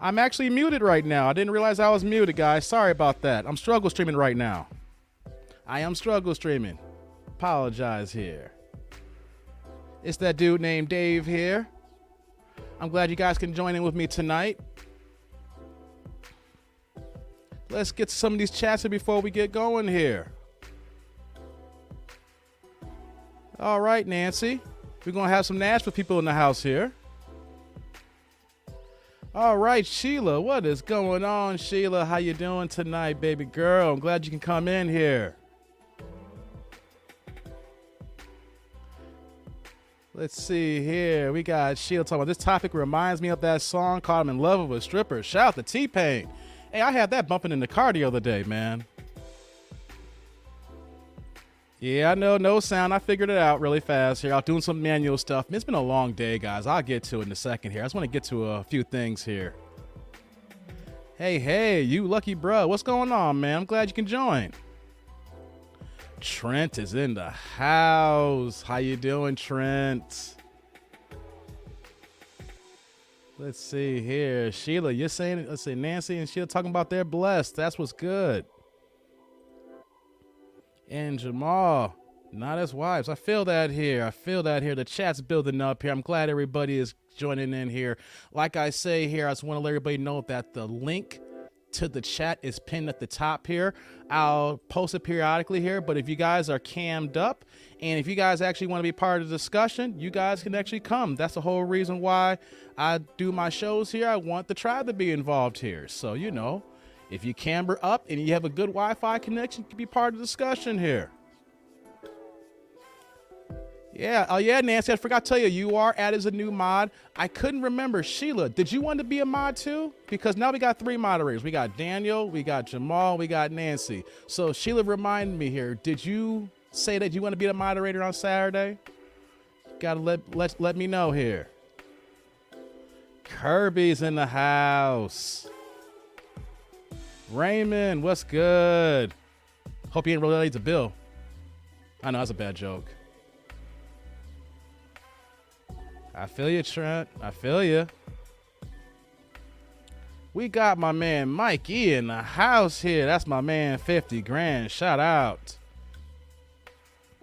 I'm actually muted right now. I didn't realize I was muted, guys. Sorry about that. I'm struggle streaming right now. I am struggle streaming. Apologize here. It's that dude named Dave here. I'm glad you guys can join in with me tonight. Let's get to some of these chats here before we get going here. All right, Nancy. We're going to have some Nashville people in the house here. All right, Sheila. What is going on, Sheila? How you doing tonight, baby girl? I'm glad you can come in here. Let's see here. We got Sheila talking about this topic reminds me of that song called I'm in Love with a Stripper. Shout out to T-Pain. Hey, I had that bumping in the car the other day, man. Yeah, I know, no sound. I figured it out really fast here. I was doing some manual stuff. It's been a long day, guys. I'll get to it in a second here. I just want to get to a few things here. Hey, you lucky bro. What's going on, man? I'm glad you can join. Trent is in the house. How you doing, Trent? Let's see here. Sheila, you're saying, let's see, Nancy and Sheila talking about they're blessed. That's what's good. And Jamal, not as wives. I feel that here. The chat's building up here. I'm glad everybody is joining in here. Like I say here, I just want to let everybody know that the link to the chat is pinned at the top here. I'll post it periodically here, but if you guys are cammed up and if you guys actually want to be part of the discussion, you guys can actually come. That's the whole reason why I do my shows here. I want the tribe to be involved here. So, you know, if you camber up and you have a good Wi-Fi connection, you can be part of the discussion here. Yeah. Oh, yeah, Nancy, I forgot to tell you, you are added as a new mod. I couldn't remember. Sheila, did you want to be a mod too? Because now we got 3 moderators. We got Daniel, we got Jamal, we got Nancy. So Sheila, remind me here, did you say that you want to be a moderator on Saturday? Gotta let me know here. Kirby's in the house. Raymond, what's good? Hope you ain't related to Bill. I know that's a bad joke. I feel you, Trent. I feel you. We got my man Mikey in the house here. That's my man 50 grand. Shout out.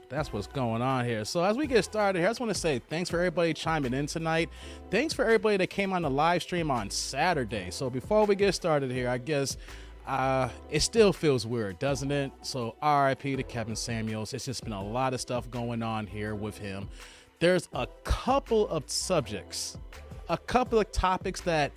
That's what's going on here. So as we get started here, I just want to say thanks for everybody chiming in tonight. Thanks for everybody that came on the live stream on Saturday. So before we get started here, I guess it still feels weird, doesn't it? So RIP to Kevin Samuels. It's just been a lot of stuff going on here with him. There's a couple of subjects, a couple of topics that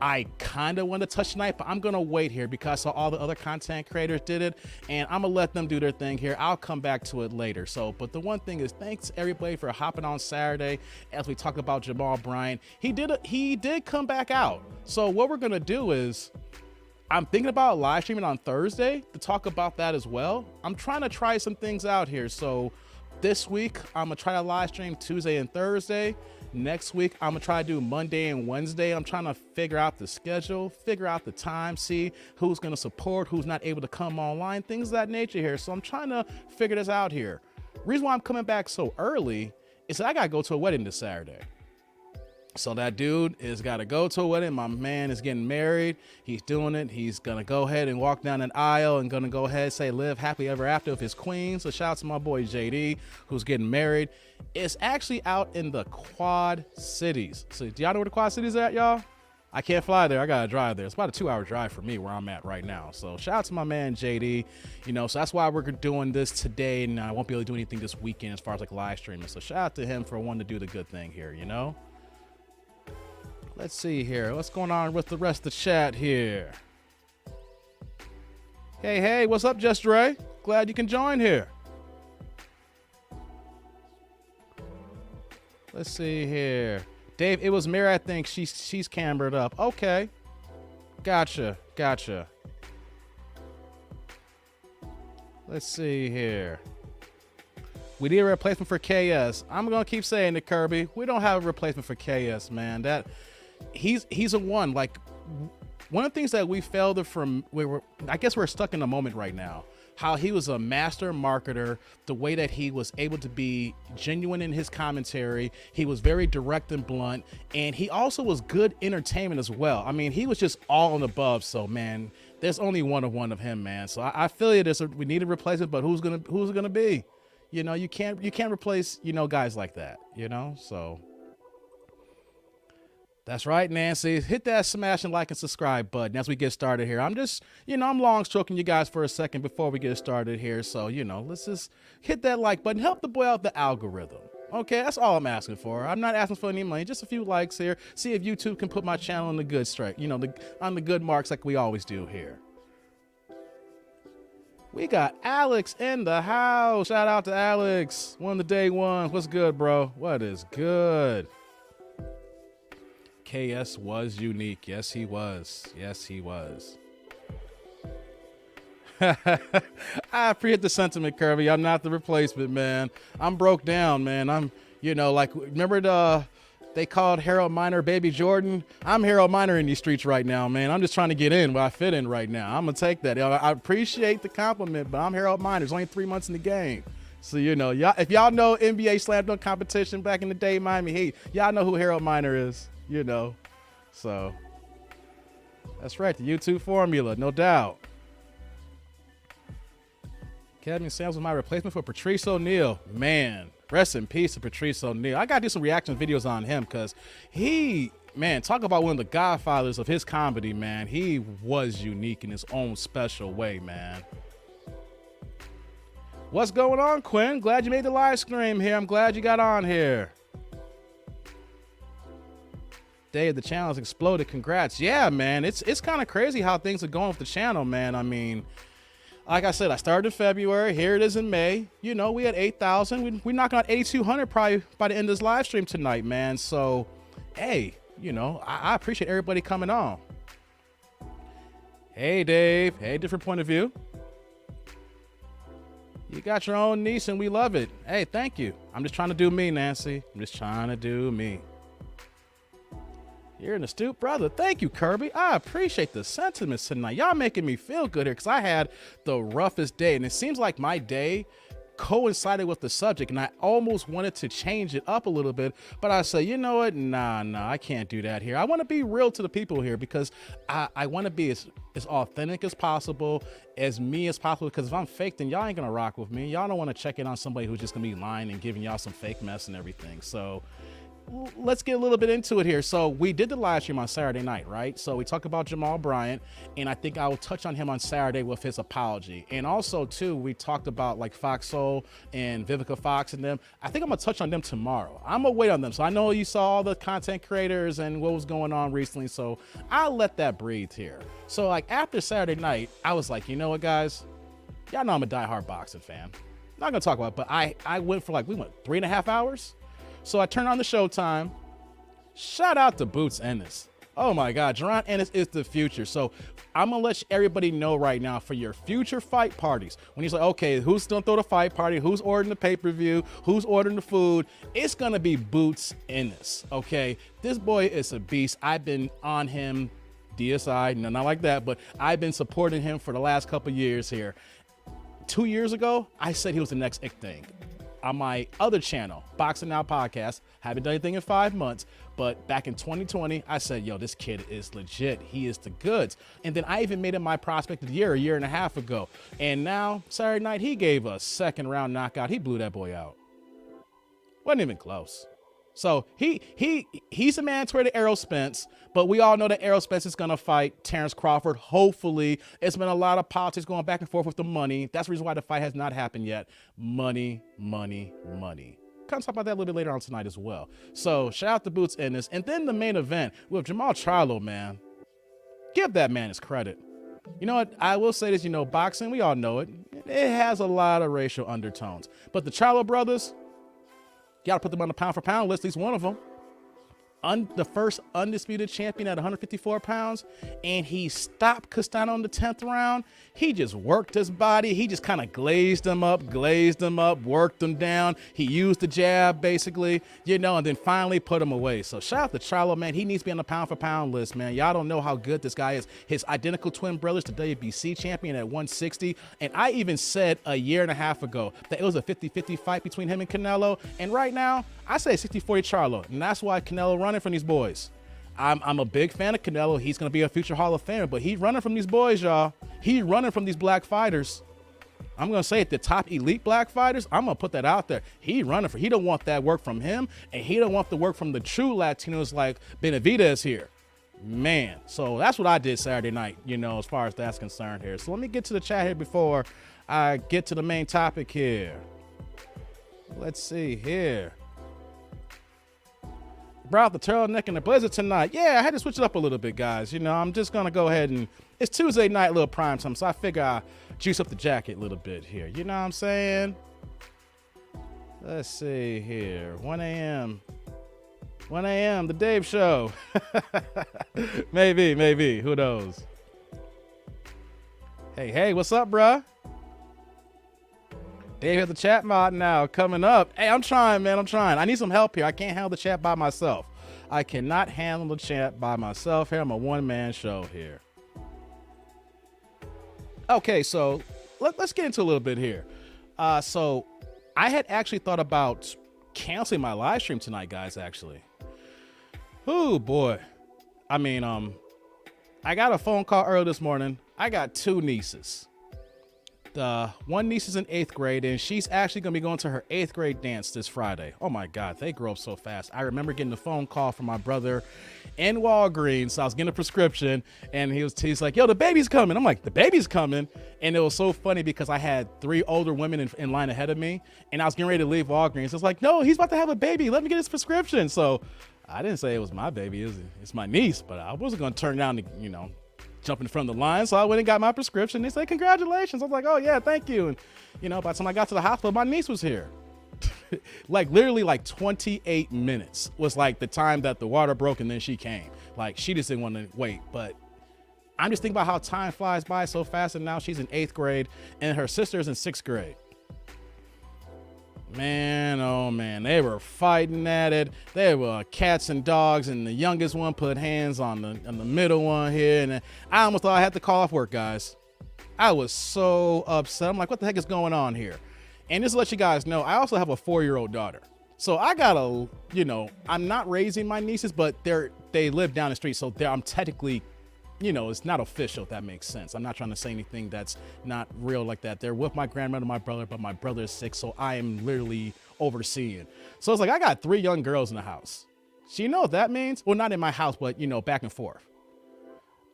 I kind of want to touch tonight, but I'm going to wait here because I saw all the other content creators did it, and I'm going to let them do their thing here. I'll come back to it later. So, but the one thing is, thanks everybody for hopping on Saturday as we talk about Jamal Bryant. He did come back out. So what we're going to do is, I'm thinking about live streaming on Thursday to talk about that as well. I'm trying to try some things out here. So this week, I'm going to try to live stream Tuesday and Thursday. Next week, I'm going to try to do Monday and Wednesday. I'm trying to figure out the schedule, figure out the time, see who's going to support, who's not able to come online, things of that nature here. So I'm trying to figure this out here. Reason why I'm coming back so early is that I got to go to a wedding this Saturday. So that dude is got to go to a wedding. My man is getting married. He's doing it. He's going to go ahead and walk down an aisle and going to go ahead and say live happily ever after with his queen. So shout out to my boy JD who's getting married. It's actually out in the Quad Cities. So do y'all know where the Quad Cities are at, y'all? I can't fly there. I got to drive there. It's about a 2-hour drive for me where I'm at right now. So shout out to my man JD. You know, so that's why we're doing this today. And I won't be able to do anything this weekend as far as like live streaming. So shout out to him for wanting to do the good thing here, you know? Let's see here. What's going on with the rest of the chat here? Hey, what's up, Just Ray? Glad you can join here. Let's see here. Dave, it was Mary, I think. She's cambered up. Okay. Gotcha. Let's see here. We need a replacement for KS. I'm going to keep saying it, Kirby. We don't have a replacement for KS, man. He's a one. Like, one of the things that we failed from, I guess we're stuck in a moment right now. how he was a master marketer, the way that he was able to be genuine in his commentary. He was very direct and blunt, and he also was good entertainment as well. I mean, he was just all and above. So, man, there's only one of him, man. So I feel you. We need a replacement, but who's gonna be? You know, you can't replace, you know, guys like that, you know. So that's right, Nancy. Hit that smash and like and subscribe button as we get started here. I'm just, you know, I'm long stroking you guys for a second before we get started here. So, you know, let's just hit that like button. Help the boy out the algorithm. Okay, that's all I'm asking for. I'm not asking for any money, just a few likes here. See if YouTube can put my channel on the good strike, you know, on the good marks like we always do here. We got Alex in the house. Shout out to Alex. One of the day ones. What's good, bro? What is good? KS was unique. Yes, he was. Yes, he was. I appreciate the sentiment, Kirby. I'm not the replacement, man. I'm broke down, man. I'm, you know, like, remember they called Harold Miner Baby Jordan? I'm Harold Miner in these streets right now, man. I'm just trying to get in where I fit in right now. I'm going to take that. I appreciate the compliment, but I'm Harold Miner. It's only 3 months in the game. So, you know, if y'all know NBA Slam Dunk competition back in the day, Miami Heat, y'all know who Harold Miner is. You know, so that's right. The YouTube formula, no doubt. Kevin Sams was my replacement for Patrice O'Neal. Man, rest in peace to Patrice O'Neal. I got to do some reaction videos on him because he, man, talk about one of the godfathers of his comedy, man. He was unique in his own special way, man. What's going on, Quinn? Glad you made the live stream here. I'm glad you got on here. Day of the channel has exploded. Congrats. Yeah, man, it's kind of crazy how things are going with the channel, man. I mean, like I said, I started in February. Here it is in May. You know, we had 8,000. We knocked out 8,200 probably by the end of this live stream tonight, man. So, hey, you know, I appreciate everybody coming on. Hey, Dave. Hey, different point of view. You got your own niche, and we love it. Hey, thank you. I'm just trying to do me, Nancy. I'm just trying to do me. You're an astute brother. Thank you, Kirby. I appreciate the sentiments tonight. Y'all making me feel good here because I had the roughest day. And it seems like my day coincided with the subject. And I almost wanted to change it up a little bit. But I said, you know what? Nah, I can't do that here. I want to be real to the people here because I want to be as authentic as possible, as me as possible. Because if I'm fake, then y'all ain't going to rock with me. Y'all don't want to check in on somebody who's just going to be lying and giving y'all some fake mess and everything. So let's get a little bit into it here. So we did the live stream on Saturday night, right? So we talked about Jamal Bryant, and I think I will touch on him on Saturday with his apology. And also, too, we talked about like Fox Soul and Vivica Fox and them. I think I'm gonna touch on them tomorrow. I'm gonna wait on them. So I know you saw all the content creators and what was going on recently, so I'll let that breathe here. So like after Saturday night, I was like, you know what, guys? Y'all know I'm a diehard boxing fan. Not gonna talk about it, but I went for like, we went 3.5 hours. So I turned on the Showtime. Shout out to Boots Ennis. Oh my God, Jerron Ennis is the future. So I'm gonna let everybody know right now for your future fight parties. When he's like, okay, who's gonna throw the fight party? Who's ordering the pay-per-view? Who's ordering the food? It's gonna be Boots Ennis, okay? This boy is a beast. I've been on him, DSI, no, not like that, but I've been supporting him for the last couple years here. 2 years ago, I said he was the next ick thing. On my other channel, Boxing Now Podcast, haven't done anything in 5 months, but back in 2020, I said, yo, this kid is legit. He is the goods. And then I even made him my prospect of the year a year and a half ago. And now, Saturday night, he gave a second round knockout. He blew that boy out. Wasn't even close. So he's a mandatory to Errol Spence, but we all know that Errol Spence is going to fight Terrence Crawford. Hopefully. It's been a lot of politics going back and forth with the money. That's the reason why the fight has not happened yet. Money, money, money. Come talk about that a little bit later on tonight as well. So shout out to Boots Ennis. And then the main event with Jamal Charlo, man. Give that man his credit. You know what? I will say this, you know, boxing, we all know it. It has a lot of racial undertones. But the Charlo brothers, you got to put them on the pound for pound list, at least one of them. the first undisputed champion at 154 pounds, and he stopped Castano in the 10th round. He just worked his body. He just kind of glazed him up, worked him down. He used the jab, basically, and then finally put him away. So shout out to Charlo, man. He needs to be on the pound-for-pound list, man. Y'all don't know how good this guy is. His identical twin brothers, the WBC champion at 160. And I even said a year and a half ago that it was a 50-50 fight between him and Canelo. And right now, I say 60-40 Charlo. And that's why Canelo running from these boys. I'm a big fan of Canelo. He's going to be a future Hall of Famer, but he's running from these boys, y'all. He's running from these black fighters. I'm going to say it, the top elite black fighters, I'm going to put that out there. He don't want that work from him, and he don't want the work from the true Latinos like Benavidez here. Man, so that's what I did Saturday night, as far as that's concerned here. So let me get to the chat here before I get to the main topic here. Let's see here. Brought the turtleneck and the blazer tonight. Yeah, I had to switch it up a little bit, guys. I'm just going to go ahead and it's Tuesday night, little prime time, so I figure I juice up the jacket a little bit here. You know what I'm saying? Let's see here. 1 a.m. 1 a.m. The Dave Show. Maybe. Who knows? Hey, what's up, bruh? Dave has the chat mod now coming up. Hey, I'm trying, man. I need some help here. I can't handle the chat by myself. I cannot handle the chat by myself here. I'm a one-man show here. Okay, so let's get into a little bit here. So I had actually thought about canceling my live stream tonight, guys, actually. Oh, boy. I mean, I got a phone call early this morning. I got two nieces. One niece is in 8th grade, and she's actually going to be going to her 8th grade dance this Friday. Oh, my God. They grow up so fast. I remember getting a phone call from my brother in Walgreens. So I was getting a prescription, and he's like, yo, the baby's coming. I'm like, the baby's coming? And it was so funny because I had 3 older women in line ahead of me, and I was getting ready to leave Walgreens. It's like, no, he's about to have a baby. Let me get his prescription. So I didn't say it was my baby. It's my niece, but I wasn't going to turn down the, jump in front of the line. So I went and got my prescription. They said, congratulations. I was like, oh yeah, thank you. And by the time I got to the hospital, my niece was here. Literally 28 minutes was the time that the water broke and then she came. She just didn't want to wait. But I'm just thinking about how time flies by so fast, and now she's in 8th grade and her sister's in 6th grade. Man, oh man, they were fighting at it. They were cats and dogs, and the youngest one put hands on the middle one here, and I almost thought I had to call off work, guys. I was so upset. I'm like, what the heck is going on here? And just to let you guys know, I also have a 4-year-old daughter. So I gotta, I'm not raising my nieces, but they live down the street, so I'm technically, it's not official, if that makes sense. I'm not trying to say anything that's not real like that. They're with my grandmother and my brother, but my brother is sick, so I am literally overseeing. So it's I got 3 young girls in the house. So you know what that means? Well, not in my house, but, back and forth.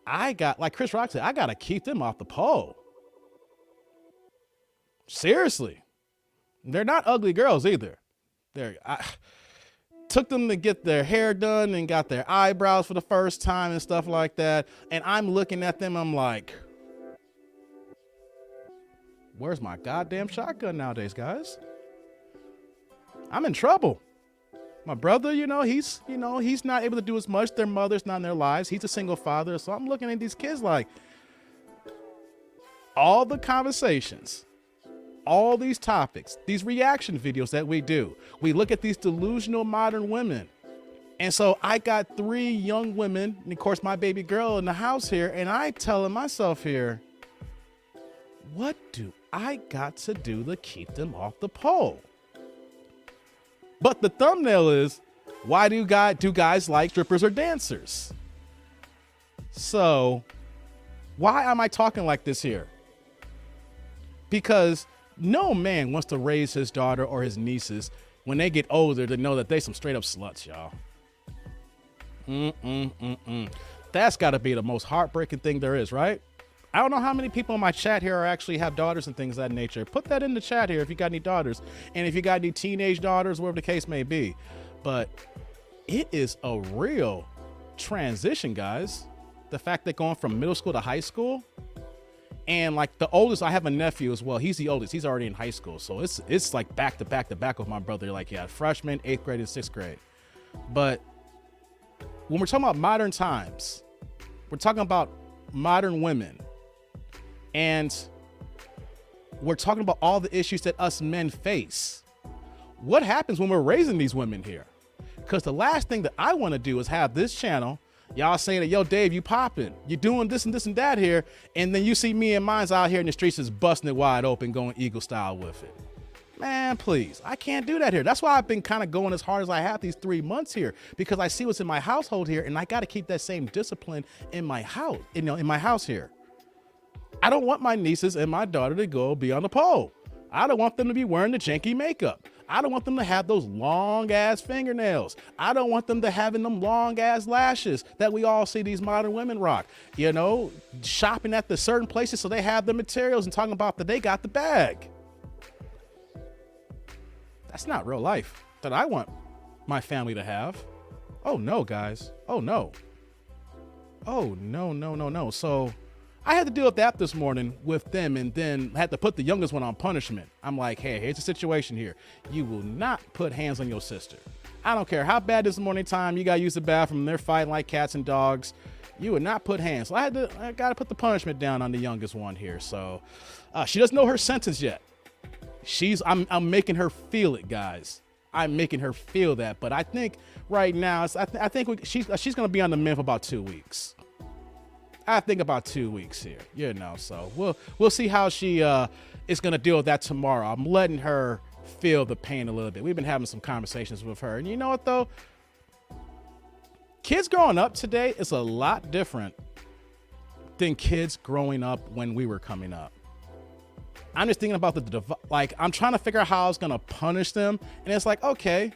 I got, like Chris Rock said, I got to keep them off the pole. Seriously. They're not ugly girls either. I took them to get their hair done and got their eyebrows for the first time and stuff like that. And I'm looking at them. I'm like, where's my goddamn shotgun nowadays, guys? I'm in trouble. My brother, he's not able to do as much. Their mother's not in their lives. He's a single father. So I'm looking at these kids like all the conversations, all these topics, these reaction videos that we do. We look at these delusional modern women. And so I got 3 young women, and of course my baby girl in the house here, and I telling myself here, what do I got to do to keep them off the pole? But the thumbnail is, why do guys like strippers or dancers? So why am I talking like this here? Because no man wants to raise his daughter or his nieces when they get older to know that they some straight up sluts, y'all. That's got to be the most heartbreaking thing there is, right? I don't know how many people in my chat here are actually have daughters and things of that nature. Put that in the chat here if you got any daughters, and if you got any teenage daughters, whatever the case may be. But it is a real transition, guys. The fact that going from middle school to high school. And the oldest, I have a nephew as well. He's the oldest. He's already in high school. So it's back to back with my brother. Yeah, freshman, 8th grade, and 6th grade. But when we're talking about modern times, we're talking about modern women, and we're talking about all the issues that us men face. What happens when we're raising these women here? Because the last thing that I want to do is have this channel, y'all saying that, yo, Dave, you popping, you doing this and this and that here, and then you see me and mine's out here in the streets just busting it wide open, going eagle style with it. Man, please, I can't do that here. That's why I've been kind of going as hard as I have these 3 months here, because I see what's in my household here, and I got to keep that same discipline in my house, in my house here. I don't want my nieces and my daughter to go be on the pole. I don't want them to be wearing the janky makeup. I don't want them to have those long ass fingernails. I don't want them to having them long ass lashes that we all see these modern women rock, you know, shopping at the certain places so they have the materials and talking about that they got the bag. That's not real life that I want my family to have. Oh no, guys. Oh no. Oh no, no, no, no. So I had to deal with that this morning with them, and then had to put the youngest one on punishment. I'm like, hey, here's the situation here. You will not put hands on your sister. I don't care how bad this morning time, you got to use the bathroom, and they're fighting like cats and dogs. You would not put hands. So I got to put the punishment down on the youngest one here. So she doesn't know her sentence yet. I'm making her feel it, guys. I'm making her feel that. But I think right now, I think she's going to be on the mend for about 2 weeks. I think about 2 weeks here, you know, so we'll see how she is going to deal with that tomorrow. I'm letting her feel the pain a little bit. We've been having some conversations with her, and you know what though? Kids growing up today is a lot different than kids growing up when we were coming up. I'm just thinking about I'm trying to figure out how I was going to punish them, and it's like, okay,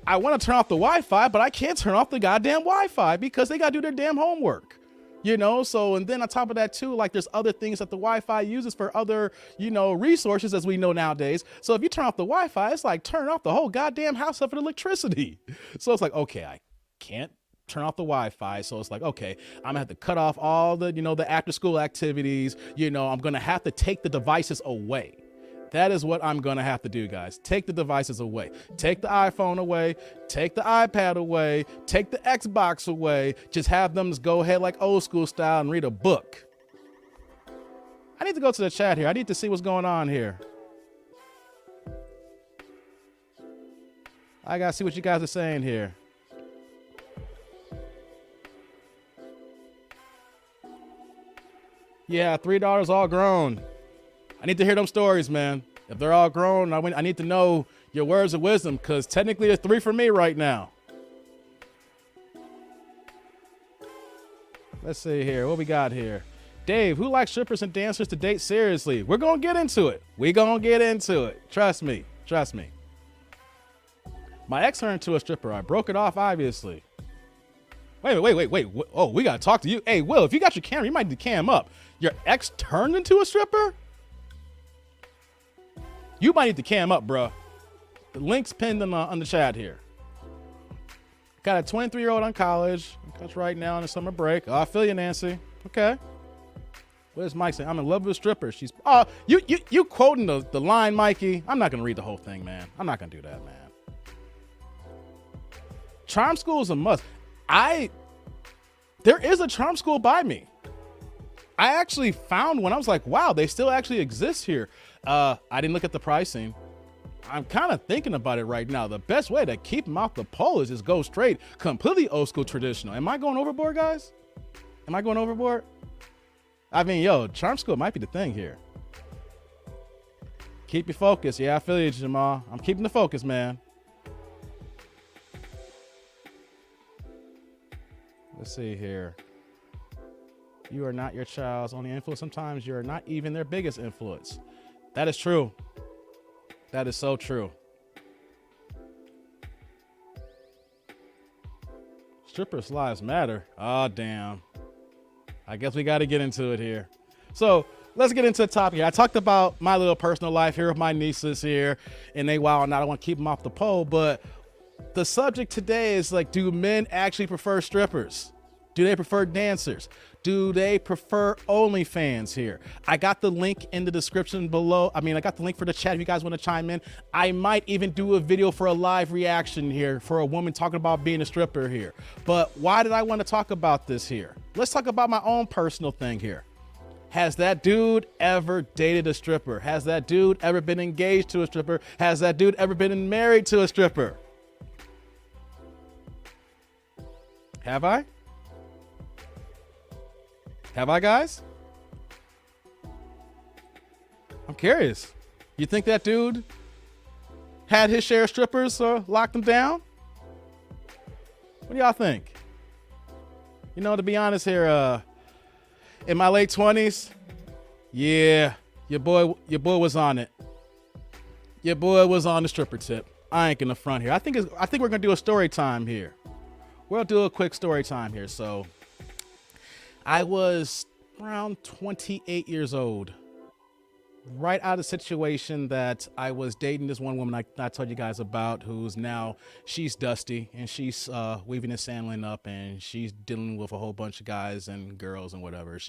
I want to turn off the Wi-Fi, but I can't turn off the goddamn Wi-Fi because they got to do their damn homework. You know, so, and then on top of that too, like there's other things that the Wi-Fi uses for other, you know, resources as we know nowadays. So if you turn off the Wi-Fi, it's like turn off the whole goddamn house up for electricity. So it's like, okay, I can't turn off the Wi-Fi. So it's like, okay, I'm gonna have to cut off all the, you know, the after school activities. You know, I'm gonna have to take the devices away. That is what I'm going to have to do, guys. Take the devices away. Take the iPhone away. Take the iPad away. Take the Xbox away. Just have them just go ahead like old school style and read a book. I need to go to the chat here. I need to see what's going on here. I got to see what you guys are saying here. Yeah, $3 all grown. I need to hear them stories, man. If they're all grown, I need to know your words of wisdom, because technically it's 3 for me right now. Let's see here. What we got here? Dave, who likes strippers and dancers to date seriously? We're going to get into it. We're going to get into it. Trust me. Trust me. My ex turned into a stripper. I broke it off, obviously. Wait. Oh, we got to talk to you. Hey, Will, if you got your camera, you might need to cam up. Your ex turned into a stripper? You might need to cam up, bro. The link's pinned on the chat here. Got a 23-year-old on college. That's right now on the summer break. Oh, I feel you, Nancy. Okay. What is Mike saying? I'm in love with a stripper. She's you quoting the line, Mikey. I'm not gonna read the whole thing, man. I'm not gonna do that, man. Charm school is a must. There is a charm school by me. I actually found one. I was like, wow, they still actually exist here. I didn't look at the pricing. I'm kind of thinking about it right now. The best way to keep them off the pole is just go straight, completely old school traditional. Am I going overboard, guys? Am I going overboard? I mean, yo, charm school might be the thing here. Keep your focus. Yeah, I feel you, Jamal. I'm keeping the focus, man. Let's see here. You are not your child's only influence. Sometimes you're not even their biggest influence. That is true. That is so true. Strippers' lives matter. Oh, damn. I guess we got to get into it here. So let's get into the topic here. I talked about my little personal life here with my nieces here, and they wild, and I don't want to keep them off the pole, but the subject today is like, do men actually prefer strippers? Do they prefer dancers? Do they prefer OnlyFans here? I got the link in the description below. I got the link for the chat if you guys want to chime in. I might even do a video for a live reaction here for a woman talking about being a stripper here. But why did I want to talk about this here? Let's talk about my own personal thing here. Has that dude ever dated a stripper? Has that dude ever been engaged to a stripper? Has that dude ever been married to a stripper? Have I? Have I, guys? I'm curious. You think that dude had his share of strippers or locked them down? What do y'all think? You know, to be honest here, in my late 20s, yeah, your boy was on it. Your boy was on the stripper tip. I ain't gonna front here. I think we're gonna do a story time here. We'll do a quick story time here. So I was around 28 years old, right out of the situation that I was dating this one woman I told you guys about, she's dusty and she's weaving and sandling up and she's dealing with a whole bunch of guys and girls and whatever.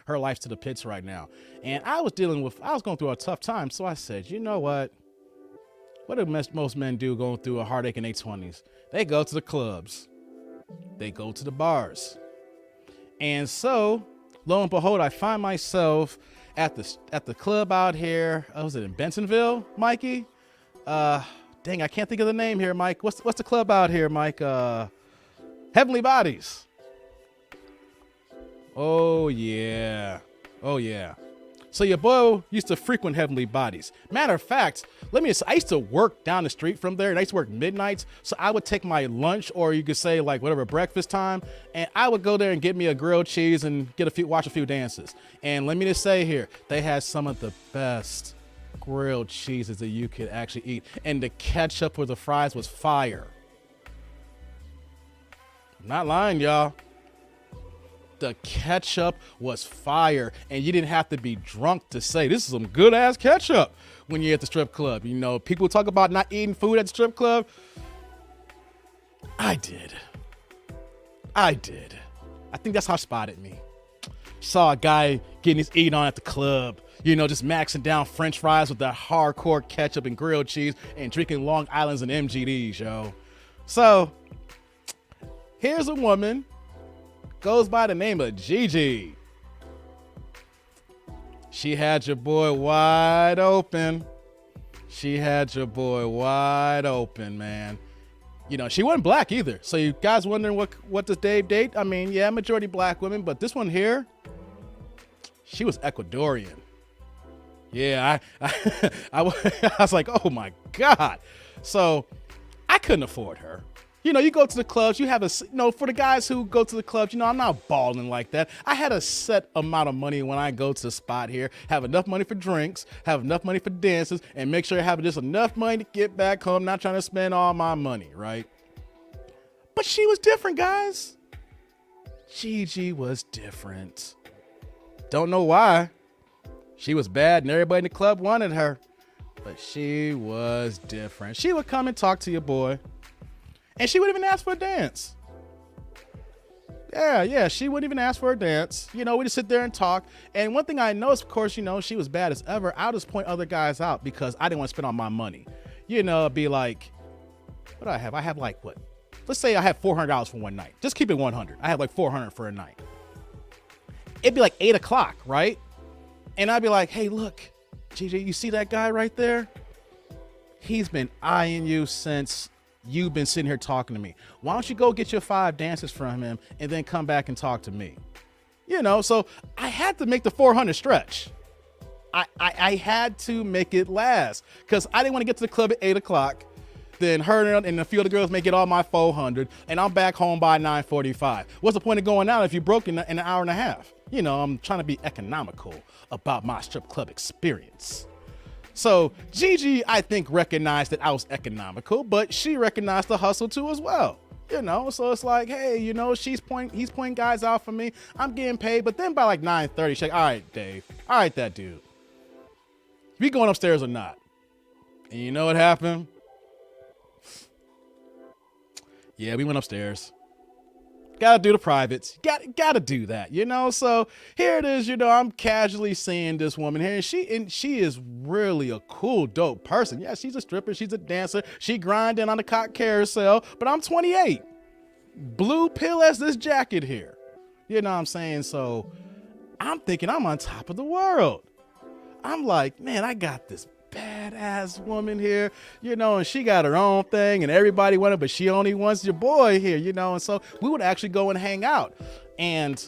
Her life's to the pits right now. And I was going through a tough time. So I said, you know what? What do most men do going through a heartache in their 20s? They go to the clubs. They go to the bars. And so, lo and behold, I find myself at the club out here. Was it in Bentonville, Mikey? Dang, I can't think of the name here, Mike. What's the club out here, Mike? Heavenly Bodies. Oh yeah. So your boy used to frequent Heavenly Bodies. Matter of fact, I used to work down the street from there, and I used to work midnights. So I would take my lunch, or you could say like whatever, breakfast time, and I would go there and get me a grilled cheese and watch a few dances. And let me just say here, they had some of the best grilled cheeses that you could actually eat. And the ketchup with the fries was fire. I'm not lying, y'all. The ketchup was fire, and you didn't have to be drunk to say this is some good ass ketchup when you're at the strip club. You know, people talk about not eating food at the strip club. I did. I think that's how spotted me. Saw a guy getting his eat on at the club, you know, just maxing down French fries with that hardcore ketchup and grilled cheese and drinking Long Island's and MGDs, yo. So here's a woman. Goes by the name of Gigi. She had your boy wide open. Man. You know, she wasn't black either. So you guys wondering what does Dave date? I mean, yeah, majority black women, but this one here, she was Ecuadorian. Yeah, I was like, oh my God. So I couldn't afford her. You know, you go to the clubs, you have for the guys who go to the clubs, you know, I'm not balling like that. I had a set amount of money when I go to the spot here, have enough money for drinks, have enough money for dances, and make sure I have just enough money to get back home, not trying to spend all my money, right? But she was different, guys. Gigi was different. Don't know why. She was bad and everybody in the club wanted her, but she was different. She would come and talk to your boy. And she wouldn't even ask for a dance. Yeah, she wouldn't even ask for a dance. You know, we just sit there and talk. And one thing I noticed, of course, you know, she was bad as ever. I'll just point other guys out because I didn't want to spend all my money. You know, it'd be like, what do I have? I have like what? Let's say I have $400 for one night. Just keep it 100. I have like $400 for a night. It'd be like 8 o'clock, right? And I'd be like, hey, look, Gigi, you see that guy right there? He's been eyeing you since you've been sitting here talking to me. Why don't you go get your 5 dances from him and then come back and talk to me? You know, so I had to make the 400 stretch. I had to make it last because I didn't want to get to the club at 8 o'clock. Then her and a few other girls may get all my 400 and I'm back home by 9:45. What's the point of going out if you're broke in an hour and a half? You know, I'm trying to be economical about my strip club experience. So Gigi, I think, recognized that I was economical, but she recognized the hustle too as well. You know, so it's like, hey, you know, he's pointing guys out for me. I'm getting paid. But then by like 9:30, she's like, all right, Dave. All right, that dude. We going upstairs or not? And you know what happened? Yeah, we went upstairs. Gotta do the privates. Gotta do that, you know? So here it is, you know, I'm casually seeing this woman here, and she is really a cool, dope person. Yeah, she's a stripper, she's a dancer, she grinding on the cock carousel, but I'm 28. Blue pill as this jacket here. You know what I'm saying? So I'm thinking I'm on top of the world. I'm like, man, I got this badass woman here, you know, and she got her own thing and everybody wanted, but she only wants your boy here, you know, and so we would actually go and hang out. And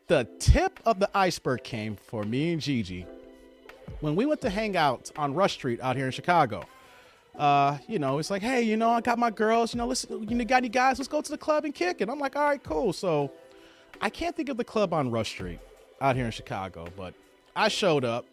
the tip of the iceberg came for me and Gigi when we went to hang out on Rush Street out here in Chicago. You know, it's like, hey, you know, I got my girls, you know, listen, you got any guys, let's go to the club and kick it. I'm like, all right, cool. So I can't think of the club on Rush Street out here in Chicago, but I showed up.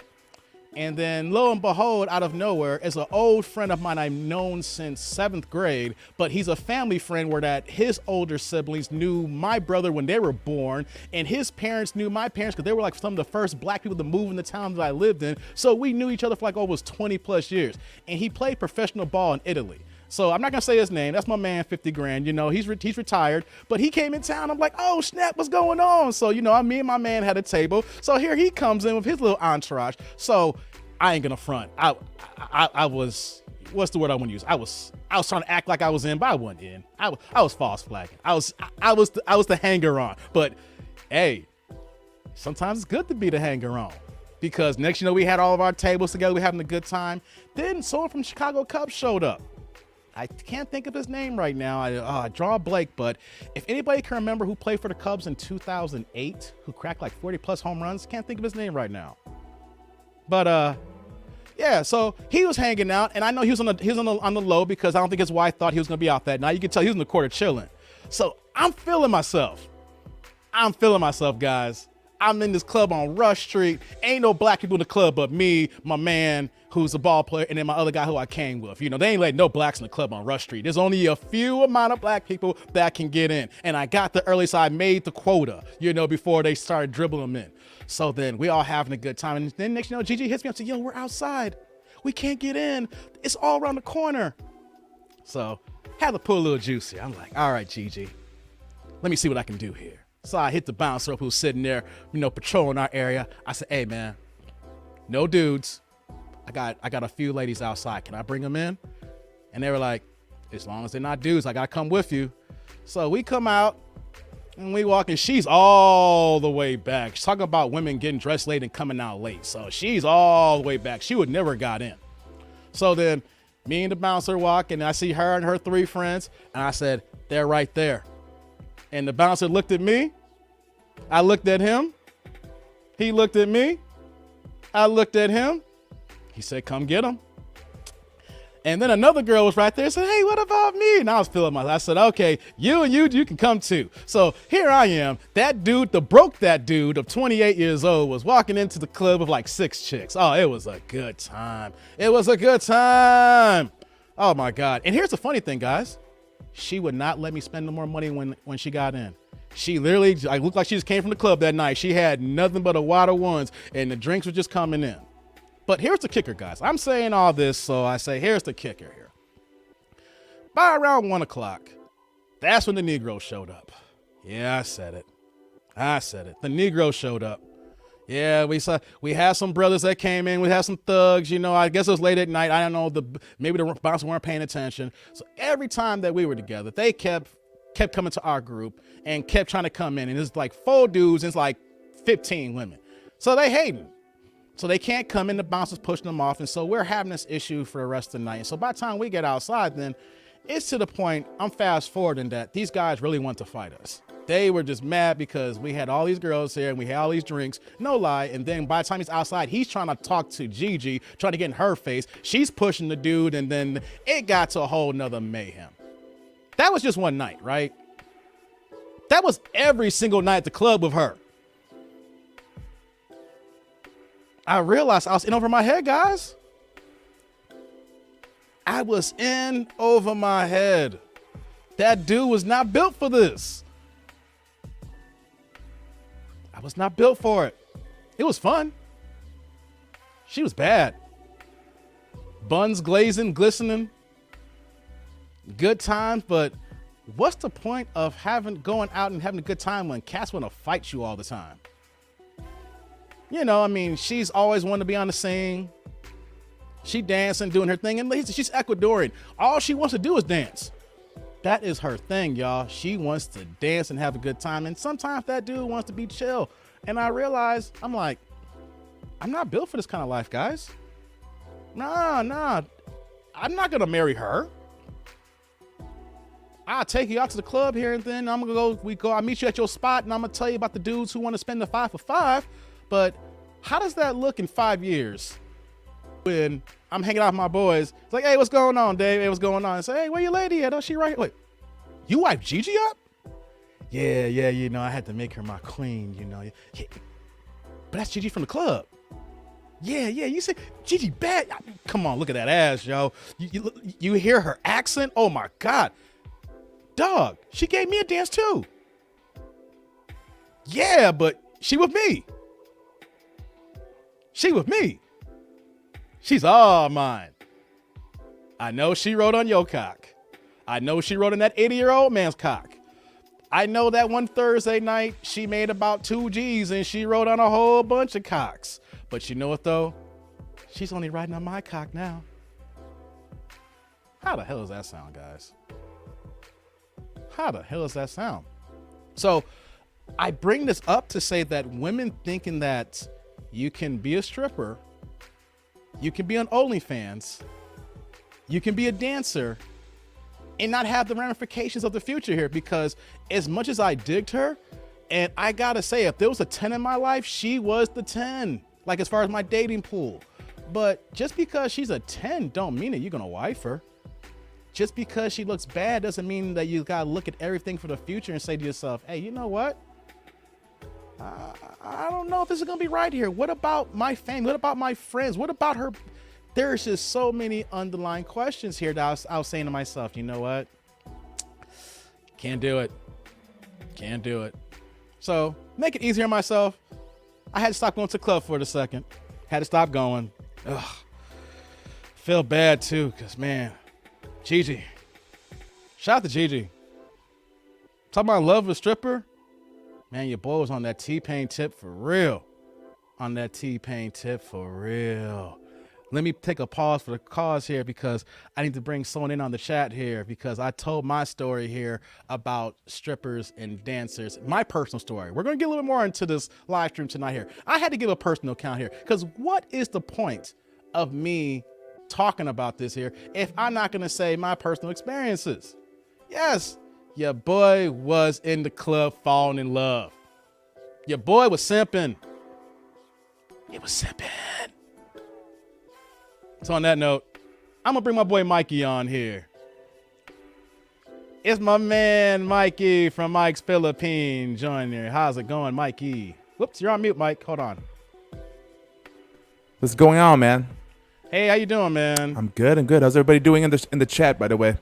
And then lo and behold, out of nowhere is an old friend of mine I've known since 7th grade, but he's a family friend where that his older siblings knew my brother when they were born, and his parents knew my parents because they were like some of the first black people to move in the town that I lived in. So we knew each other for like almost 20 plus years. And he played professional ball in Italy. So I'm not gonna say his name. That's my man, 50 grand. You know, he's retired, but he came in town. I'm like, oh snap, what's going on? So, you know, me and my man had a table. So here he comes in with his little entourage. So I ain't gonna front. I was, what's the word I want to use? I was trying to act like I was in, but I wasn't in. I was false flagging. I was the hanger on. But hey, sometimes it's good to be the hanger on. Because next, you know, we had all of our tables together. We're having a good time. Then someone from Chicago Cubs showed up. I can't think of his name right now. I draw a blank, but if anybody can remember who played for the Cubs in 2008, who cracked like 40 plus home runs, can't think of his name right now. But yeah, so he was hanging out, and I know he was on the low because I don't think his wife thought he was gonna be out that night. You can tell he was in the corner chilling. So I'm feeling myself, guys. I'm in this club on Rush Street. Ain't no black people in the club but me, my man, who's a ball player, and then my other guy who I came with. You know, they ain't letting no blacks in the club on Rush Street. There's only a few amount of black people that can get in. And I got the early, so I made the quota, you know, before they started dribbling them in. So then we all having a good time. And then next, you know, Gigi hits me up and says, yo, we're outside. We can't get in. It's all around the corner. So had to pull a little juice here. I'm like, all right, Gigi, let me see what I can do here. So I hit the bouncer up who's sitting there, you know, patrolling our area. I said, hey, man, no dudes. I got a few ladies outside. Can I bring them in? And they were like, as long as they're not dudes, I got to come with you. So we come out and we walk, and she's all the way back. She's talking about women getting dressed late and coming out late. So she's all the way back. She would never got in. So then me and the bouncer walk, and I see her and her 3 friends. And I said, they're right there. And the bouncer looked at me. I looked at him. He looked at me. I looked at him. He said, come get him. And then another girl was right there and said, hey, what about me? And I was feeling myself. I said, okay, you can come too. So here I am. That dude, that dude of 28 years old was walking into the club with like 6 chicks. Oh, it was a good time. It was a good time. Oh my God. And here's the funny thing, guys. She would not let me spend no more money when she got in. She literally, I looked like she just came from the club that night. She had nothing but a wad of ones, and the drinks were just coming in. But here's the kicker, guys. I'm saying all this, so I say, here's the kicker here. By around 1 o'clock, that's when the Negro showed up. Yeah, I said it. The Negro showed up. Yeah, we had some brothers that came in. We had some thugs, you know. I guess it was late at night. I don't know. Maybe the bouncers weren't paying attention. So every time that we were together, they kept coming to our group and kept trying to come in. And it's like 4 dudes and it's like 15 women. So they hating. So they can't come in. The bouncers pushing them off. And so we're having this issue for the rest of the night. And so by the time we get outside, then it's to the point, I'm fast forwarding, that these guys really want to fight us. They were just mad because we had all these girls here and we had all these drinks, no lie. And then by the time he's outside, he's trying to talk to Gigi, trying to get in her face. She's pushing the dude, and then it got to a whole nother mayhem. That was just one night, right? That was every single night at the club with her. I realized I was in over my head, guys. I was in over my head. That dude was not built for this. I was not built for it. It was fun. She was bad. Buns glazing, glistening. Good times, but what's the point of going out and having a good time when cats want to fight you all the time? You know, I mean, she's always wanted to be on the scene. She dancing, doing her thing, and she's Ecuadorian. All she wants to do is dance. That is her thing, y'all. She wants to dance and have a good time, and sometimes that dude wants to be chill. And I realized, I'm like, I'm not built for this kind of life, guys. Nah. I'm not gonna marry her. I'll take you out to the club here, and then I'll meet you at your spot, and I'm gonna tell you about the dudes who want to spend the 5 for 5. But how does that look in 5 years when I'm hanging out with my boys? It's like, hey, what's going on, Dave? Hey, what's going on? I say, hey, where your lady at? Oh, she right here. Wait, you wipe Gigi up? Yeah, you know, I had to make her my queen, you know. Yeah. But that's Gigi from the club. Yeah, you say Gigi bad. Come on, look at that ass, yo. You hear her accent? Oh my God. Dog, she gave me a dance too. Yeah, but she with me. She's all mine. I know she rode on your cock. I know she rode on that 80-year-old man's cock. I know that one Thursday night she made about 2 G's and she rode on a whole bunch of cocks. But you know what though? She's only riding on my cock now. How the hell does that sound, guys? How the hell does that sound? So I bring this up to say that women thinking that you can be a stripper, you can be on OnlyFans, you can be a dancer, and not have the ramifications of the future here. Because as much as I digged her, and I gotta say, if there was a 10 in my life, she was the 10. Like as far as my dating pool. But just because she's a 10 don't mean that you're gonna wife her. Just because she looks bad doesn't mean that you gotta look at everything for the future and say to yourself, hey, you know what? I don't know if this is gonna be right here. What about my family? What about my friends? What about her? There's just so many underlying questions here that I was saying to myself, you know what? Can't do it. So make it easier on myself. I had to stop going to the club for a second. Had to stop going. Ugh. Feel bad too, because man, Gigi. Shout out to Gigi. Talking about love with a stripper. Man, your boy was on that T-Pain tip for real. Let me take a pause for the cause here because I need to bring someone in on the chat here because I told my story here about strippers and dancers, my personal story. We're going to get a little bit more into this live stream tonight here. I had to give a personal account here because what is the point of me talking about this here if I'm not going to say my personal experiences? Yes, your boy was in the club falling in love. Your boy was simping. It was simping. So on that note, I'm gonna bring my boy Mikey on here. It's my man Mikey from Mike's Philippines joining here. How's it going, Mikey? Whoops, you're on mute, Mike. Hold on. What's going on, man? Hey, how you doing, man? I'm good. How's everybody doing in the chat, by the way?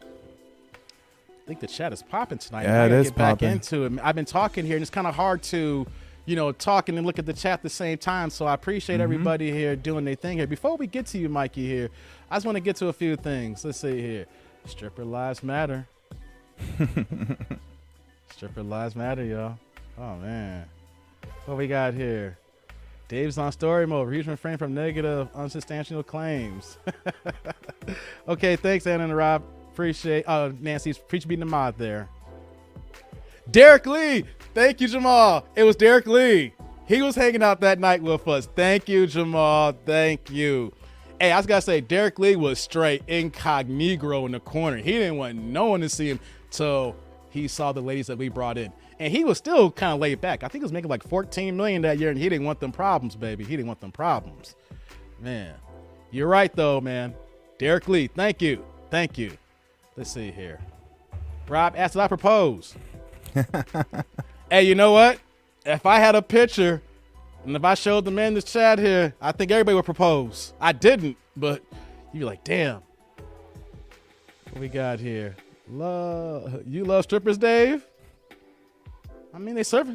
I think the chat is popping tonight. Yeah, it is get back popping. into it. I've been talking here, and it's kind of hard to, talking and look at the chat at the same time. So I appreciate everybody here doing their thing here. Before we get to you, Mikey, here, I just want to get to a few things. Let's see here. Stripper lives matter. Stripper lives matter, y'all. Oh, man. What we got here? Dave's on story mode. Refrain refrain from negative, unsubstantial claims. Okay, thanks, Anna and Rob. Appreciate. Oh, Nancy's preach beating the mod there. Derek Lee. Thank you, Jamal. It was Derek Lee. He was hanging out that night with us. Thank you, Jamal. Thank you. Hey, I was gotta say, Derek Lee was straight incognito in the corner. He didn't want no one to see him till he saw the ladies that we brought in. And he was still kind of laid back. I think he was making like $14 million that year, and he didn't want them problems, baby. He didn't want them problems. Man, you're right, though, man. Derek Lee, thank you. Thank you. Let's see here. Rob asked that I propose. Hey, you know what? If I had a picture and if I showed the man in the chat here, I think everybody would propose. I didn't, but you'd be like, damn. What we got here? You love strippers, Dave? I mean, they serve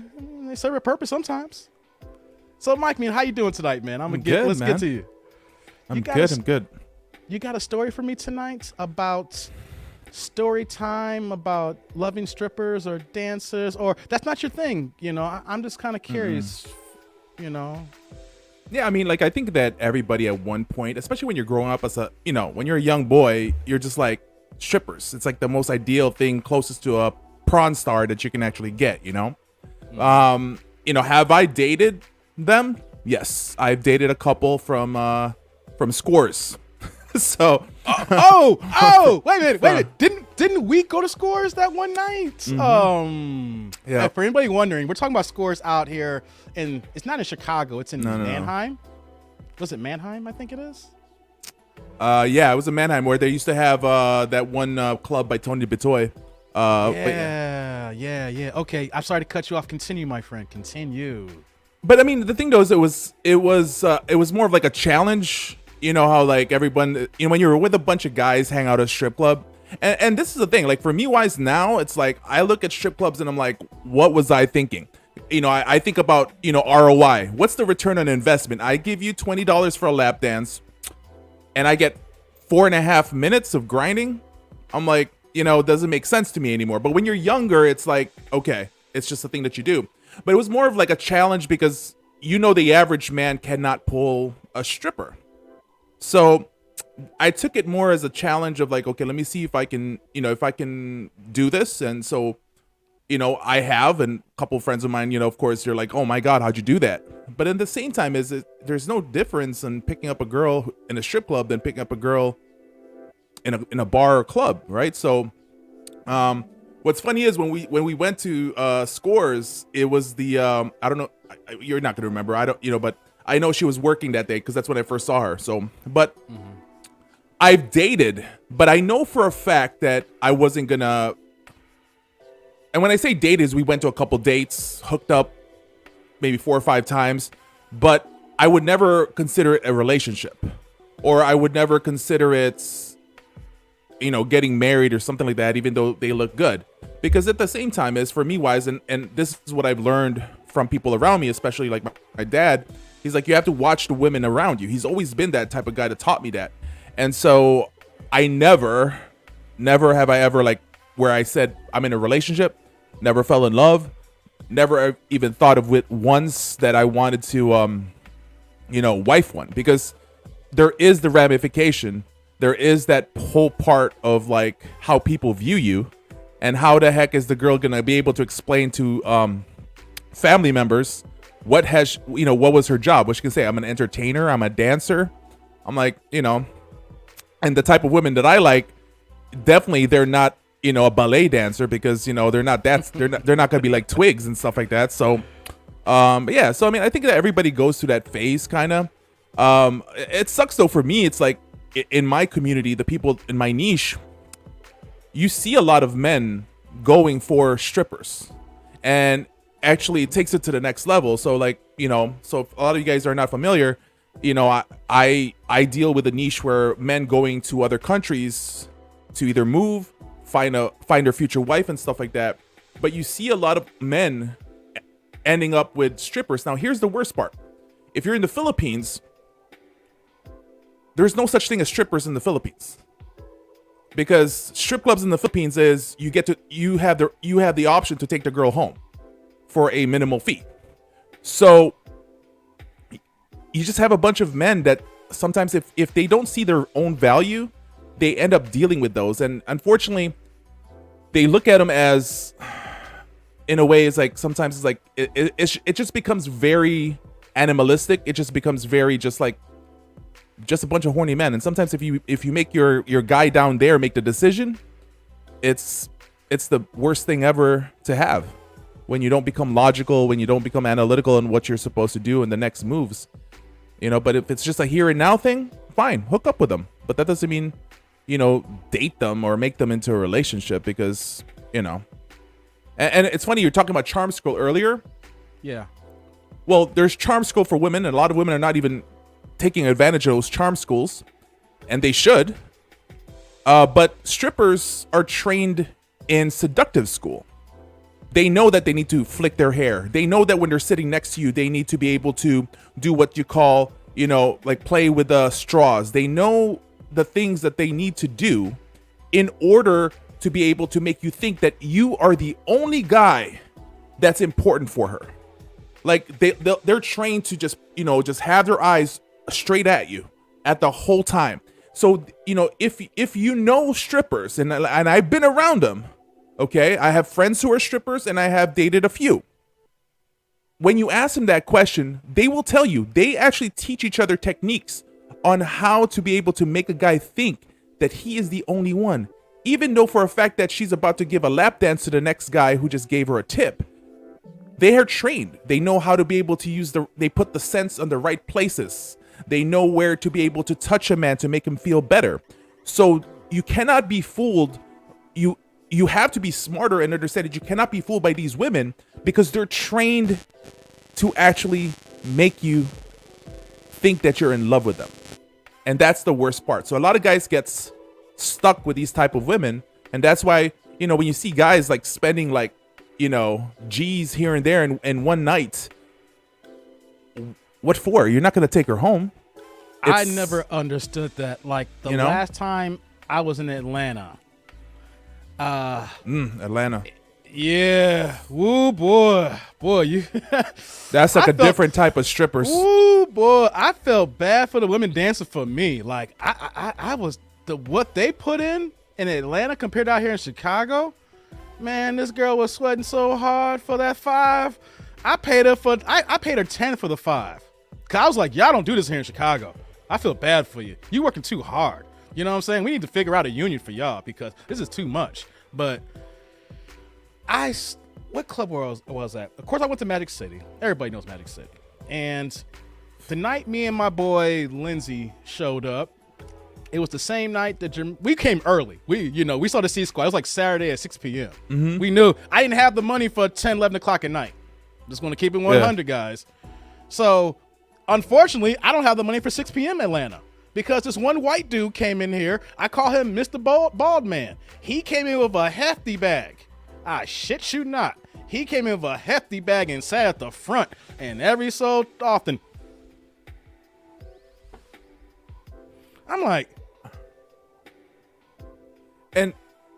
a purpose sometimes. So, Mike, how you doing tonight, man? Let's get to you. I'm good. You got a story for me tonight about story time about loving strippers or dancers, or that's not your thing? I'm just kind of curious. Yeah, I mean, like, I think that everybody at one point, especially when you're growing up as when you're a young boy, you're just like strippers. It's like the most ideal thing, closest to a prawn star that you can actually get, Have I dated them? Yes, I've dated a couple from Scores. So, wait a minute. Didn't we go to Scores that one night? Yeah. For anybody wondering, we're talking about Scores out here it's not in Chicago, it's in Mannheim. No. Was it Mannheim? I think it is. Yeah, it was in Mannheim where they used to have that one club by Tony Bitoy. Yeah. Okay, I'm sorry to cut you off. Continue, my friend. Continue. But I mean, the thing though is it was more of like a challenge. You know how like everyone, when you're with a bunch of guys hang out at a strip club. And this is the thing, like for me wise now, it's like I look at strip clubs and I'm like, what was I thinking? I think about, ROI. What's the return on investment? I give you $20 for a lap dance and I get 4.5 minutes of grinding. I'm like, it doesn't make sense to me anymore. But when you're younger, it's like, okay, it's just a thing that you do. But it was more of like a challenge because the average man cannot pull a stripper. So I took it more as a challenge of like, okay, let me see if I can, if I can do this. And so, I have, and a couple of friends of mine, of course, you're like, oh my God, how'd you do that? But at the same time, there's no difference in picking up a girl in a strip club than picking up a girl in a bar or club, right? So, what's funny is when we went to Scores, it was the I don't know, you're not gonna remember, I don't, but I know she was working that day because that's when I first saw her. So, but I've dated, but I know for a fact that I wasn't gonna. And when I say date, is we went to a couple dates, hooked up maybe 4 or 5 times, but I would never consider it a relationship, or I would never consider it, getting married or something like that, even though they look good. Because at the same time, is for me wise, and this is what I've learned from people around me, especially like my dad. He's like, you have to watch the women around you. He's always been that type of guy that taught me that. And so I never have I ever like where I said I'm in a relationship, never fell in love, never even thought of it once that I wanted to, wife one, because there is the ramification. There is that whole part of like how people view you, and how the heck is the girl going to be able to explain to family members what was her job? What she can say, I'm an entertainer, I'm a dancer. I'm like, and the type of women that I like, definitely they're not, a ballet dancer, because, they're not they're not going to be like twigs and stuff like that. So, yeah. So, I mean, I think that everybody goes through that phase kind of. It sucks though for me. It's like in my community, the people in my niche, you see a lot of men going for strippers, and actually it takes it to the next level. So like, so if a lot of you guys are not familiar, I deal with a niche where men going to other countries to either move, find their future wife and stuff like that. But you see a lot of men ending up with strippers. Now, here's the worst part. If you're in the Philippines, there's no such thing as strippers in the Philippines. Because strip clubs in the Philippines is you have the option to take the girl home for a minimal fee. So you just have a bunch of men that sometimes if they don't see their own value, they end up dealing with those. And unfortunately, they look at them as, in a way, it's like sometimes it's like it just becomes very animalistic. It just becomes very just a bunch of horny men. And sometimes if you make your guy down there make the decision, it's the worst thing ever to have, when you don't become logical, when you don't become analytical in what you're supposed to do in the next moves. But if it's just a here and now thing, fine, hook up with them. But that doesn't mean, date them or make them into a relationship, because, and it's funny, you're talking about charm school earlier. Yeah. Well, there's charm school for women, and a lot of women are not even taking advantage of those charm schools, and they should. But strippers are trained in seductive school. They know that they need to flick their hair. They know that when they're sitting next to you, they need to be able to do what you call, like play with the straws. They know the things that they need to do in order to be able to make you think that you are the only guy that's important for her. Like they're trained to just, just have their eyes straight at you at the whole time. So, if you know strippers, and I've been around them, okay, I have friends who are strippers and I have dated a few. When you ask them that question, they will tell you they actually teach each other techniques on how to be able to make a guy think that he is the only one, even though for a fact that she's about to give a lap dance to the next guy who just gave her a tip. They are trained. They know how to be able to they put the scents on the right places. They know where to be able to touch a man to make him feel better. So you cannot be fooled. You have to be smarter and understand that you cannot be fooled by these women because they're trained to actually make you think that you're in love with them. And that's the worst part. So a lot of guys get stuck with these type of women. And that's why, when you see guys like spending like, G's here and there in one night, what for? You're not going to take her home. I never understood that. Like the last time I was in Atlanta. Atlanta. Yeah. Woo, boy. You. That's like a different type of strippers. Woo, boy. I felt bad for the women dancing for me. Like I was what they put in Atlanta compared to out here in Chicago. Man, this girl was sweating so hard for that 5. I paid her I paid her 10 for the 5. Cause I was like, y'all don't do this here in Chicago. I feel bad for you. You working too hard. You know what I'm saying? We need to figure out a union for y'all because this is too much. But what club was that? Of course, I went to Magic City. Everybody knows Magic City. And the night me and my boy Lindsay showed up, it was the same night that we came early. We saw the C Squad. It was like Saturday at 6 p.m. Mm-hmm. We knew I didn't have the money for 10, 11 o'clock at night. Just going to keep it 100, guys. So, unfortunately, I don't have the money for 6 p.m. Atlanta because this one white dude came in here. I call him Mr. Bald Man. He came in with a hefty bag. I shit you not. He came in with a hefty bag and sat at the front. And every so often, I'm like, and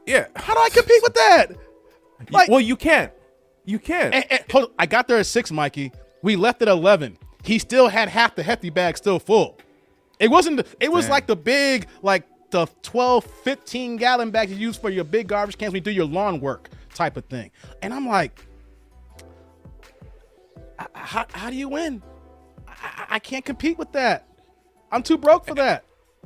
yeah, how do I compete with that? Like, well, you can't. And hold on, I got there at 6, Mikey. We left at 11. He still had half the hefty bag still full. It wasn't. It was like the big, like the 12, 15 gallon bag you use for your big garbage cans when you do your lawn work type of thing. And I'm like, how do you win? I can't compete with that. I'm too broke for that.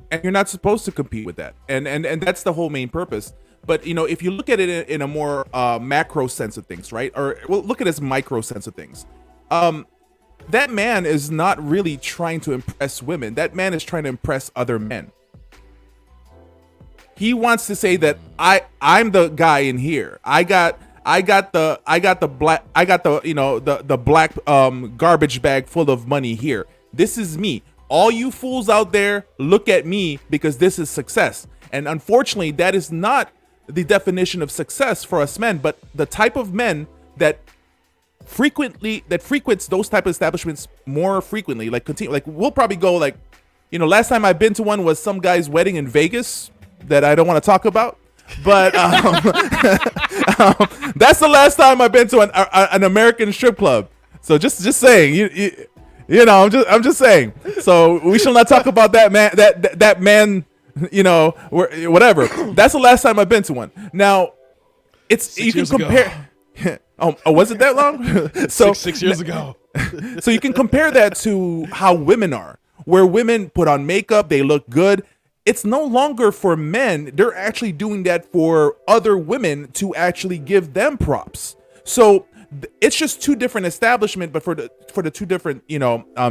And you're not supposed to compete with that. And that's the whole main purpose. But, if you look at it in a more macro sense of things, right? Or look at it as micro sense of things. That man is not really trying to impress women. That man is trying to impress other men. He wants to say that I'm the guy in here. I got the black garbage bag full of money here. This is me. All you fools out there, look at me because this is success. And unfortunately, that is not the definition of success for us men, but the type of men that frequents those type of establishments more frequently, like we'll probably go last time I've been to one was some guy's wedding in Vegas that I don't want to talk about, but that's the last time I've been to an American strip club. So just saying, I'm just saying. So we shall not talk about that man. That man, whatever. That's the last time I've been to one. Now, you can compare. Oh, was it that long? So 6 years ago. So you can compare that to how women are, where women put on makeup, they look good. It's no longer for men. They're actually doing that for other women to actually give them props. So it's just two different establishments, but for the two different,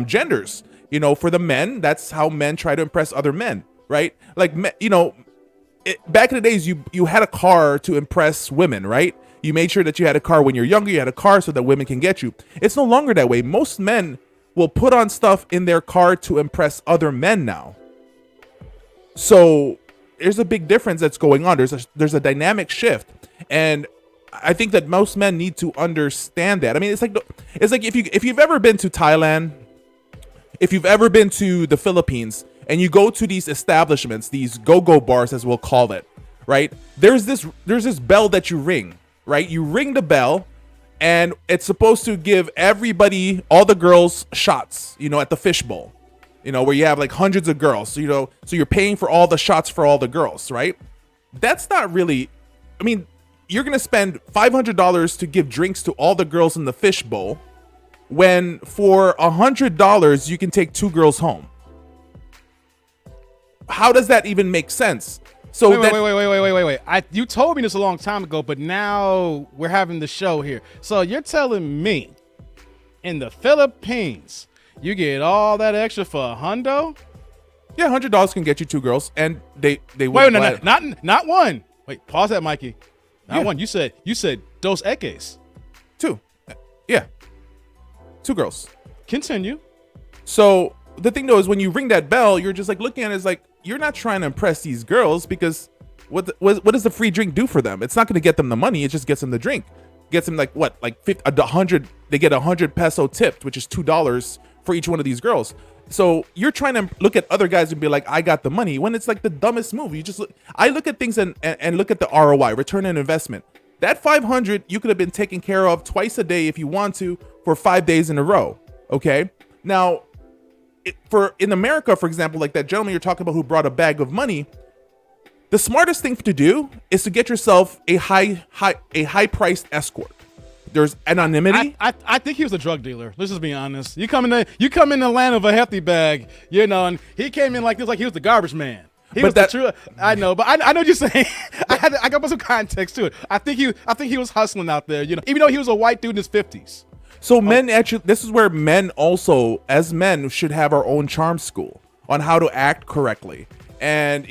genders. For the men, that's how men try to impress other men, right? Like, back in the days, you had a car to impress women, right? You made sure that you had a car when you're younger. You had a car so that women can get you. It's no longer that way. Most men will put on stuff in their car to impress other men now. So there's a big difference that's going on. There's a dynamic shift, and I think that most men need to understand that. I mean, it's like if you've ever been to Thailand, if you've ever been to the Philippines, and you go to these establishments, these go-go bars, as we'll call it, right? There's this bell that you ring, right? You ring the bell, and it's supposed to give everybody, all the girls, shots, at the fishbowl, where you have like hundreds of girls. So you're paying for all the shots for all the girls, right? That's not really, I mean, you're gonna spend $500 to give drinks to all the girls in the fishbowl, when for $100 you can take 2 girls home. How does that even make sense? So wait. You told me this a long time ago, but now we're having the show here. So you're telling me in the Philippines you get all that extra for $100? Yeah, $100 can get you 2 girls, and they wait, no, not one. Wait, pause that, Mikey. Not one. You said dos equis. 2. Yeah, 2 girls. Continue. So the thing though is, when you ring that bell, you're just like looking at it as like, you're not trying to impress these girls, because what does the free drink do for them? It's not going to get them the money. It just gets them the drink. Gets them like what, like 100. They get 100 peso tipped, which is $2 for each one of these girls. So you're trying to look at other guys and be like, I got the money, when it's like the dumbest move. I look at things and look at the ROI, return on investment. That 500 you could have been taken care of twice a day if you want to, for 5 days in a row. Okay, now. In America, for example, like that gentleman you're talking about who brought a bag of money, the smartest thing to do is to get yourself a high priced escort. There's anonymity. I think he was a drug dealer. Let's just be honest. You come in the land of a hefty bag, and he came in like this, like he was the garbage man. I know, but I know what you're saying. I got to put some context to it. I think he was hustling out there, even though he was a white dude in his 50s. So men actually, this is where men also, as men, should have our own charm school on how to act correctly. And,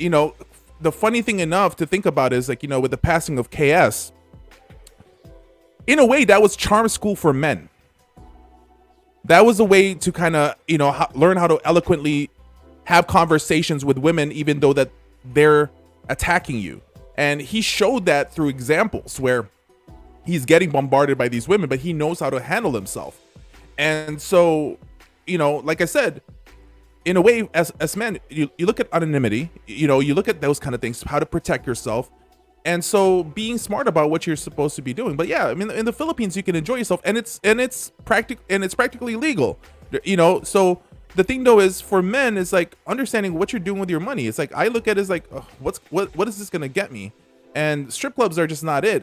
the funny thing enough to think about is like, with the passing of KS, in a way that was charm school for men. That was a way to kind of, learn how to eloquently have conversations with women, even though that they're attacking you. And he showed that through examples where he's getting bombarded by these women, but he knows how to handle himself. And so, like I said, in a way, as men, you look at anonymity, you look at those kind of things, how to protect yourself. And so being smart about what you're supposed to be doing. But yeah, I mean, in the Philippines, you can enjoy yourself, and it's practically legal, so the thing though is, for men, is like understanding what you're doing with your money. It's like, I look at it as like, what is this going to get me? And strip clubs are just not it.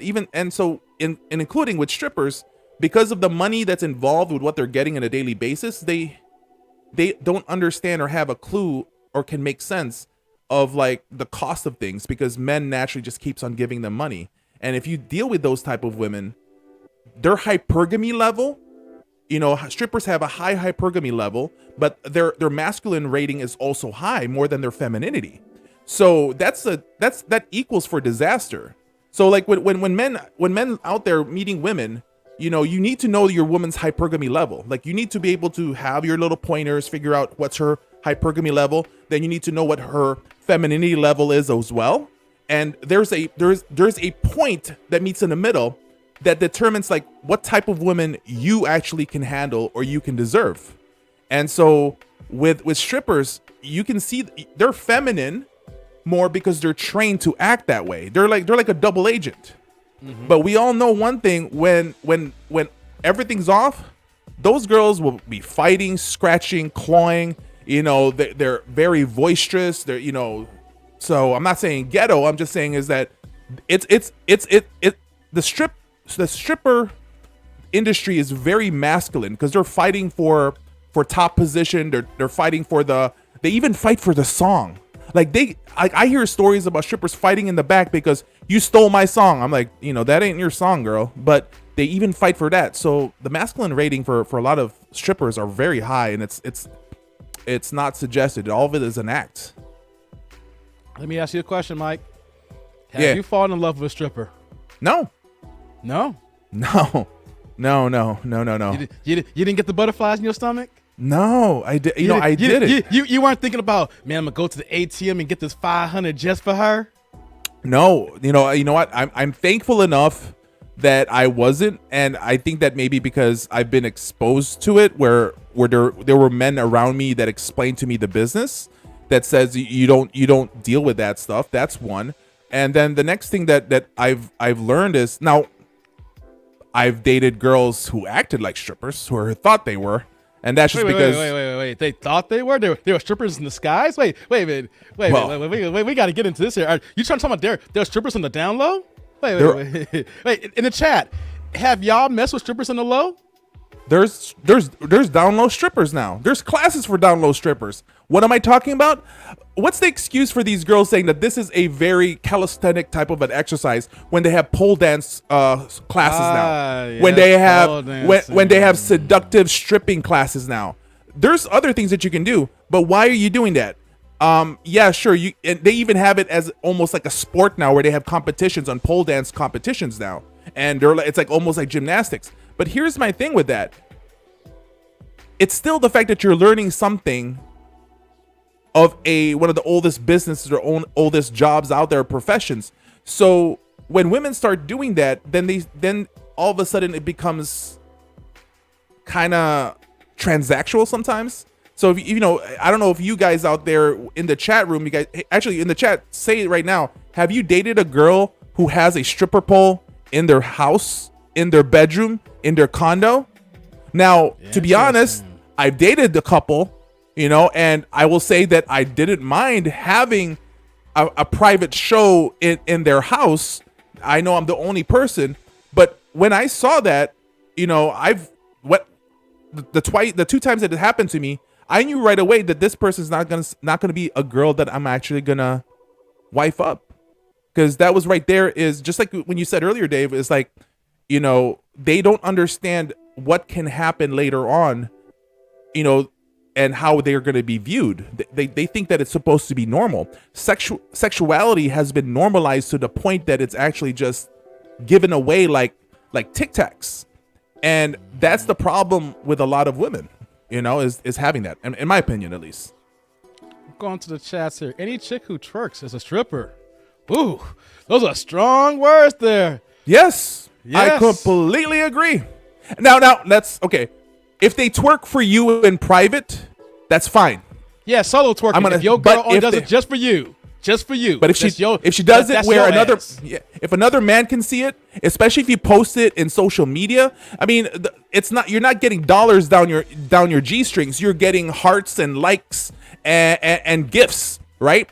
So including with strippers, because of the money that's involved with what they're getting on a daily basis, they don't understand or have a clue or can make sense of like the cost of things, because men naturally just keeps on giving them money. And if you deal with those type of women, their hypergamy level, strippers have a high hypergamy level, but their masculine rating is also high, more than their femininity. So that equals for disaster. So like when men out there meeting women, you need to know your woman's hypergamy level. Like, you need to be able to have your little pointers, figure out what's her hypergamy level. Then you need to know what her femininity level is as well. And there's a point that meets in the middle that determines like what type of woman you actually can handle or you can deserve. And so with strippers, you can see they're feminine more because they're trained to act that way. They're like a double agent. Mm-hmm. But we all know one thing: when everything's off, those girls will be fighting, scratching, clawing. They're very boisterous. They're So I'm not saying ghetto. I'm just saying is that the stripper industry is very masculine, because they're fighting for top position. They're fighting for they even fight for the song. Like I hear stories about strippers fighting in the back because you stole my song. I'm like, that ain't your song, girl. But they even fight for that. So the masculine rating for a lot of strippers are very high, and it's not suggested. All of it is an act. Let me ask you a question, Mike. Have you fallen in love with a stripper? No. No. No. You didn't get the butterflies in your stomach? No, I did. I did it. You weren't thinking about, man, I'm gonna go to the ATM and get this 500 just for her? No, you know what? I'm thankful enough that I wasn't, and I think that maybe because I've been exposed to it, where there were men around me that explained to me the business that says you don't deal with that stuff. That's one. And then the next thing that I've learned is, now I've dated girls who acted like strippers, who thought they were, and that's just because wait. They thought they were. They were strippers in disguise. Wait a minute. Wait. We got to get into this here. Are you trying to talk about they're strippers in the down low? Wait. In the chat, have y'all messed with strippers in the low? There's down low strippers now. There's classes for down low strippers. What am I talking about? What's the excuse for these girls saying that this is a very calisthenic type of an exercise when they have pole dance classes now? Yes, when they have seductive stripping classes now. There's other things that you can do, but why are you doing that? Yeah, sure. And they even have it as almost like a sport now, where they have competitions on pole dance competitions now, and it's like almost like gymnastics. But here's my thing with that. It's still the fact that you're learning something of one of the oldest businesses or oldest jobs out there, professions. So when women start doing that, then all of a sudden it becomes kind of transactional sometimes. So if, I don't know if you guys out there in the chat room, you guys actually in the chat, say it right now. Have you dated a girl who has a stripper pole in their house, in their bedroom, in their condo? Now, to be honest, I've dated a couple, and I will say that I didn't mind having a private show in their house. I know I'm the only person, but when I saw that, the two times that it happened to me, I knew right away that this person's not gonna be a girl that I'm actually gonna wife up, because that was right there. Is just like when you said earlier, Dave. It's like, they don't understand what can happen later on, and how they're going to be viewed. They think that it's supposed to be normal. Sexuality has been normalized to the point that it's actually just given away like Tic Tacs. And that's the problem with a lot of women, is having that, in my opinion, at least. Going to the chats here. Any chick who twerks is a stripper. Ooh, those are strong words there. Yes. I completely agree. Now that's okay. If they twerk for you in private, that's fine. Yeah, solo twerking. If your girl does it just for you. But if she does it where if another man can see it, especially if you post it in social media, I mean, you're not getting dollars down your G strings. You're getting hearts and likes and gifts, right?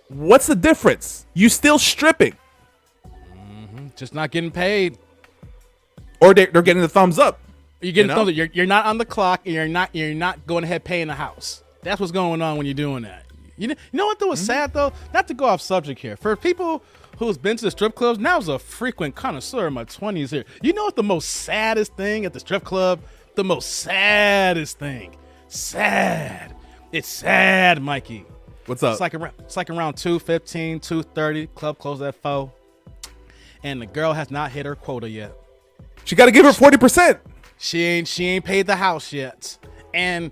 What's the difference? You still stripping. Just not getting paid. Or they're getting the thumbs up. You're getting thumbs up. You're not on the clock, and you're not going ahead paying the house. That's what's going on when you're doing that. You know what though was sad though? Not to go off subject here. For people who's been to the strip clubs, now as a frequent connoisseur in my 20s here. You know what the most saddest thing at the strip club? The most saddest thing. Sad. It's sad, Mikey. What's up? It's like around 2:15, 2:30. Club closed at 4, and the girl has not hit her quota yet. She got to give her 40%. She ain't paid the house yet, and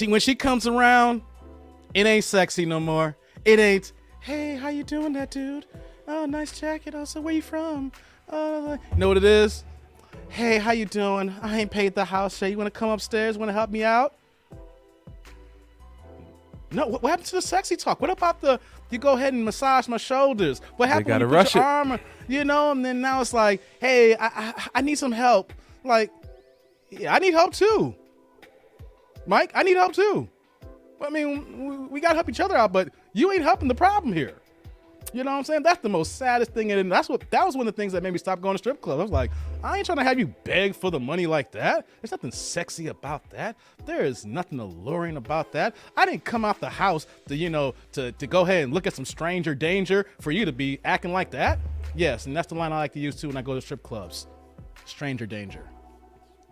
when she comes around, it ain't sexy no more. It ain't, hey, how you doing, that dude? Oh, nice jacket. Also, where you from? You know what it is? Hey, how you doing? I ain't paid the house yet. You want to come upstairs? Want to help me out? No, what happened to the sexy talk? What about you go ahead and massage my shoulders? What happened when you put your arm, and then now it's like, hey, I need some help. Like, yeah, I need help too. Mike, I need help too. I mean, we got to help each other out, but you ain't helping the problem here. You know what I'm saying? That's the most saddest thing. And that was one of the things that made me stop going to strip clubs. I was like, I ain't trying to have you beg for the money like that. There's nothing sexy about that. There is nothing alluring about that. I didn't come out the house to go ahead and look at some stranger danger for you to be acting like that. Yes, and that's the line I like to use too when I go to strip clubs. Stranger danger.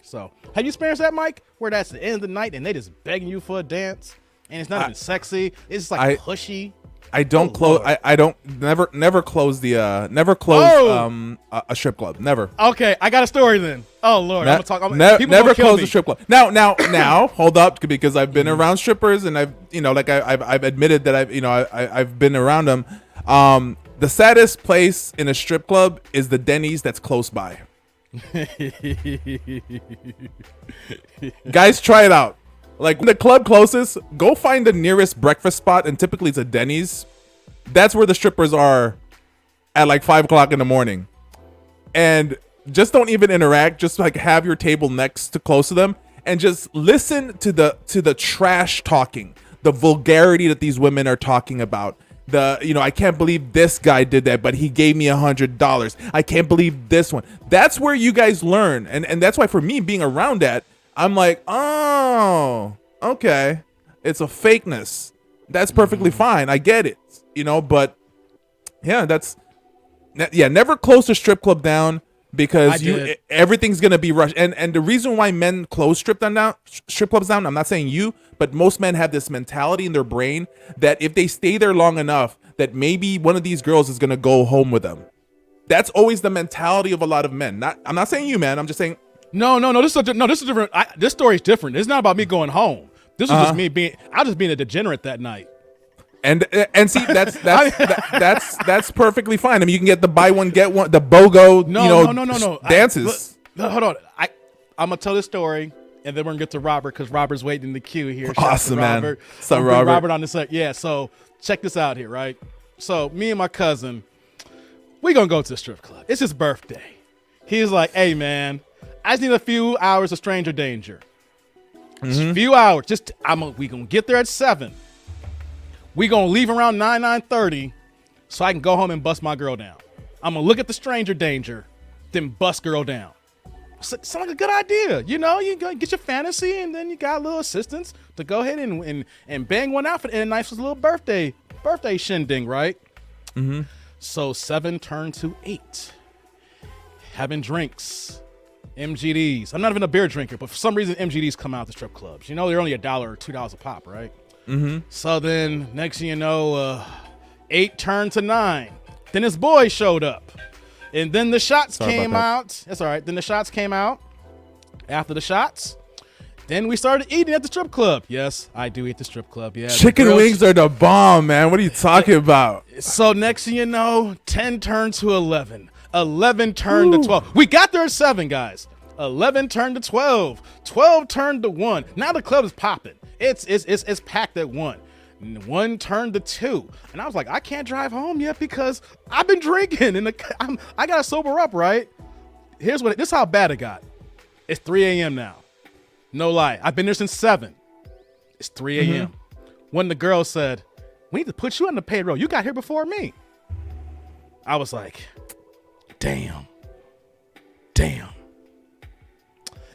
So, have you experienced that, Mike? Where that's the end of the night and they just begging you for a dance and it's not even sexy. It's just like pushy. I don't close. I don't never close a strip club. Never. Okay, I got a story then. Oh Lord, I'm gonna talk. Never close a strip club. Now, hold up, because I've been around strippers and I've admitted that I've been around them. The saddest place in a strip club is the Denny's that's close by. Guys, try it out. Like, when the club closes, go find the nearest breakfast spot, and typically it's a Denny's. That's where the strippers are at like 5 o'clock in the morning, and just don't even interact. Just like have your table next to close to them, and just listen to the trash talking, the vulgarity that these women are talking about. I can't believe this guy did that, but he gave me $100. I can't believe this one. That's where you guys learn, and that's why for me being around that, I'm like, oh, okay, it's a fakeness. That's perfectly fine. I get it, but yeah, never close a strip club down, because everything's gonna be rushed. And the reason why men close strip clubs down, I'm not saying you, but most men have this mentality in their brain that if they stay there long enough, that maybe one of these girls is gonna go home with them. That's always the mentality of a lot of men. I'm not saying you, man. I'm just saying. No. This is different. This story is different. It's not about me going home. This was just me being a degenerate that night. And see, that's perfectly fine. I mean, you can get the buy one get one, the BOGO, no. dances. Hold on. I'm gonna tell this story, and then we're gonna get to Robert, because Robert's waiting in the queue here. Awesome, man. What's up, Robert? Robert on the set. Yeah. So check this out here, right? So me and my cousin, we gonna go to the strip club. It's his birthday. He's like, "Hey, man, I just need a few hours of stranger danger. Just a few hours. We gonna get there at 7. We gonna leave around 9:30, so I can go home and bust my girl down. I'm gonna look at the stranger danger, then bust girl down." Sounds like a good idea. You go get your fantasy, and then you got a little assistance to go ahead and bang one out for a nice little birthday shindig, right? Mm-hmm. So 7 turned to 8. Having drinks, MGDs. I'm not even a beer drinker, but for some reason MGDs come out at the strip clubs. They're only $1 or $2 a pop, right? Mm-hmm. So then next thing you know, 8 turned to 9. Then his boy showed up, and then the shots came out. That's all right. Then the shots came out. After the shots, then we started eating at the strip club. Yes, I do eat at the strip club. Yeah, chicken wings are the bomb, man. What are you talking about? So next thing you know, 10 turned to 11. 11 turned to 12. We got there at 7, guys. 11 turned to 12. 12 turned to 1. Now the club is popping. It's packed at 1. 1 turned to 2. And I was like, I can't drive home yet because I've been drinking and I gotta sober up, right? This is how bad it got. It's 3 a.m. now. No lie. I've been there since 7. It's 3 a.m. When the girl said, "We need to put you on the payroll. You got here before me." I was like, damn.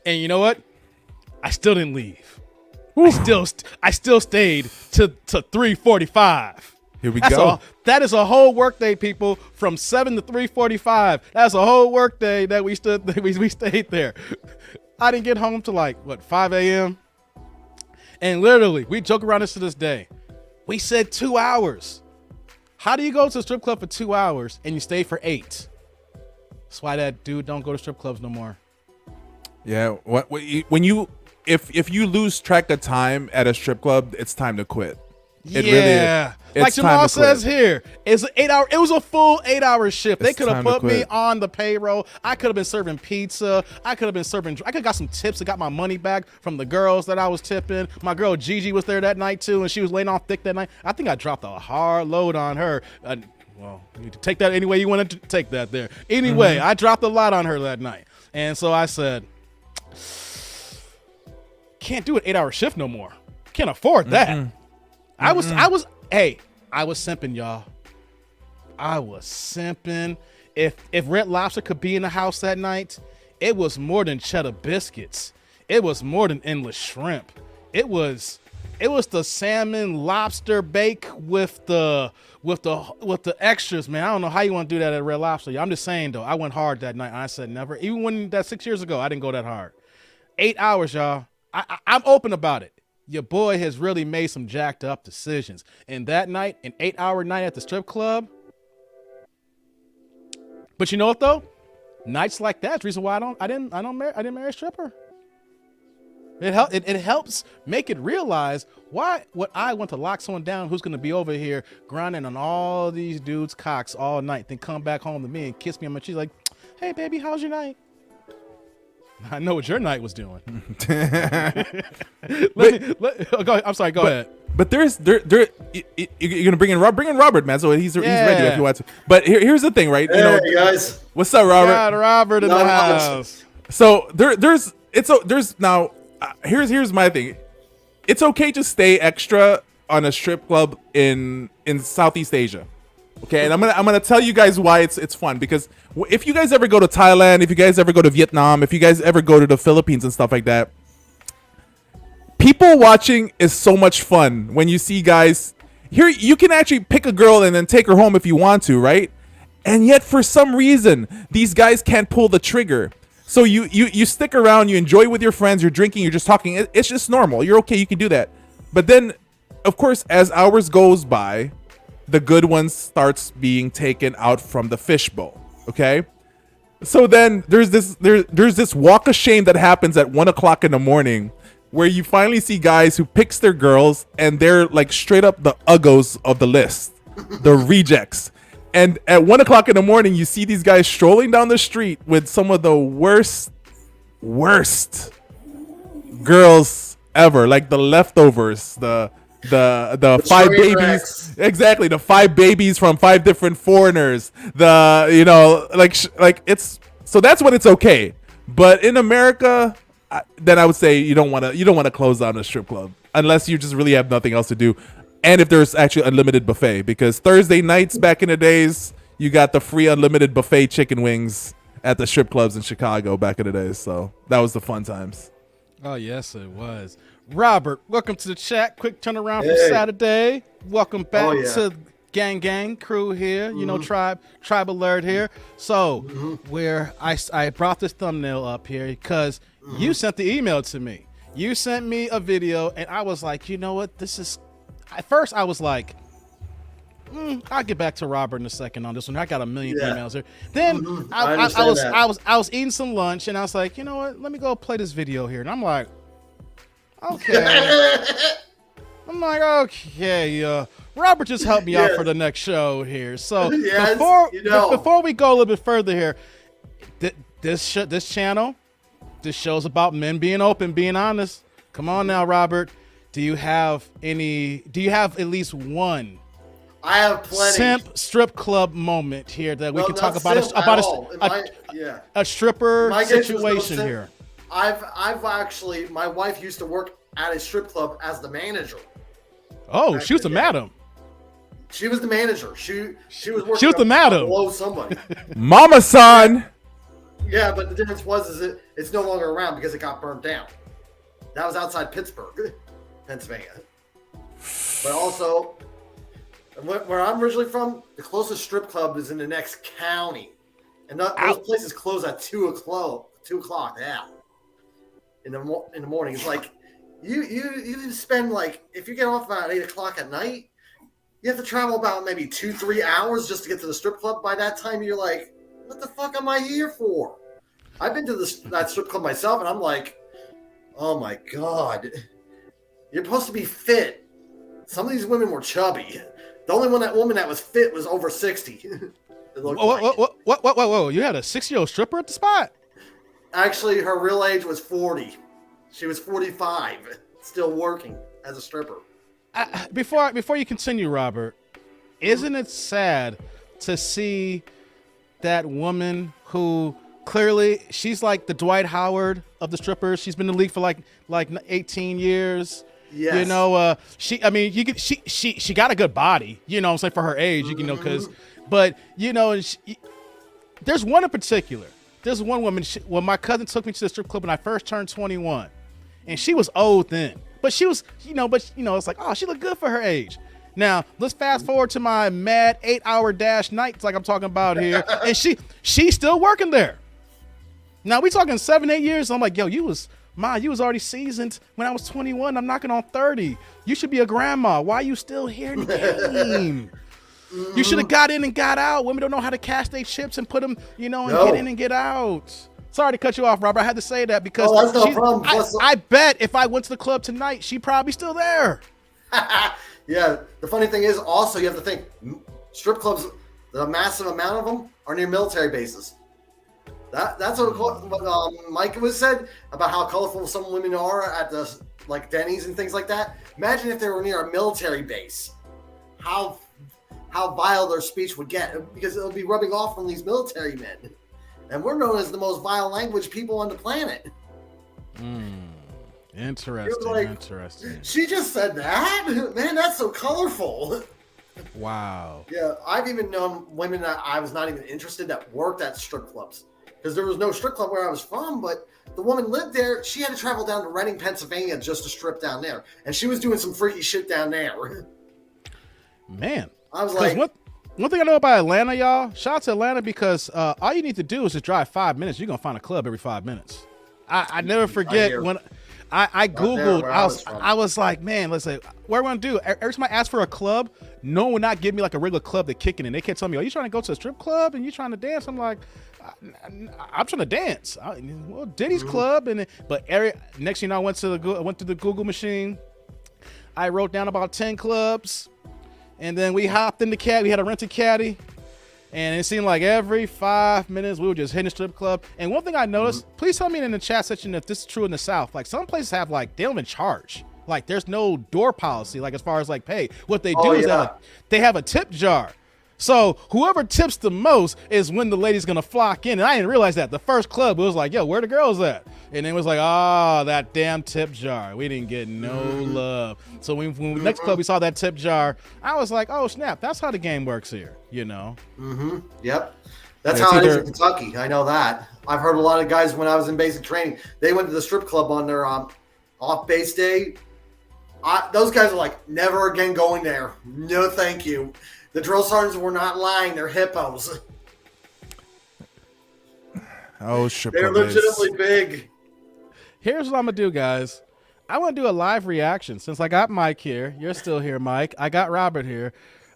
And you know what? I still didn't leave. I still stayed to 3:45. Here we go. That is a whole workday, people, from 7 to 3:45. That's a whole workday that we stayed there. I didn't get home till 5 a.m. And literally, we joke around this to this day. We said 2 hours. How do you go to a strip club for 2 hours and you stay for 8? That's why that dude don't go to strip clubs no more. Yeah, if you lose track of time at a strip club, it's time to quit. It really is. Like Jamal says here, it's an 8 hour. It was a full 8-hour shift. They could have put me on the payroll. I could have been serving pizza. I could have got some tips. I got my money back from the girls that I was tipping. My girl Gigi was there that night too, and she was laying off thick that night. I think I dropped a hard load on her. Well, you can take that any way you want to take that there. Anyway, I dropped a lot on her that night, and so I said, can't do an 8-hour shift no more. Can't afford that. I was simping, y'all. I was simping. If Red Lobster could be in the house that night, it was more than cheddar biscuits. It was more than endless shrimp. It was the salmon lobster bake with the extras, man. I don't know how you want to do that at Red Lobster. I'm just saying though, I went hard that night. And I said never. Even when that 6 years ago, I didn't go that hard. 8 hours, y'all. I'm open about it. Your boy has really made some jacked up decisions. And that night, an 8-hour night at the strip club. But you know what though? Nights like that's the reason why I didn't marry a stripper. It helps make it realize why would I want to lock someone down who's gonna be over here grinding on all these dudes' cocks all night, then come back home to me and kiss me on my cheek like, "Hey baby, how's your night?" I know what your night was doing. I'm sorry. Go ahead. But you're gonna bring in Robert, man. So he's ready if you want to. But here's the thing, right? Hey guys, what's up, Robert? Got Robert in the house. So there's now. Here's my thing. It's okay to stay extra on a strip club in Southeast Asia. Okay, and I'm gonna tell you guys why it's fun, because if you guys ever go to Thailand, if you guys ever go to Vietnam, if you guys ever go to the Philippines and stuff like that, people watching is so much fun. When you see guys here, you can actually pick a girl and then take her home if you want to, right? And yet for some reason these guys can't pull the trigger. So you stick around, you enjoy with your friends, you're drinking, you're just talking. It's just normal. You're okay, you can do that. But then, of course, as hours goes by, the good ones starts being taken out from the fishbowl. Okay, so then there's this walk of shame that happens at 1 o'clock in the morning, where you finally see guys who picks their girls and they're like straight up the uggos of the list, the rejects. And at 1 o'clock in the morning, you see these guys strolling down the street with some of the worst girls ever, like the leftovers, the 5 babies, wrecks. exactly, the 5 babies from 5 different foreigners. It's so that's when it's okay. But in America, then I would say you don't want to close down a strip club unless you just really have nothing else to do. And if there's actually unlimited buffet, because Thursday nights back in the days, you got the free unlimited buffet chicken wings at the strip clubs in Chicago back in the days. So that was the fun times. Oh, yes, it was. Robert, welcome to the chat. Quick turnaround from Hey. Saturday. Welcome back Oh, yeah. to Gang crew here. You know, tribe alert here. So where I brought this thumbnail up here because you sent the email to me. You sent me a video, and I was like, you know what? This is. At first, I was like, I'll get back to Robert in a second on this one. I got a million emails here. Then I was eating some lunch, and I was like, you know what? Let me go play this video here. And I'm like, okay. Robert just helped me out for the next show here. So Yes, before we go a little bit further here, this channel, this show's about men being open, being honest. Come on now, Robert. Do you have at least one I have plenty. simp strip club moment here that we No, can talk not about simp at all. a stripper My guess is no situation simp. here? I've actually, my wife used to work at a strip club as the manager. Oh, she was the madam. She was the manager. She was working. She was the madam. Below somebody. Mama son. Yeah, but the difference was it's no longer around because it got burnt down. That was outside Pittsburgh, Pennsylvania. But also, where I'm originally from, the closest strip club is in the next county, and those places close at 2 o'clock. 2 o'clock, yeah. In the morning, it's like you spend, like, if you get off about 8 o'clock at night, you have to travel about maybe 2-3 hours just to get to the strip club. By that time, you're like, what the fuck am I here for? I've been to that strip club myself, and I'm like, oh my god, you're supposed to be fit. Some of these women were chubby. The only woman that was fit was over 60. Whoa! You had a 60-year-old stripper at the spot? Actually, her real age was 40. She was 45, still working as a stripper. Before you continue, Robert, isn't it sad to see that woman who clearly she's like the Dwight Howard of the strippers? She's been in the league for like 18 years. Yes. You know, she got a good body, you know what I'm saying, for her age, you know, but you know, there's one in particular. There's one woman, when my cousin took me to the strip club when I first turned 21, and she was old then, but she was, it's like, oh, she looked good for her age. Now, let's fast forward to my mad 8-hour dash nights like I'm talking about here, and she's still working there. Now, we talking 7-8 years. I'm like, yo, you was already seasoned when I was 21. I'm knocking on 30. You should be a grandma. Why are you still here in the game? You should have got in and got out. Women don't know how to cash their chips and put them, and get in and get out. Sorry to cut you off, Robert. I had to say that because that's no problem. I bet if I went to the club tonight, she'd probably still there. Yeah, the funny thing is also you have to think strip clubs, the massive amount of them are near military bases. That's what Mike was said about how colorful some women are at the like Denny's and things like that. Imagine if they were near a military base. How vile their speech would get, because it'll be rubbing off on these military men. And we're known as the most vile language people on the planet. Interesting. Like, interesting. She just said that? Man, that's so colorful. Wow. Yeah, I've even known women that I was not even interested that worked at strip clubs. Because there was no strip club where I was from, but the woman lived there. She had to travel down to Reading, Pennsylvania just to strip down there. And she was doing some freaky shit down there. Man. I was like... One thing I know about Atlanta, y'all, shout out to Atlanta, because all you need to do is just drive 5 minutes. You're going to find a club every 5 minutes. I never forget when I Googled, I was like, man, let's say, what are we going to do? Every time I ask for a club, no one would not give me like a regular club to kick in. They kept telling me, are you trying to go to a strip club and you trying to dance? I'm like, I'm trying to dance. Well, Diddy's club. But next thing you know, I went to the Google machine. I wrote down about 10 clubs. And then we hopped in the cab. We had a rented caddy. And it seemed like every 5 minutes we were just hitting a strip club. And one thing I noticed, please tell me in the chat section if this is true in the South. Like some places have like, they don't even charge. Like there's no door policy, like as far as like pay. What they do is they have a tip jar. So whoever tips the most is when the lady's gonna flock in. And I didn't realize that. The first club, it was like, yo, where the girls at? And it was like, oh, that damn tip jar. We didn't get no love. So when next club we saw that tip jar, I was like, oh snap, that's how the game works here, you know? Yep. That's how it is in Kentucky. I know that. I've heard a lot of guys when I was in basic training, they went to the strip club on their off base day. Those guys are like, never again going there. No, thank you. The drill sergeants were not lying. They're hippos. Oh, shit. They're legitimately big. Here's what I'm going to do, guys. I want to do a live reaction. Since I got Mike here. You're still here, Mike. I got Robert here.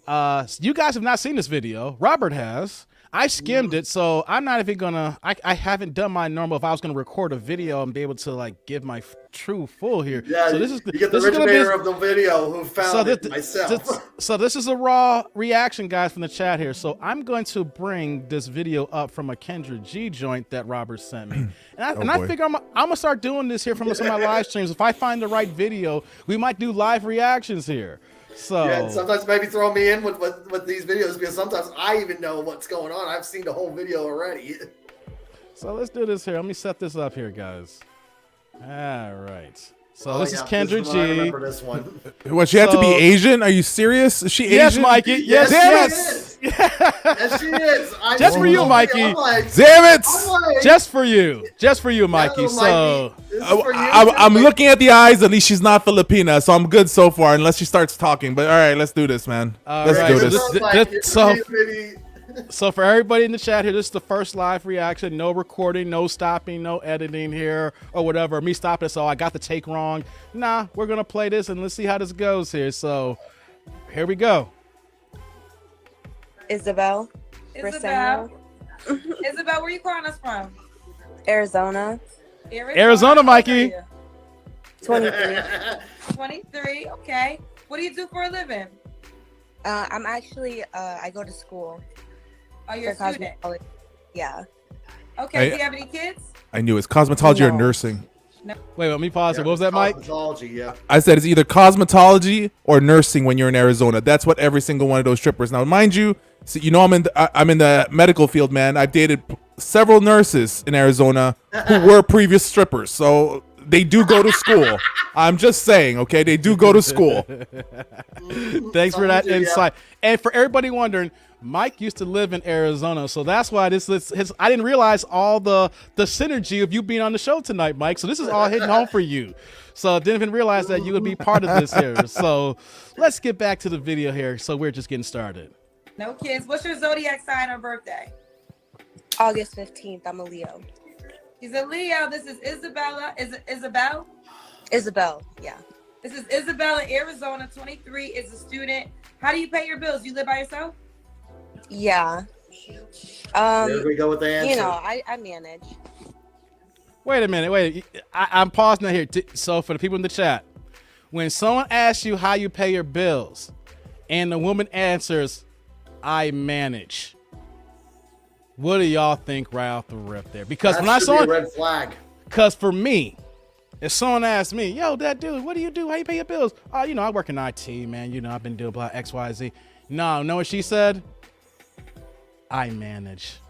You guys have not seen this video. Robert has. I skimmed it, so I'm not even gonna. I haven't done my normal. If I was gonna record a video and be able to like give my true full here. Yeah, so this is you get the originator of the video who found it myself. So this is a raw reaction, guys, from the chat here. So I'm going to bring this video up from a Kendra G joint that Robert sent me, and I figure I'm gonna start doing this here from some of my live streams. If I find the right video, we might do live reactions here. So yeah, and sometimes maybe throw me in with these videos, because sometimes I even know what's going on. I've seen the whole video already. So let's do this here. Let me set this up here, guys. All right. So this is Kendra G. I remember this one. What, she had to be Asian? Are you serious? Is she Asian? Yes, Mikey. Yes, yes. Yes, she is. Just for you, Mikey. Damn it! Just for you. Just for you, Mikey. So I'm looking at the eyes. At least she's not Filipina, so I'm good so far, unless she starts talking. But all right, let's do this, man. Let's do this. So for everybody in the chat here, this is the first live reaction. No recording, no stopping, no editing here or whatever. Me stopping, so I got the take wrong. Nah, we're going to play this and let's see how this goes here. So here we go. Isabel, Isabel, where you calling us from? Arizona. Arizona, Mikey. 23. 23, okay. What do you do for a living? I'm actually, I go to school. Oh, you're a student? Yeah. Okay, do you have any kids? I knew it's cosmetology or nursing. No. Wait, let me pause it. What was that, Mike? Cosmetology, yeah. I said it's either cosmetology or nursing when you're in Arizona. That's what every single one of those strippers. Now, mind you, so you know I'm in the medical field, man. I've dated several nurses in Arizona who were previous strippers, so they do go to school. I'm just saying, okay? They do go to school. Thanks for that insight. And for everybody wondering, Mike used to live in Arizona, so that's why I didn't realize all the synergy of you being on the show tonight, Mike. So this is all hitting home for you. So I didn't even realize that you would be part of this here. So let's get back to the video here. So we're just getting started. No kids. What's your zodiac sign or birthday? August 15th. I'm a Leo. He's a Leo. This is Isabella. Is it Isabel? Isabel, yeah. This is Isabella, Arizona, 23, is a student. How do you pay your bills? You live by yourself? Yeah. There we go with the answer. You know, I manage. Wait a minute. Wait, I'm pausing here. So for the people in the chat, when someone asks you how you pay your bills and the woman answers, I manage, what do y'all think right off the rip there? Because that when I saw a red flag. because for me, If someone asked me, yo, that dude, what do you do? How you pay your bills? Oh, I work in IT, man. I've been doing blah, X, Y, Z. No, know what she said? I manage.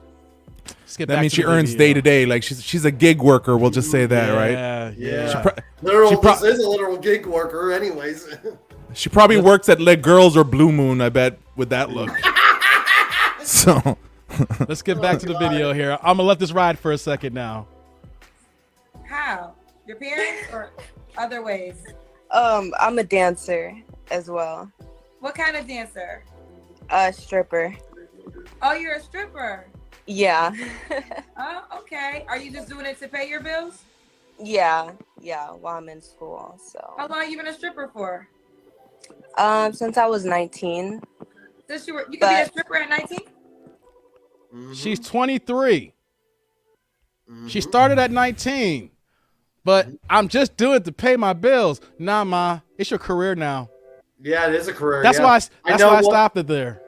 That means she earns day to day. Like she's a gig worker. We'll just say that, right? Yeah. This is a literal gig worker, anyways. She probably works at Let Girls or Blue Moon, I bet, with that look. So let's get back to the video here. I'm gonna let this ride for a second now. How? Your parents or other ways? I'm a dancer as well. What kind of dancer? A stripper. Oh, you're a stripper. Yeah. Oh, okay. Are you just doing it to pay your bills? Yeah, while I'm in school. So How long you been a stripper for? since I was 19. Since you could be a stripper at 19? She's 23. She started at 19. But I'm just doing it to pay my bills. Nah, ma, it's your career now. Yeah, it is a career. That's why I stopped it there.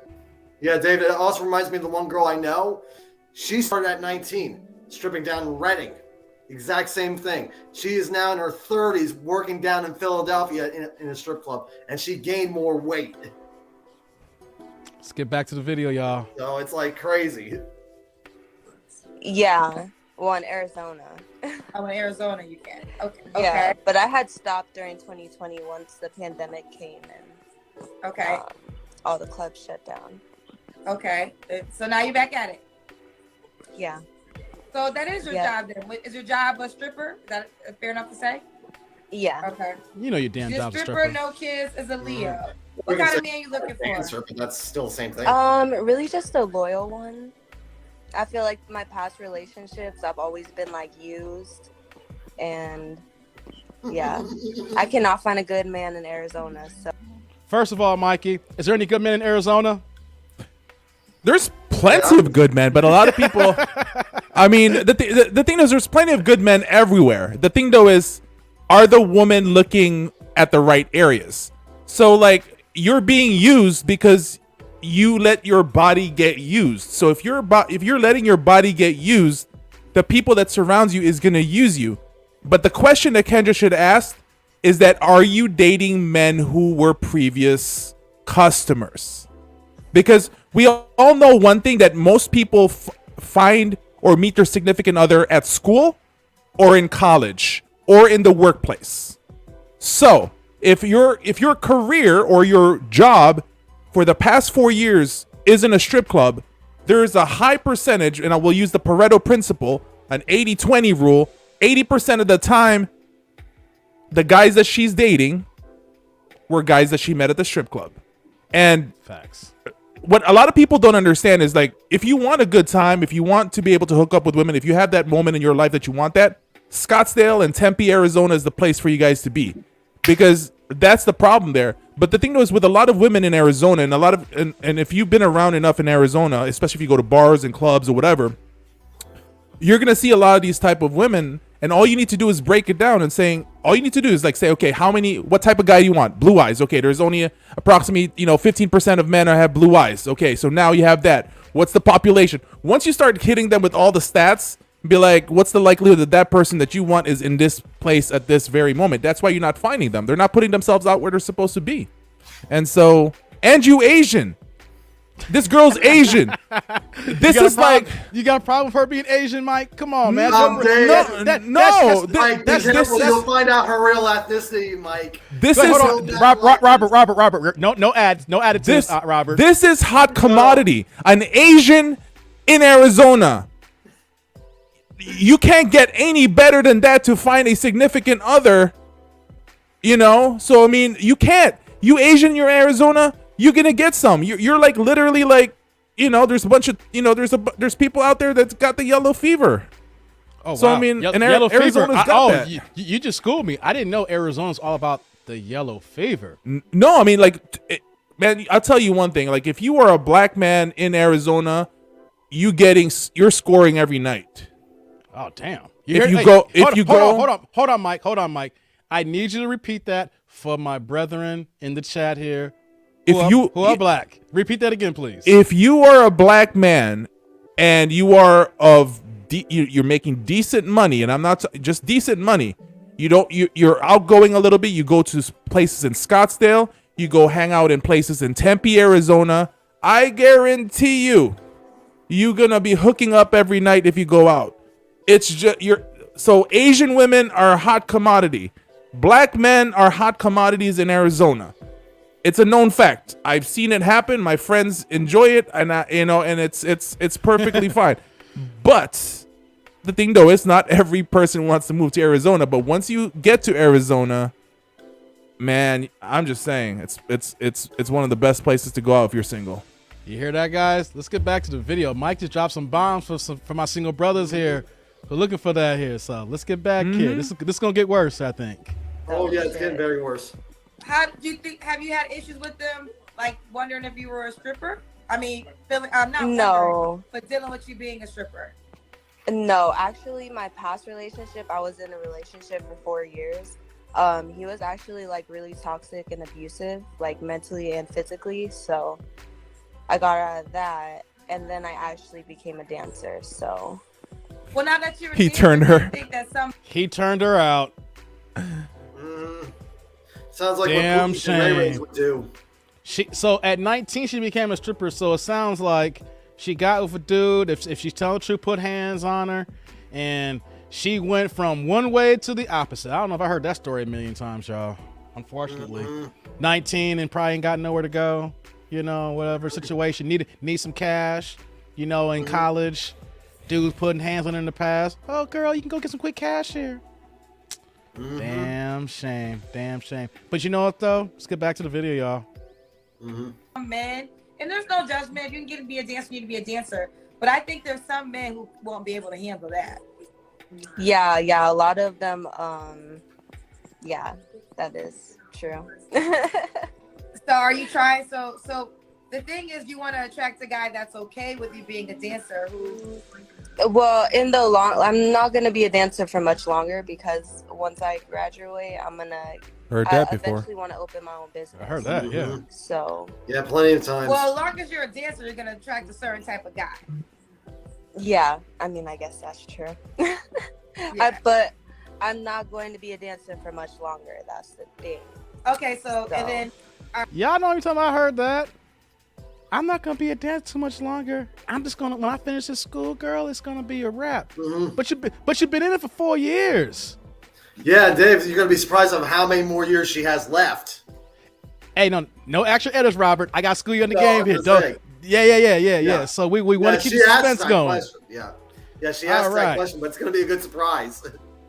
Yeah, David, it also reminds me of the one girl I know. She started at 19, stripping down in Reading. Exact same thing. She is now in her 30s working down in Philadelphia in a strip club, and she gained more weight. Let's get back to the video, y'all. So it's like crazy. Yeah, well, in Arizona. Oh, in Arizona you can. Okay. Yeah, but I had stopped during 2020 once the pandemic came and Okay. all the clubs shut down. Okay. So now you're back at it. Yeah. So that is your job then. Is your job a stripper? Is that fair enough to say? Yeah. Okay. You know your damn Your job's a stripper, stripper. no kids, is a Leo. What kind of man you looking for? But that's still the same thing. Really just a loyal one. I feel like my past relationships, I've always been like used, and yeah, I cannot find a good man in Arizona. So First of all, Mikey, is there any good men in Arizona? There's plenty of good men, but a lot of people. I mean, the thing is, there's plenty of good men everywhere. The thing though is, are the women looking at the right areas? So like, you're being used because you let your body get used. So if you're letting your body get used, the people that surrounds you is gonna use you. But the question that Kendra should ask is that, are you dating men who were previous customers? Because we all know one thing, that most people find or meet their significant other at school or in college or in the workplace. So if your career or your job for the past 4 years isn't a strip club, there is a high percentage, and I will use the Pareto principle, an 80-20 rule. 80% of the time, the guys that she's dating were guys that she met at the strip club. And Facts. what a lot of people don't understand is, like, if you want a good time, if you want to be able to hook up with women, if you have that moment in your life that you want that, Scottsdale and Tempe, Arizona is the place for you guys to be, because that's the problem there. But the thing though is, with a lot of women in Arizona, and if you've been around enough in Arizona, especially if you go to bars and clubs or whatever, you're gonna see a lot of these type of women, and all you need to do is break it down and all you need to do is like say, okay, what type of guy do you want? Blue eyes. Okay, there's only approximately 15% of men have blue eyes. Okay, so now you have that. What's the population? Once you start hitting them with all the stats, be like, what's the likelihood that that person that you want is in this place at this very moment? That's why you're not finding them. They're not putting themselves out where they're supposed to be. And so, and you Asian. This girl's Asian. This is like, you got a problem with her being Asian, Mike? Come on, man. No, Mike, that's you'll find out her real ethnicity, Mike. This is Robert. No attitude, Robert. This is hot commodity. An Asian in Arizona. You can't get any better than that to find a significant other. So I mean, you can't. You Asian, you're Arizona, you're gonna get some. You're like literally like, there's a bunch of, there's people out there that's got the yellow fever. Oh, so wow. I mean, yellow Arizona's fever. got that. You just schooled me. I didn't know Arizona's all about the yellow fever. No, I mean, like, man, I'll tell you one thing. Like, if you are a black man in Arizona, you're scoring every night. Oh, damn. Hold on, Mike. I need you to repeat that for my brethren in the chat here who are black. Repeat that again, please. If you are a black man and you are you're making decent money, and I'm not just decent money, You're outgoing a little bit. You go to places in Scottsdale. You go hang out in places in Tempe, Arizona. I guarantee you're gonna be hooking up every night if you go out. It's just so Asian women are a hot commodity. Black men are hot commodities in Arizona. It's a known fact. I've seen it happen. My friends enjoy it, and it's perfectly fine. But the thing though is, not every person wants to move to Arizona. But once you get to Arizona, man, I'm just saying, it's one of the best places to go out if you're single. You hear that, guys? Let's get back to the video. Mike just dropped some bombs for my single brothers here. We're looking for that here. So let's get back here. This is gonna get worse, I think. Oh yeah, it's getting very worse. How do you think? Have you had issues with them, like wondering if you were a stripper? I mean, feeling I'm not No. but dealing with you being a stripper. No, actually, my past relationship, I was in a relationship for 4 years. He was actually like really toxic and abusive, like mentally and physically. So I got out of that, and then I actually became a dancer. So. Well, now that you're a He dancer, turned do you her. think that some He turned her out. Sounds like Damn what Pookie and Ray Rays shame. would do. So at 19 she became a stripper. So it sounds like she got with a dude. If she's telling the truth, put hands on her, and she went from one way to the opposite. I don't know if I heard that story a million times, y'all. Unfortunately, 19 and probably ain't got nowhere to go. You know, whatever situation, need some cash. You know, in college, dudes putting hands on her in the past. Oh, girl, you can go get some quick cash here. Damn shame. But you know what though? Let's get back to the video, y'all. men, and there's no judgment. If you can get to be a dancer, you need to be a dancer. But I think there's some men who won't be able to handle that. Yeah, a lot of them. Yeah, that is true. So are you trying? So the thing is, you want to attract a guy that's okay with you being a dancer. Who? Well, I'm not gonna be a dancer for much longer because once I graduate, I'm gonna. Heard I that before. eventually want to open my own business. I heard that. Yeah. So. Yeah, plenty of times. Well, as long as you're a dancer, you're gonna attract a certain type of guy. Yeah, I mean, I guess that's true. Yeah. But I'm not going to be a dancer for much longer. That's the thing. Okay, so and then Y'all know every time I heard that, I'm not gonna be a dancer too much longer. I'm just gonna, when I finish this school, girl, it's gonna be a wrap. But you've been in it for 4 years. Yeah, Dave, you're gonna be surprised of how many more years she has left. Hey, no extra edits, Robert. I got school you on the No, game I'm here. just Don't. saying. Yeah. So we want to keep she the asked suspense that going. question. Yeah, she asked All that right. question, but it's gonna be a good surprise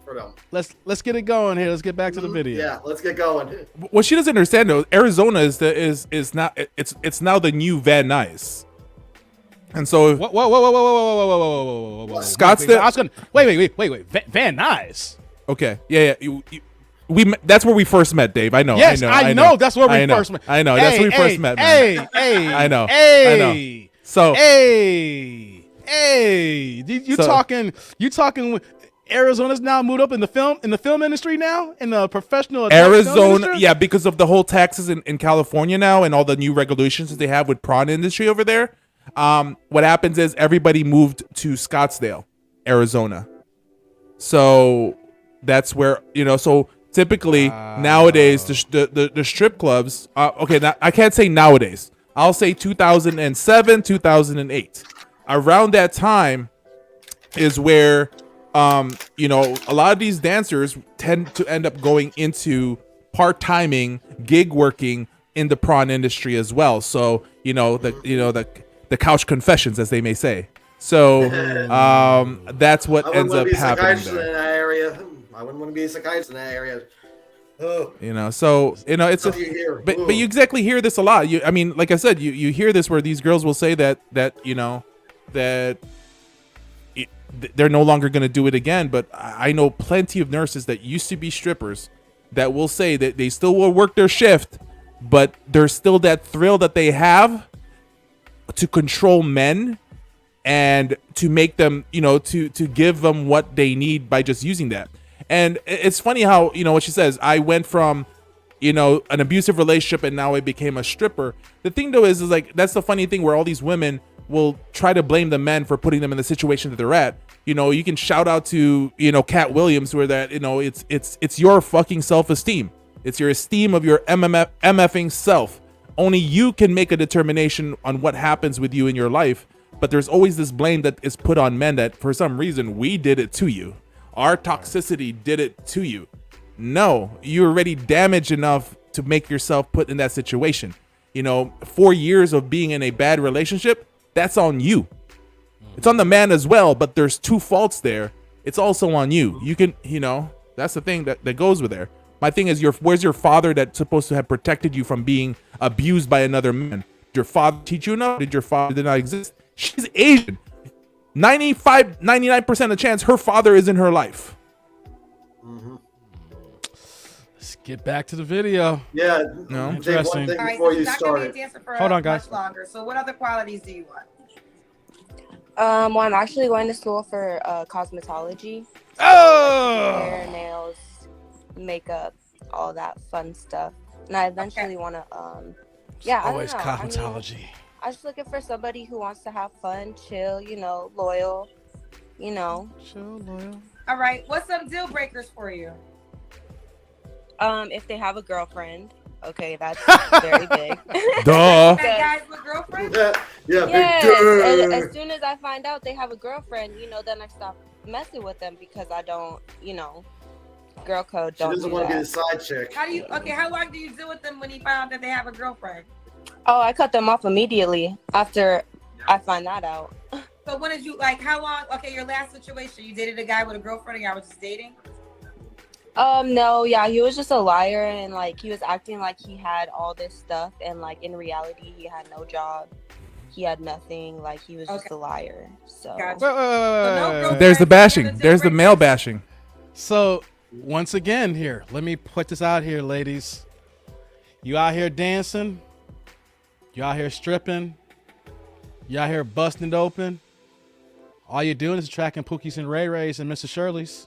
for them. Let's get it going here. Let's get back to the video. Yeah, let's get going. What she doesn't understand though, Arizona is not it's now the new Van Nuys. And so Whoa. Scottsdale- I was gonna wait. Van Nuys. okay, yeah. That's where we first met, Dave. I know. Yes, I know. That's where we I know. first met. I know. That's where we first met, man. Hey. I know. Hey. So Hey. You So- talking? Arizona's now moved up in the film industry now, in the professional film Arizona, industry? yeah, because of the whole taxes in California now and all the new regulations that they have with prawn industry over there. What happens is everybody moved to Scottsdale, Arizona. So that's where, so typically nowadays the strip clubs, okay, now, I can't say nowadays. I'll say 2007, 2008. Around that time is where a lot of these dancers tend to end up going into part-timing, gig working in the prawn industry as well. So, the couch confessions, as they may say. So, that's what ends up happening In there. that area. I wouldn't want to be a psychiatrist in that area. Oh, It's what do you hear? but you exactly hear this a lot. I mean, like I said, you hear this where these girls will say that they're no longer going to do it again. But I know plenty of nurses that used to be strippers that will say that they still will work their shift, but there's still that thrill that they have to control men and to make them, to give them what they need by just using that. And it's funny how, what she says, I went from, an abusive relationship and now I became a stripper. The thing though is like, that's the funny thing where all these women will try to blame the men for putting them in the situation that they're at. You know, you can shout out to, you know, Cat Williams, where that, you know, it's your fucking self-esteem. It's your esteem of your MFing self. Only you can make a determination on what happens with you in your life. But there's always this blame that is put on men that for some reason we did it to you. Our toxicity did it to you. No, you're already damaged enough to make yourself put in that situation. You know, 4 years of being in a bad relationship, that's on you. It's on the man as well, but there's two faults there. It's also on you. You can, you know, that's the thing that goes with there. My thing is, where's your father that's supposed to have protected you from being abused by another man? Did your father teach you enough? Did your father did not exist? She's Asian. 99% of chance her father is in her life. Let's get back to the video. Yeah. No. Dave, Interesting. one thing All right, before so you she's not gonna be a start. dancer for Hold on, guys. much longer. So what other qualities do you want? Well, I'm actually going to school for cosmetology. Oh, Hair, nails, makeup, all that fun stuff. And I eventually want to, yeah, I always don't know. cosmetology. I'm just looking for somebody who wants to have fun, chill, you know, loyal, you know. Chill, loyal. All right, what's some deal breakers for you? If they have a girlfriend, okay, that's very big. Duh. That guys with girlfriends? Yeah, Yes, big and dude. as soon as I find out they have a girlfriend, you know, then I stop messing with them because I don't, you know, girl code. She Don't doesn't do want to be that. the side chick. How long do you deal with them when you find out that they have a girlfriend? Oh, I cut them off immediately after I find that out. So when did you, like, how long, okay, your last situation, you dated a guy with a girlfriend and y'all was just dating? No, yeah, he was just a liar and like he was acting like he had all this stuff and like in reality he had no job. He had nothing, like he was just Okay. a liar. So Gotcha. Wait, wait, wait, wait, no wait, girl- wait. There's the bashing. There's the male bashing. So once again here, let me put this out here, ladies. You out here dancing, you out here stripping, you out here busting it open. All you're doing is attracting Pookies and Ray Rays and Mr. Shirley's.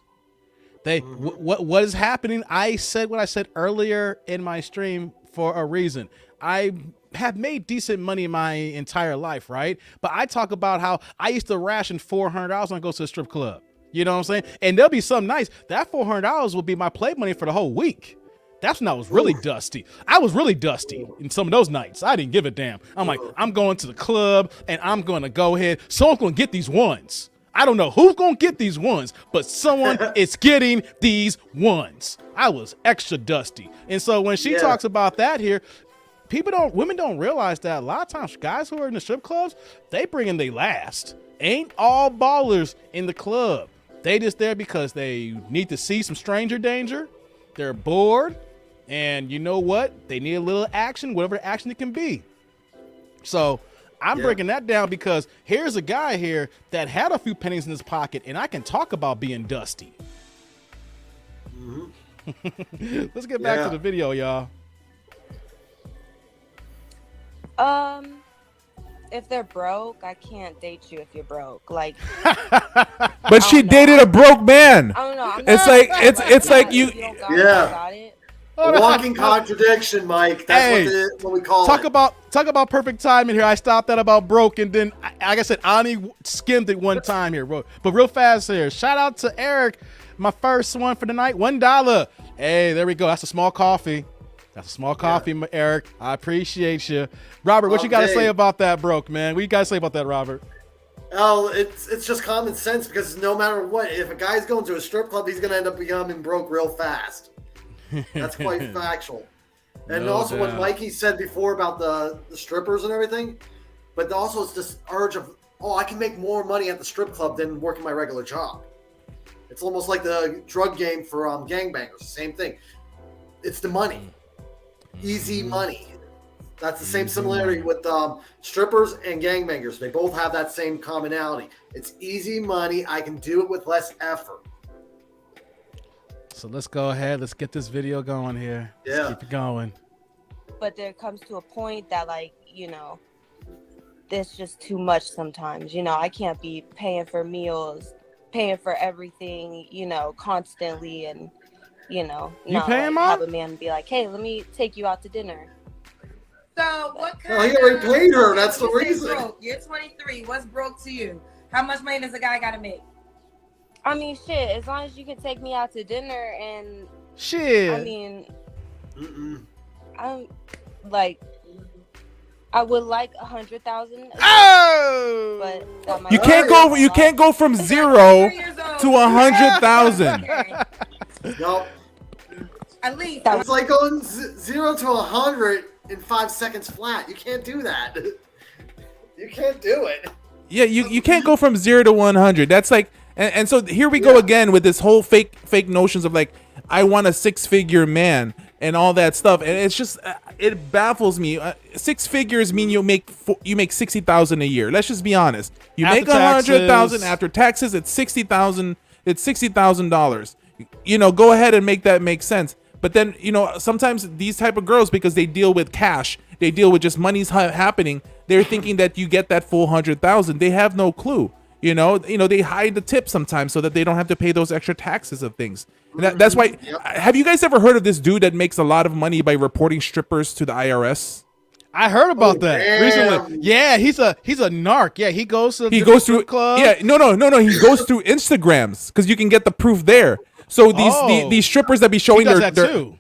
They what is happening? I said what I said earlier in my stream for a reason. I have made decent money my entire life, right? But I talk about how I used to ration $400 when I go to a strip club. You know what I'm saying? And there'll be some nights that $400 will be my play money for the whole week. That's when I was really dusty. I was really dusty in some of those nights. I didn't give a damn. I'm like, I'm going to the club and I'm going to go ahead. Someone's going to get these ones. I don't know who's going to get these ones, but someone is getting these ones. I was extra dusty. And so when she talks about that here, women don't realize that a lot of times guys who are in the strip clubs, they bring in they last. Ain't all ballers in the club. They just there because they need to see some stranger danger. They're bored. And you know what? They need a little action, whatever action it can be. So I'm breaking that down because here's a guy here that had a few pennies in his pocket, and I can talk about being dusty. Let's get back to the video, y'all. If they're broke, I can't date you if you're broke. Like, But she dated a broke man. I don't know. I'm It's not- like it's like If you. don't got it, you Yeah. got it. Walking contradiction, Mike. That's Hey, what we call Talk it. about perfect timing here. I stopped that about broke, and then like I said, Ani skimmed it one time here, bro. But real fast here. Shout out to Eric, my first one for the night, $1. Hey, there we go. That's a small coffee. That's a small coffee, Eric. I appreciate you, Robert. What you got to say about that, broke man? What you got to say about that, Robert? Oh, it's just common sense because no matter what, if a guy's going to a strip club, he's going to end up becoming broke real fast. That's quite factual. And No also what doubt. Mikey said before about the strippers and everything, but also it's this urge of, oh, I can make more money at the strip club than working my regular job. It's almost like the drug game for gangbangers. Same thing. It's the money. Easy money. That's the same similarity with strippers and gangbangers. They both have that same commonality. It's easy money. I can do it with less effort. So let's go ahead. Let's get this video going here. Let's keep it going. But there comes to a point that, like, you know, it's just too much sometimes. You know, I can't be paying for meals, paying for everything, you know, constantly, and you know, You not paying, like, have Mom? a man be like, hey, let me take you out to dinner. So what Well, kind he already paid her. okay, That's the when you say reason. broke, you're 23. What's broke to you? How much money does a guy gotta make? I mean, shit. As long as you can take me out to dinner, and Shit. I mean, Mm-mm. I'm like, I would like 100,000. Oh! But that might You be can't a go. lot. You can't go from 0 to 100,000. Okay. No, At least. That it's like going 0 to 100 in 5 seconds flat. You can't do that. You can't do it. Yeah, you can't go from 0 to 100. That's like, and so here we go again with this whole fake notions of like, I want a 6-figure man and all that stuff, and it's just it baffles me. 6 figures mean you make 60,000 a year. Let's just be honest. You After make 100,000 taxes. after taxes. It's 60,000. It's $60,000. You know, go ahead and make that make sense. But then, you know, sometimes these type of girls, because they deal with cash, they deal with just money's happening. They're thinking that you get that full 100,000. They have no clue. You know, they hide the tip sometimes so that they don't have to pay those extra taxes of things. And that's why. Yep. Have you guys ever heard of this dude that makes a lot of money by reporting strippers to the IRS? I heard about Oh, that damn. recently. Yeah, he's a narc. Yeah, he goes to He different goes through strip clubs. Yeah, no. He goes through Instagrams because you can get the proof there. So these strippers that be showing does their, that too.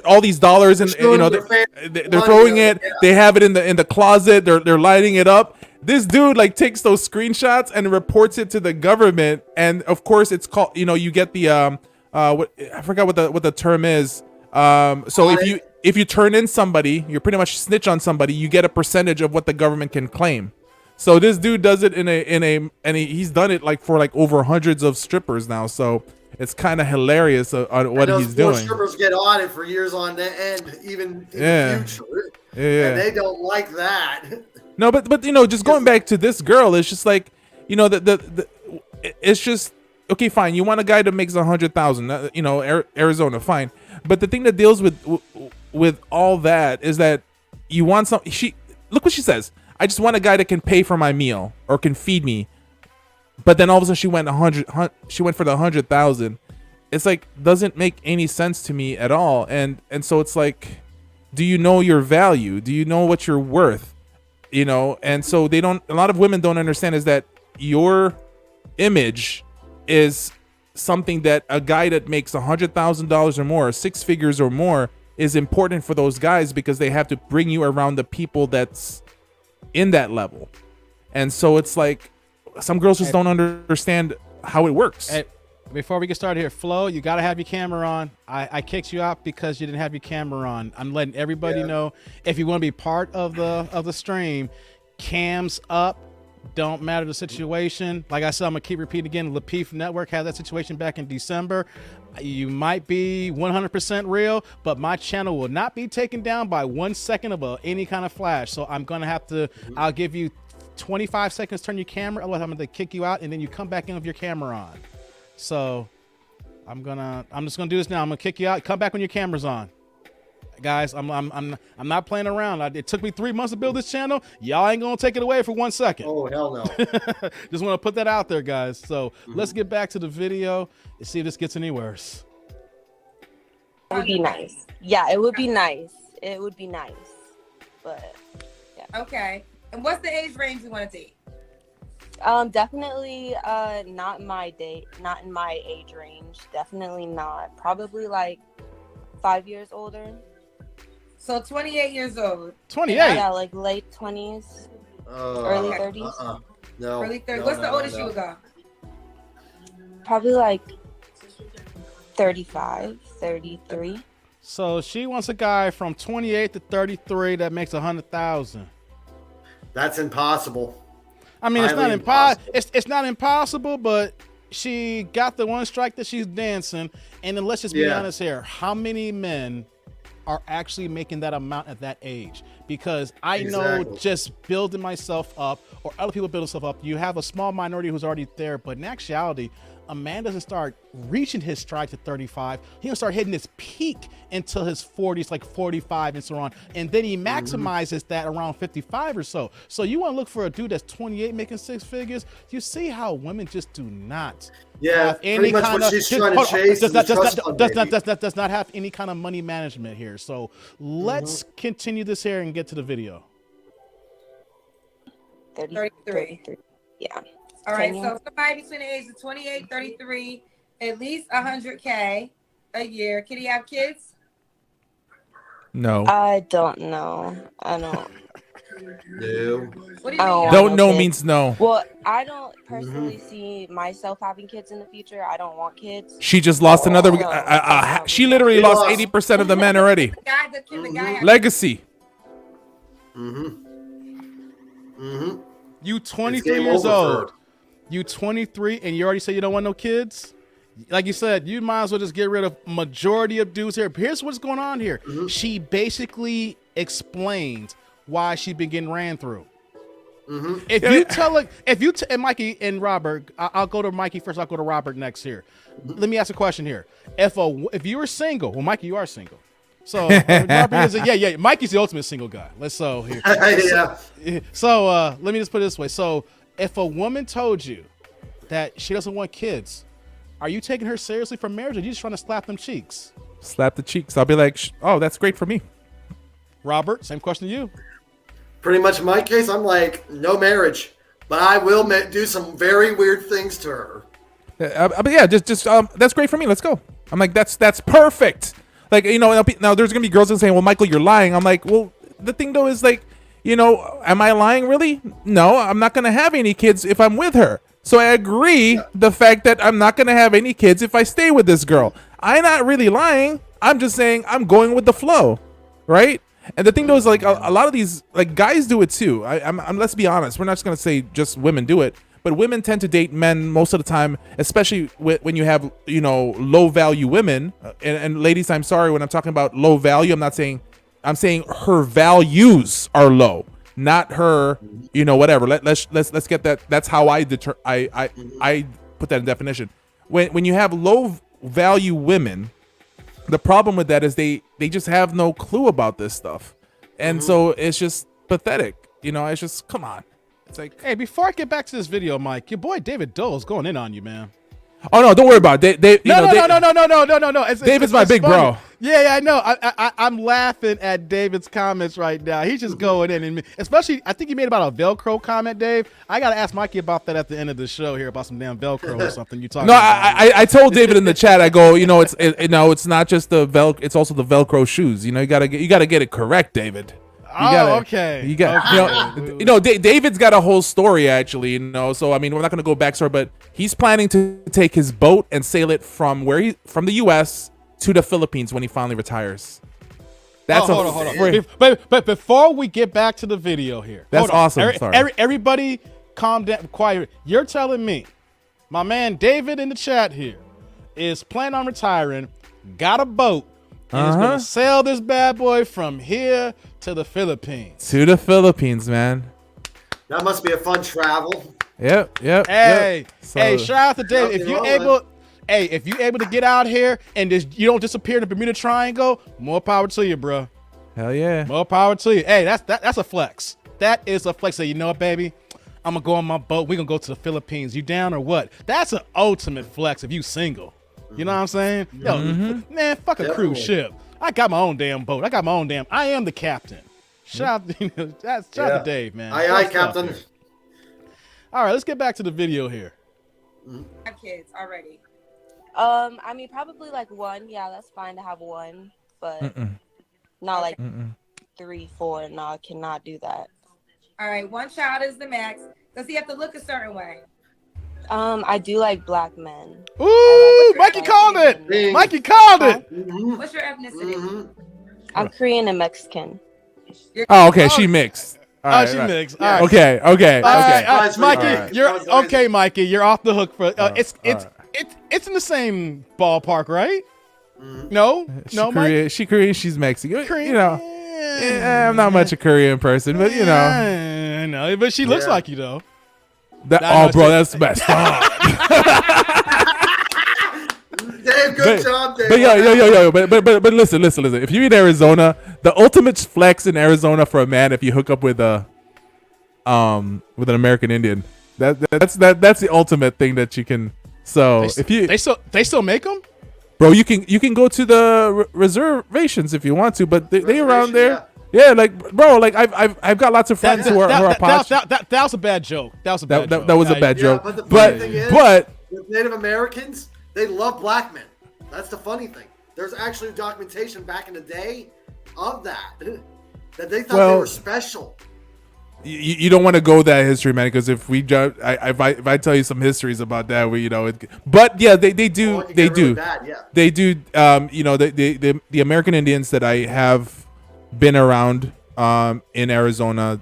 all these dollars and Showing you know their they're money, throwing it. yeah. They have it in the closet. They're lighting it up. This dude like takes those screenshots and reports it to the government. And of course, it's called, you know, you get the what I forgot what the term is. So if you turn in somebody, you're pretty much snitch on somebody. You get a percentage of what the government can claim. So this dude does it he's done it like for like over hundreds of strippers now. So it's kind of hilarious on what he's doing. Strippers get on it for years on end, even in Yeah. the future. Yeah. And they don't like that. No, but you know, just going back to this girl, it's just like, you know, it's just okay. Fine, you want a guy that makes 100,000, you know, Arizona, fine. But the thing that deals with all that is that you want some. Look what she says. I just want a guy that can pay for my meal or can feed me. But then all of a sudden she went She went for the 100,000. It's like doesn't make any sense to me at all. And so it's like, do you know your value? Do you know what you're worth? You know, and so a lot of women don't understand is that your image is something that a guy that makes $100,000 or more, 6 figures or more, is important for those guys because they have to bring you around the people that's in that level. And so it's like some girls just don't understand how it works. Hey, before we get started here, Flo, you got to have your camera on. I kicked you out because you didn't have your camera on. I'm letting everybody know, if you want to be part of the stream, cams up. Don't matter the situation. Like I said, I'm going to keep repeating again. Lapeef Network had that situation back in December. You might be 100% real, but my channel will not be taken down by 1 second of any kind of flash. So I'm going to have to, I'll give you 25 seconds to turn your camera. Otherwise, I'm going to kick you out, and then you come back in with your camera on. So I'm just gonna do this now. I'm gonna kick you out. Come back when your camera's on, guys. I'm not playing around. It took me 3 months to build this channel. Y'all ain't gonna take it away for 1 second. Oh, hell no. Just want to put that out there, guys. So let's get back to the video and see if this gets any worse. It would be nice. Yeah, it would be nice. It would be nice. But yeah. Okay. And what's the age range you want to date? Definitely not in my age range. Definitely not. Probably like 5 years older. So 28 years old. 28. Yeah, like late 20s, early 30s. No. Early 30s. No, What's the no, oldest no. you would go? Probably like 35, 33. So she wants a guy from 28 to 33 that makes 100,000. That's impossible. I mean, it's Highly not impossible. impossible. It's not impossible, but she got the one strike that she's dancing. And then let's just be honest here. How many men are actually making that amount at that age? Because I know just building myself up or other people building themselves up, you have a small minority who's already there. But in actuality, a man doesn't start reaching his stride to 35. He'll start hitting his peak until his 40s, like 45 and so on. And then he maximizes that around 55 or so. So you want to look for a dude that's 28 making 6 figures. You see how women just do not have any pretty much kind what of, she's trying to chase is the trust fund baby. does not have any kind of money management here. So let's continue this here and get to the video? 33. Yeah. All right, Kenya? so somebody between the ages of 28, 33, at least 100K a year. Can he have kids? No. I don't know. I don't. No. What do you Oh, mean? Don't know okay. means no. Well, I don't personally see myself having kids in the future. I don't want kids. She just lost another. Oh. She literally She lost lost. 80% of the men already. Can the guy have Legacy. You It's 23 game years over for old. You 23 and you already say you don't want no kids? Like you said, you might as well just get rid of majority of dudes here. Here's what's going on here. She basically explained why she been getting ran through. If you tell it, and Mikey and Robert, I'll go to Mikey first. I'll go to Robert next here. Let me ask a question here. If you were single, well, Mikey, you are single. So Robert is yeah. Mikey's the ultimate single guy. Let's here. Yeah. So let me just put it this way. So if a woman told you that she doesn't want kids, are you taking her seriously for marriage, or are you just trying to slap them cheeks? Slap the cheeks. I'll be like, oh, that's great for me. Robert, same question to you. Pretty much in my case, I'm like, no marriage, but I will do some very weird things to her. But yeah, just that's great for me. Let's go. I'm like, that's perfect. Like, you know, now there's gonna be girls that saying, well, Michael, you're lying. I'm like, well, the thing though is like, you know, am I lying really? No, I'm not gonna have any kids if I'm with her. So I agree the fact that I'm not gonna have any kids if I stay with this girl. I'm not really lying. I'm just saying I'm going with the flow, right? And the thing though is like a lot of these like guys do it too. I'm let's be honest. We're not just gonna say just women do it, but women tend to date men most of the time, especially when you have, you know, low value women. And ladies, I'm sorry when I'm talking about low value. I'm saying her values are low, not her, you know, whatever. Let's get that. That's how I put that in definition. When you have low value women, the problem with that is they just have no clue about this stuff, and so it's just pathetic. You know, it's just, come on. It's like, Hey, before I get back to this video, Mike, your boy David Dole's going in on you, man. oh no, don't worry about it. No. David's my big funny. bro. Yeah, I know. I'm laughing at David's comments right now. He's just going in, and especially, I think he made about a Velcro comment, Dave. I gotta ask Mikey about that at the end of the show here, about some damn Velcro or something you talking No, about. I told David in the chat. I go, you know, it's not just the Velcro. It's also the Velcro shoes. You know, you gotta get it correct, David. Okay. You got, you know, David's got a whole story actually, you know. So I mean, we're not gonna go backstory, but he's planning to take his boat and sail it from the U.S. to the Philippines when he finally retires. That's hold on. But before we get back to the video here, that's awesome. Sorry. Everybody, calm down, quiet. You're telling me, my man David in the chat here is planning on retiring, got a boat, and is gonna sail this bad boy from here to the Philippines. To the Philippines, man. That must be a fun travel. Yep. Hey, So- hey, shout out to David. Nothing If you able to get out here and you don't disappear in the Bermuda Triangle, more power to you, bro. Hell yeah. More power to you. Hey, that's a flex. That is a flex. Say, you know what, baby? I'm gonna go on my boat. We gonna go to the Philippines. You down or what? That's an ultimate flex if you single. You know what I'm saying? Yo, man, fuck a cruise ship. I got my own damn boat. I am the captain. Shout out to Dave, man. Aye, Good stuff Captain. here. All right, let's get back to the video here. have kids already? I mean, probably like one. Yeah, that's fine to have one, but not like 3, 4. No, I cannot do that. All right, one child is the max. Does he have to look a certain way? I do like black men. Ooh, Mikey called it. Bing. Mikey called it. What's your ethnicity? I'm Korean and Mexican. Oh, okay. She mixed. All right, She right. mixed. All right. Okay. All right, Mikey, All right. you're okay. Mikey, you're off the hook for. It's in the same ballpark, right? No, Mikey. She Korean. She's Mexican. Korean. You know, I'm not much a Korean person, but you know. I know, but she looks like you though. Oh, bro, that's messed up. Dave, good job, Dave. But but listen. If you're in Arizona, the ultimate flex in Arizona for a man, if you hook up with an American Indian, that's the ultimate thing that you can. So they still make them, bro, you can go to the reservations if you want to, but they around there. Yeah, like bro, like I've got lots of friends who are posh. That was a bad joke. That was a bad joke. That was a bad Yeah, joke. but the funny thing is, but with Native Americans, they love black men. That's the funny thing. There's actually documentation back in the day of that that they thought they were special. you don't want to go that history, man, because if we judge, if I tell you some histories about that, but yeah, they do Really bad, yeah. they do the American Indians that I have been around in Arizona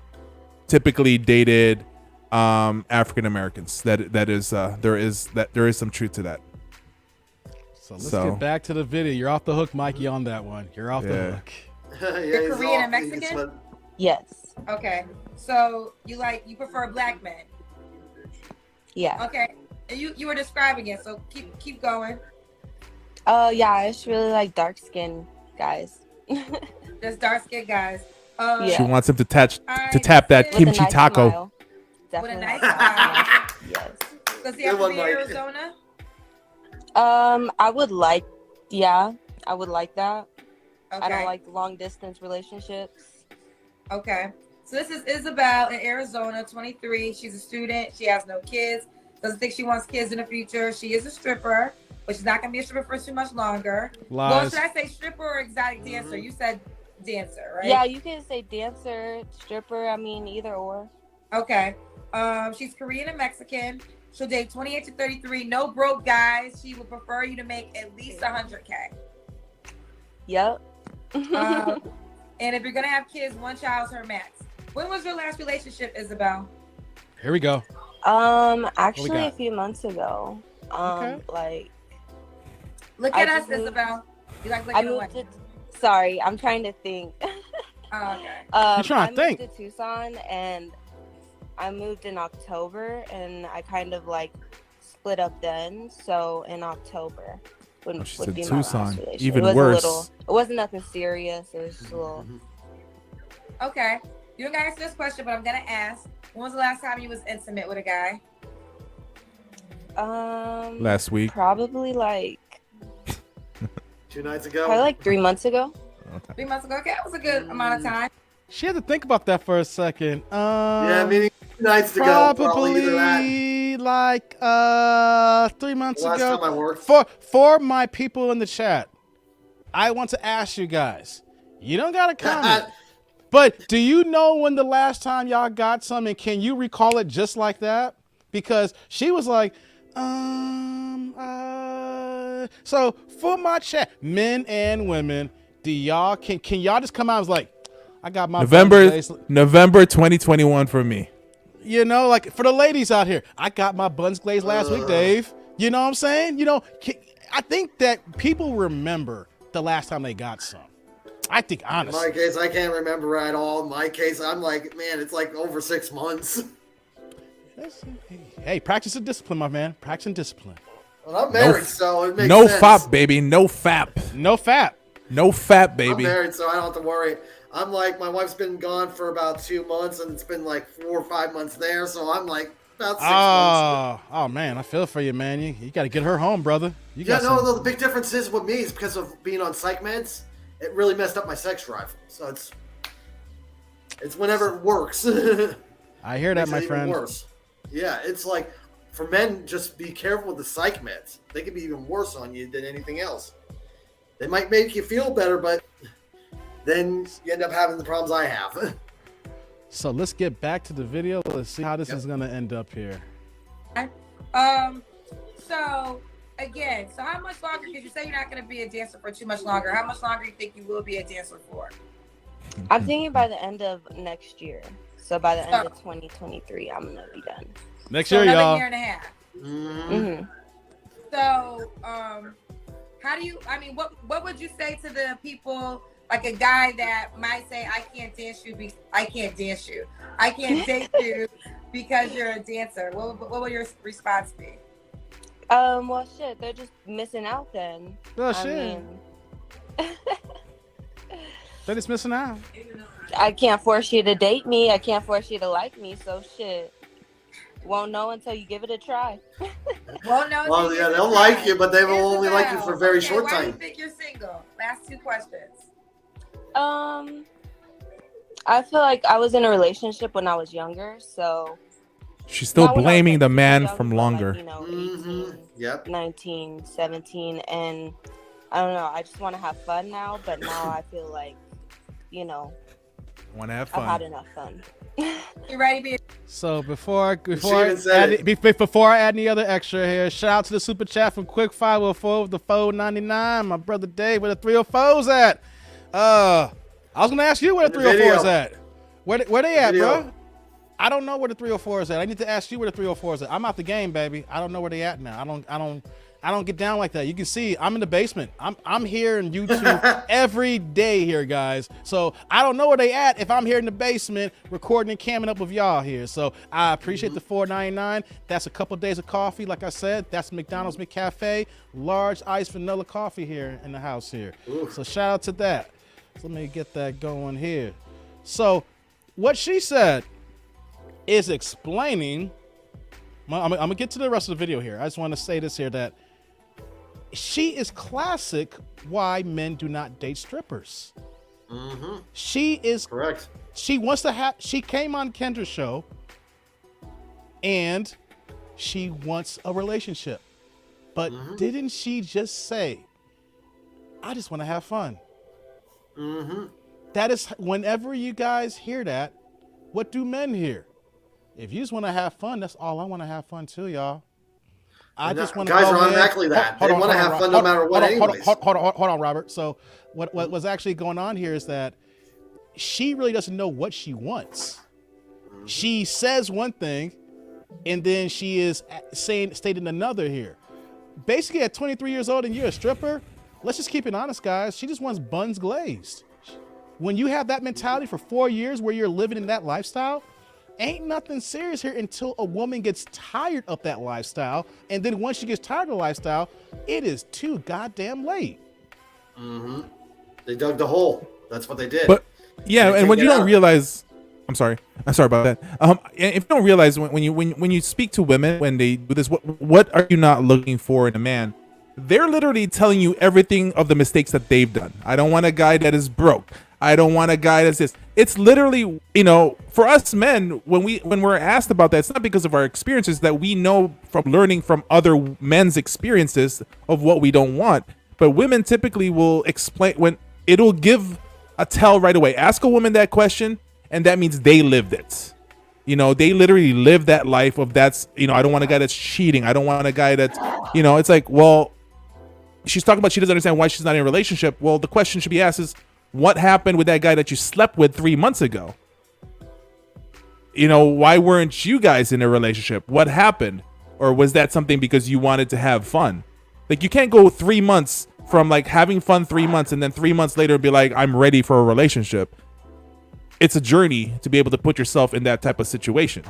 typically dated African Americans. There is some truth to that. So let's get back to the video. You're off the hook, Mikey, on that one. You're off the hook. You're Korean and Mexican? Yes. Okay. So you prefer black men? Yeah. Okay. And you were describing it, so keep going. Yeah, I just really like dark skinned guys. Just dark skinned guys. Yeah. She wants him to tap that With kimchi a nice taco. Smile. With a Definitely. nice smile. Yes. Does he have to be in Arizona? I would like that. Okay. I don't like long distance relationships. Okay. So this is Isabel in Arizona, 23. She's a student. She has no kids. Doesn't think she wants kids in the future. She is a stripper, but she's not going to be a stripper for too much longer. Lies. Well, should I say stripper or exotic dancer? You said dancer, right? Yeah, you can say dancer, stripper. I mean, either or. Okay. She's Korean and Mexican. She'll date 28 to 33. No broke guys. She would prefer you to make at least 100K. Yep. And if you're gonna have kids, one child's her max. When was your last relationship, Isabel? Here we go. Actually, a few months ago. Okay. Look at us, Isabel. You like looking away. Sorry, I'm trying to think. Oh, okay. You're trying to think. I moved to Tucson, and I moved in October, and I kind of split up then. So in October would be my last relationship. Even it was worse. It wasn't nothing serious. It was just a little. Okay. You don't gotta answer this question, but I'm gonna ask. When was the last time you was intimate with a guy? Last week. Probably 2 nights ago. Probably 3 months ago. 3 months ago. Okay, that was a good amount of time. She had to think about that for a second. Yeah, meaning 2 nights ago. Probably either that. 3 months Last ago. time I worked. For my people in the chat, I want to ask you guys. You don't gotta comment, but do you know when the last time y'all got some, and can you recall it just like that? Because she was like, So for my chat, men and women, do y'all can y'all just come out and was like, I got my November 2021 for me. You know, like for the ladies out here, I got my buns glazed last week, Dave. You know what I'm saying? You know, I think that people remember the last time they got some. I think honestly. In my case, I can't remember at all. In my case, I'm like, man, it's like over 6 months. Hey, practice and discipline, my man. Practice and discipline. Well, I'm married, so it makes no sense. fap, baby. No fap. No fap. No fap, baby. I'm married, so I don't have to worry. I'm like, my wife's been gone for about 2 months, and it's been like 4 or 5 months there, so I'm like about 6 months. Oh man, I feel for you, man. You got to get her home, brother. No, the big difference is with me is because of being on psych meds, it really messed up my sex drive. So it's whenever it works. I hear that, my friend. Worse. Yeah, it's like for men, just be careful with the psych meds. They can be even worse on you than anything else. They might make you feel better, but then you end up having the problems I have. So let's get back to the video. Let's see how this is going to end up here. So again, how much longer, because you say you're not going to be a dancer for too much longer, how much longer do you think you will be a dancer for? I'm thinking by the end of next year. So by the end of 2023, I'm going to be done. Next year, y'all. Another year and a half. Mm-hmm. So, how do you, what would you say to the people, like a guy that might say, I can't dance you, I can't date you because you're a dancer? What will your response be? Well, shit, they're just missing out then. Oh, shit. They're just missing out. I can't force you to date me. I can't force you to like me. So shit, won't know until you give it a try. Won't know. Well, yeah, they'll like you, but they will only like you for a very short time. Why do you think you're single? Last 2 questions. I feel like I was in a relationship when I was younger, so She's still not when I was, blaming like, the super man young, from but, longer. like, you know, Mhm. 18, Yep. 19, 17, and I don't know. I just want to have fun now, but now I feel like, you know, Want to have I've had fun. enough fun. You ready, bitch? So before even said before I add any other extra here, shout out to the super chat from Quick 504 with the 499. My brother Dave, where the 304's at? I was gonna ask you where the In the 304's video. at. Where they at, Video. bro? I don't know where the 304 is at. I need to ask you where the 304 is at. I'm out the game, baby. I don't know where they at now. I don't get down like that. You can see I'm in the basement. I'm here in YouTube every day here, guys. So I don't know where they at if I'm here in the basement recording and camming up with y'all here. So I appreciate the $4.99. That's a couple days of coffee, like I said. That's McDonald's McCafe, large iced vanilla coffee here in the house here. Oof. So shout out to that. So let me get that going here. So what she said is explaining. I'm gonna get to the rest of the video here. I just want to say this here, that she is classic why men do not date strippers. Mm-hmm. She is Correct. She wants to have. She came on Kendra's show, and she wants a relationship. But didn't she just say, "I just want to have fun"? Mm-hmm. That is, whenever you guys hear that, what do men hear? If you just want to have fun, that's all I want to have fun too, y'all. I just want to. Guys are automatically that. They want to have fun no matter what, anyways. Hold on, Robert. So what was actually going on here is that she really doesn't know what she wants. She says one thing, and then she is stating another here. Basically, at 23 years old and you're a stripper, let's just keep it honest, guys. She just wants buns glazed. When you have that mentality for 4 years where you're living in that lifestyle, ain't nothing serious here until a woman gets tired of that lifestyle. And then once she gets tired of the lifestyle, it is too goddamn late. Mm-hmm. They dug the hole. That's what they did. But yeah, They and when can't you get don't out. realize, I'm sorry about that. If you don't realize when you speak to women when they do this, what are you not looking for in a man? They're literally telling you everything of the mistakes that they've done. I don't want a guy that is broke. I don't want a guy that's this. It's literally, for us men, when we're asked about that, it's not because of our experiences that we know from learning from other men's experiences of what we don't want. But women typically will explain when it'll give a tell right away. Ask a woman that question, and that means they lived it. They literally live that life of I don't want a guy that's cheating. I don't want a guy that's, it's like, well, she's talking about she doesn't understand why she's not in a relationship. Well, the question should be asked is, what happened with that guy that you slept with 3 months ago? Why weren't you guys in a relationship? What happened? Or was that something because you wanted to have fun? Like, you can't go 3 months from like having fun 3 months and then 3 months later be like, I'm ready for a relationship. It's a journey to be able to put yourself in that type of situation.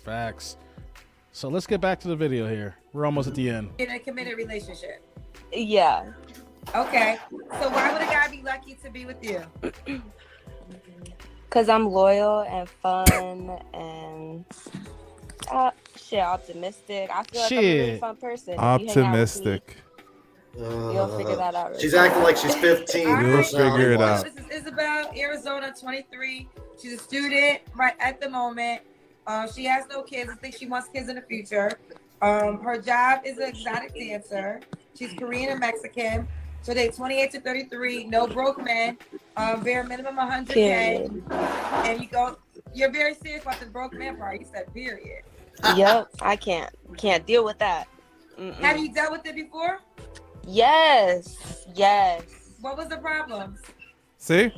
Facts. So let's get back to the video here. We're almost at the end. In a committed relationship. Yeah. Okay. So why would a guy be lucky to be with you? Because I'm loyal and fun and optimistic. I feel like I'm a really fun person. If you hang out with me, Optimistic. you'll figure that out. Really She's quick. acting like she's 15. All right. Figure it out. This is Isabel, Arizona, 23. She's a student right at the moment. She has no kids. I think she wants kids in the future. Her job is an exotic dancer. She's Korean and Mexican. So they 28 to 33, no broke men, bare minimum 100K. Period. And you're very serious about the broke man part. You said period. Yep. I can't deal with that. Mm-mm. Have you dealt with it before? Yes. What was the problem? See?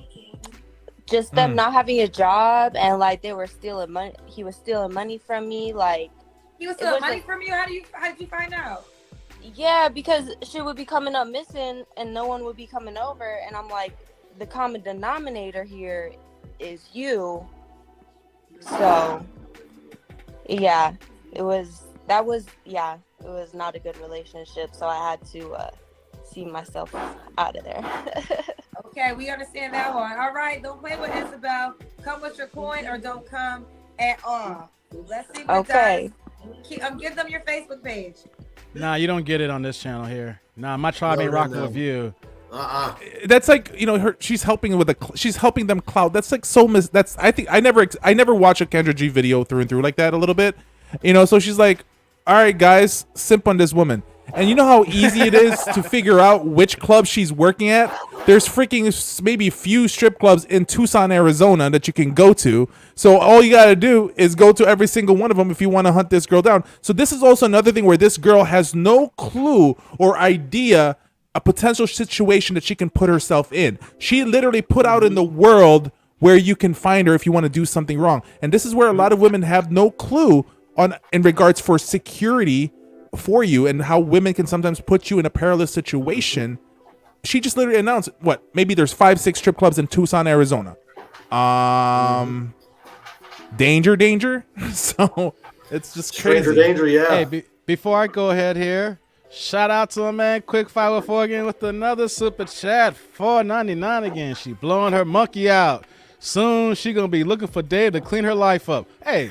Just them not having a job and like they were stealing money. He was stealing money from me. Like, He was stealing was money like- from you? How did you find out? yeah, because shit would be coming up missing and no one would be coming over. And I'm like, the common denominator here is you. So, yeah, it was not a good relationship. So I had to see myself out of there. Okay, we understand that one. All right, don't play with Isabel. Come with your coin or don't come at all. Let's see what Okay. does. Give them your Facebook page. Nah, you don't get it on this channel here. Nah, my tribe ain't No, rocking no. with you. That's like, you know, she's helping with she's helping them clout. That's like that's, I think I never watch a Kendra G video through and through like that a little bit, you know. So she's like, all right guys, simp on this woman. And you know how easy it is to figure out which club she's working at? There's freaking maybe few strip clubs in Tucson, Arizona that you can go to. So all you got to do is go to every single one of them if you want to hunt this girl down. So this is also another thing where this girl has no clue or idea a potential situation that she can put herself in. She literally put out in the world where you can find her if you want to do something wrong. And this is where a lot of women have no clue in regards for security for you and how women can sometimes put you in a perilous situation. She just literally announced maybe there's 5-6 strip clubs in Tucson, Arizona. Danger. So it's just crazy. Danger, yeah. Hey, before I go ahead here, shout out to my man Quick 504 again with another super chat, $4.99 again. She blowing her monkey out. Soon she gonna be looking for Dave to clean her life up. Hey,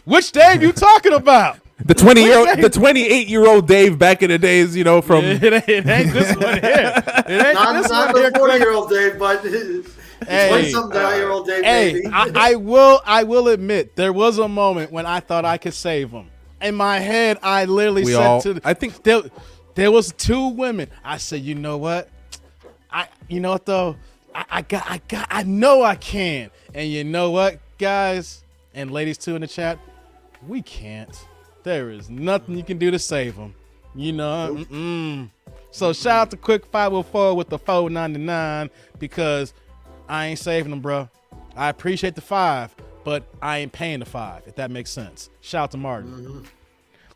which Dave you talking about? The 28-year-old Dave back in the days, you know, from It ain't this one here. It ain't Not this one the here. 40-year-old Dave, but 20-something-year-old Dave, Hey, baby. I will admit there was a moment when I thought I could save him. In my head, I literally I think there was 2 women. I said, you know what? I know I can. And you know what, guys and ladies too in the chat, we can't. There is nothing you can do to save them. You know. So shout out to Quick 504 with the $4.99 because I ain't saving them, bro. I appreciate the 5, but I ain't paying the 5. If that makes sense. Shout out to Martin.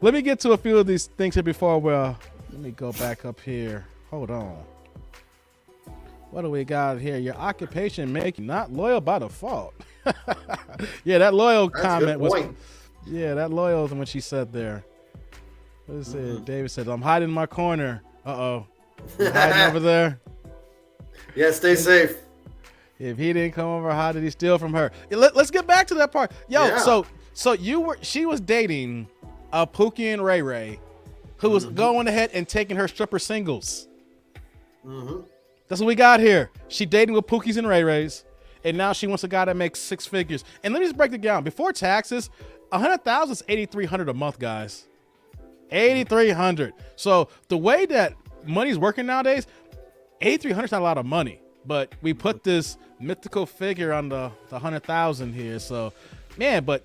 Let me get to a few of these things here before. Well, let me go back up here. Hold on. What do we got here? Your occupation make you not loyal by default. Yeah, that loyal comment was. Yeah, that loyal is when she said there. What is it? David said, I'm hiding in my corner. Uh-oh. You hiding over there? Yeah, stay safe. If he didn't come over, how did he steal from her? Let's get back to that part. Yo, Yeah. so she was dating Pookie and Ray Ray, who was going ahead and taking her stripper singles. That's what we got here. She dating with Pookies and Ray Rays, and now she wants a guy that makes 6 figures. And let me just break it down. Before taxes, $100,000 is $8,300 a month, guys. $8,300. So the way that money's working nowadays, $8,300 is not a lot of money. But we put this mythical figure on the 100,000 here. So, man, but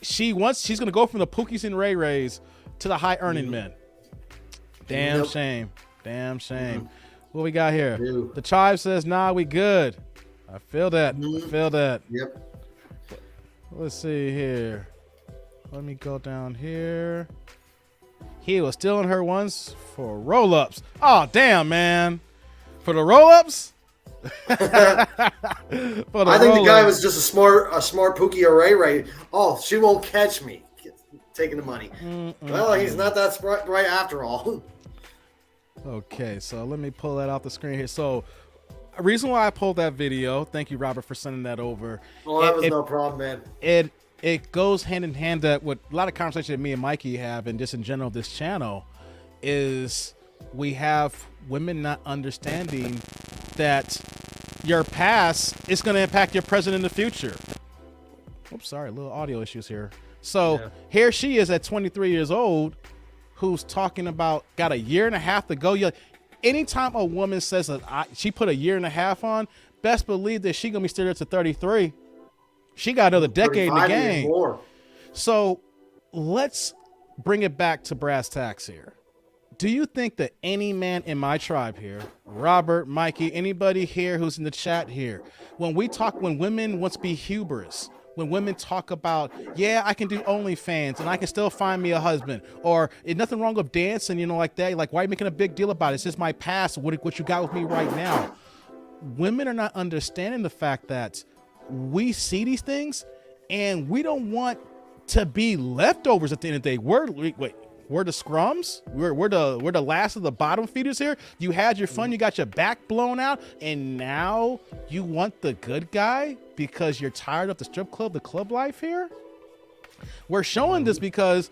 she's gonna go from the Pookies and Ray Rays to the high earning men. Damn shame. What we got here? The tribe says, nah, we good. I feel that. Yep. Let's see here. Let me go down here. He was stealing her once for roll-ups. Oh, damn, man. For the roll-ups? I think the guy was just a smart Pookie or Ray Ray. Oh, she won't catch me taking the money. Well, he's not that right after all. Okay, so let me pull that off the screen here. So, a reason why I pulled that video, thank you, Robert, for sending that over. Well, that was no problem, man. It goes hand in hand that what a lot of conversation that me and Mikey have, and just in general this channel, is we have women not understanding that your past is going to impact your present in the future. Oops, sorry, little audio issues here. So here she is at 23 years old, who's talking about got a year and a half to go. Anytime a woman says that she put a year and a half on, best believe that she gonna be still there to 33. She got another decade in the game. So let's bring it back to brass tacks here. Do you think that any man in my tribe here, Robert, Mikey, anybody here who's in the chat here, when women want to be hubris, when women talk about, yeah, I can do OnlyFans and I can still find me a husband, or there's nothing wrong with dancing, like that. Like, why are you making a big deal about it? It's just my past. What you got with me right now? Women are not understanding the fact that we see these things and we don't want to be leftovers at the end of the day. We're the scrums. We're the last of the bottom feeders here. You had your fun. You got your back blown out, and now you want the good guy because you're tired of the strip club, the club life here. We're showing this because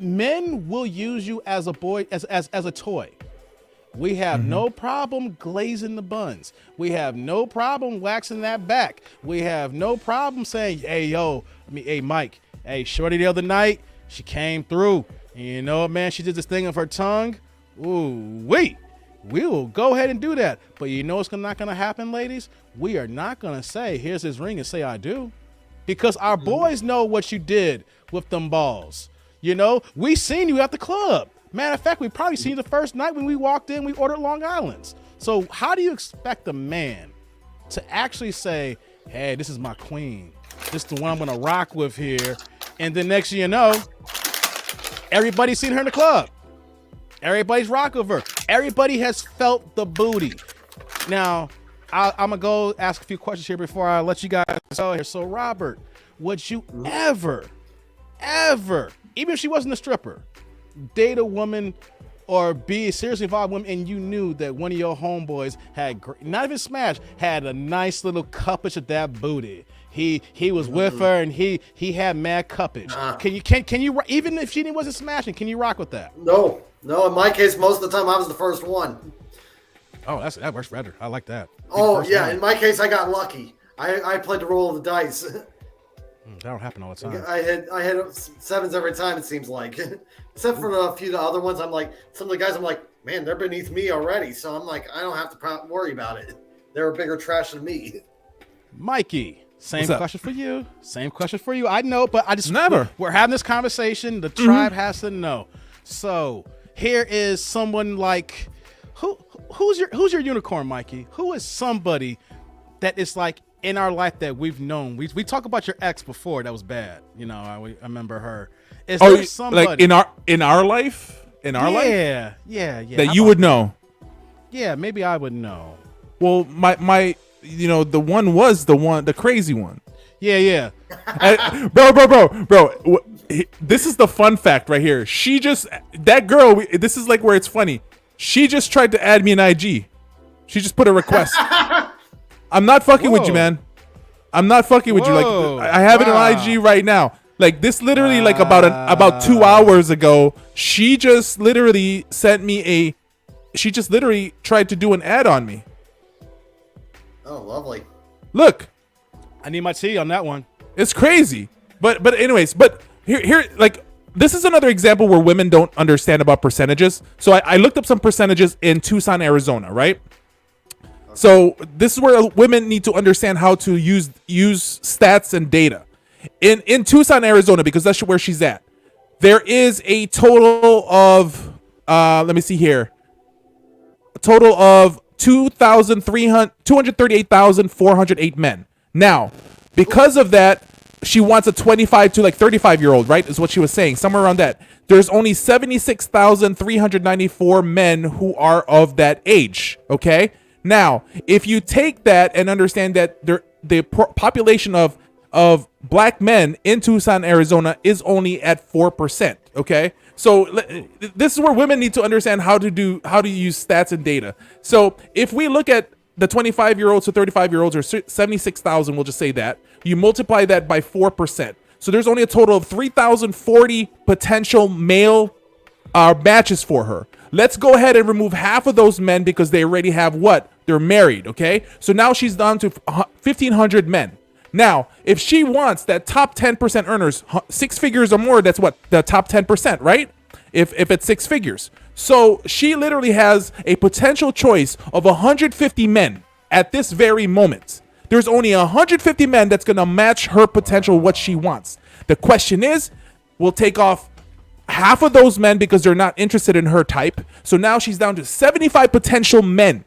men will use you as a boy, as a toy. We have no problem glazing the buns. We have no problem waxing that back. We have no problem saying, hey, Mike, hey, shorty the other night, she came through. And you know what, man? She did this thing of her tongue. Ooh, we will go ahead and do that. But you know what's not going to happen, ladies? We are not going to say, here's his ring and say, I do. Because our boys know what you did with them balls. You know, we seen you at the club. Matter of fact, we probably seen you the first night when we walked in, we ordered Long Island's. So how do you expect a man to actually say, hey, this is my queen. This is the one I'm going to rock with here. And then next thing you know, everybody's seen her in the club. Everybody's rock with her. Everybody has felt the booty. Now, I'm going to go ask a few questions here before I let you guys go here. So, Robert, would you ever, even if she wasn't a stripper, date a woman or be seriously involved with women and you knew that one of your homeboys had, not even smashed, had a nice little cuppage of that booty? He was with her and he had mad cuppage. Can you even if she wasn't smashing, can you rock with that? No. In my case, most of the time I was the first one. Oh, that works better. I like that. Oh yeah, in my case, I got lucky. I played the roll of the dice. That don't happen all the time. I hit sevens every time, it seems like. Except for a few of the other ones, I'm like, some of the guys, I'm like, man, they're beneath me already. So I'm like, I don't have to worry about it. They're a bigger trash than me. Mikey, same question for you. Same question for you. I know, but I just never. We're having this conversation. The tribe has to know. So here is someone like who's your unicorn, Mikey? Who is somebody that is like in our life that we've known? We talk about your ex before that was bad. You know, I remember her. Is there somebody like in our life? In our life? Yeah. That you would know. Yeah, maybe I would know. Well, my the one was the crazy one. Yeah. Bro. This is the fun fact right here. That girl, this is like where it's funny. She just tried to add me an IG. She just put a request. I'm not fucking with you, man. I'm not fucking with you. Like I have it on IG right now. Like this literally like about 2 hours ago, she just literally tried to do an ad on me. Oh, lovely. Look, I need my tea on that one. it's crazy. But anyways, here like this is another example where women don't understand about percentages. So I looked up some percentages in Tucson, Arizona, right? So this is where women need to understand how to use stats and data. In Tucson, Arizona, because that's where she's at, there is a total of let me see here. A total of 238,408 men. Now, because of that, she wants a 25 to like 35-year-old, right? Is what she was saying, somewhere around that. There's only 76,394 men who are of that age, okay? Now, if you take that and understand that the population of black men in Tucson, Arizona is only at 4%, okay? So this is where women need to understand how to use stats and data. So if we look at the 25-year-olds to 35-year-olds, or 76,000, we'll just say that, you multiply that by 4%. So there's only a total of 3,040 potential male matches for her. Let's go ahead and remove half of those men because they already have what? They're married, okay? So now she's down to 1,500 men. Now, if she wants that top 10% earners, 6 figures or more, that's what? The top 10%, right? If it's 6 figures. So she literally has a potential choice of 150 men at this very moment. There's only 150 men that's going to match her potential, what she wants. The question is, we'll take off half of those men because they're not interested in her type. So now she's down to 75 potential men.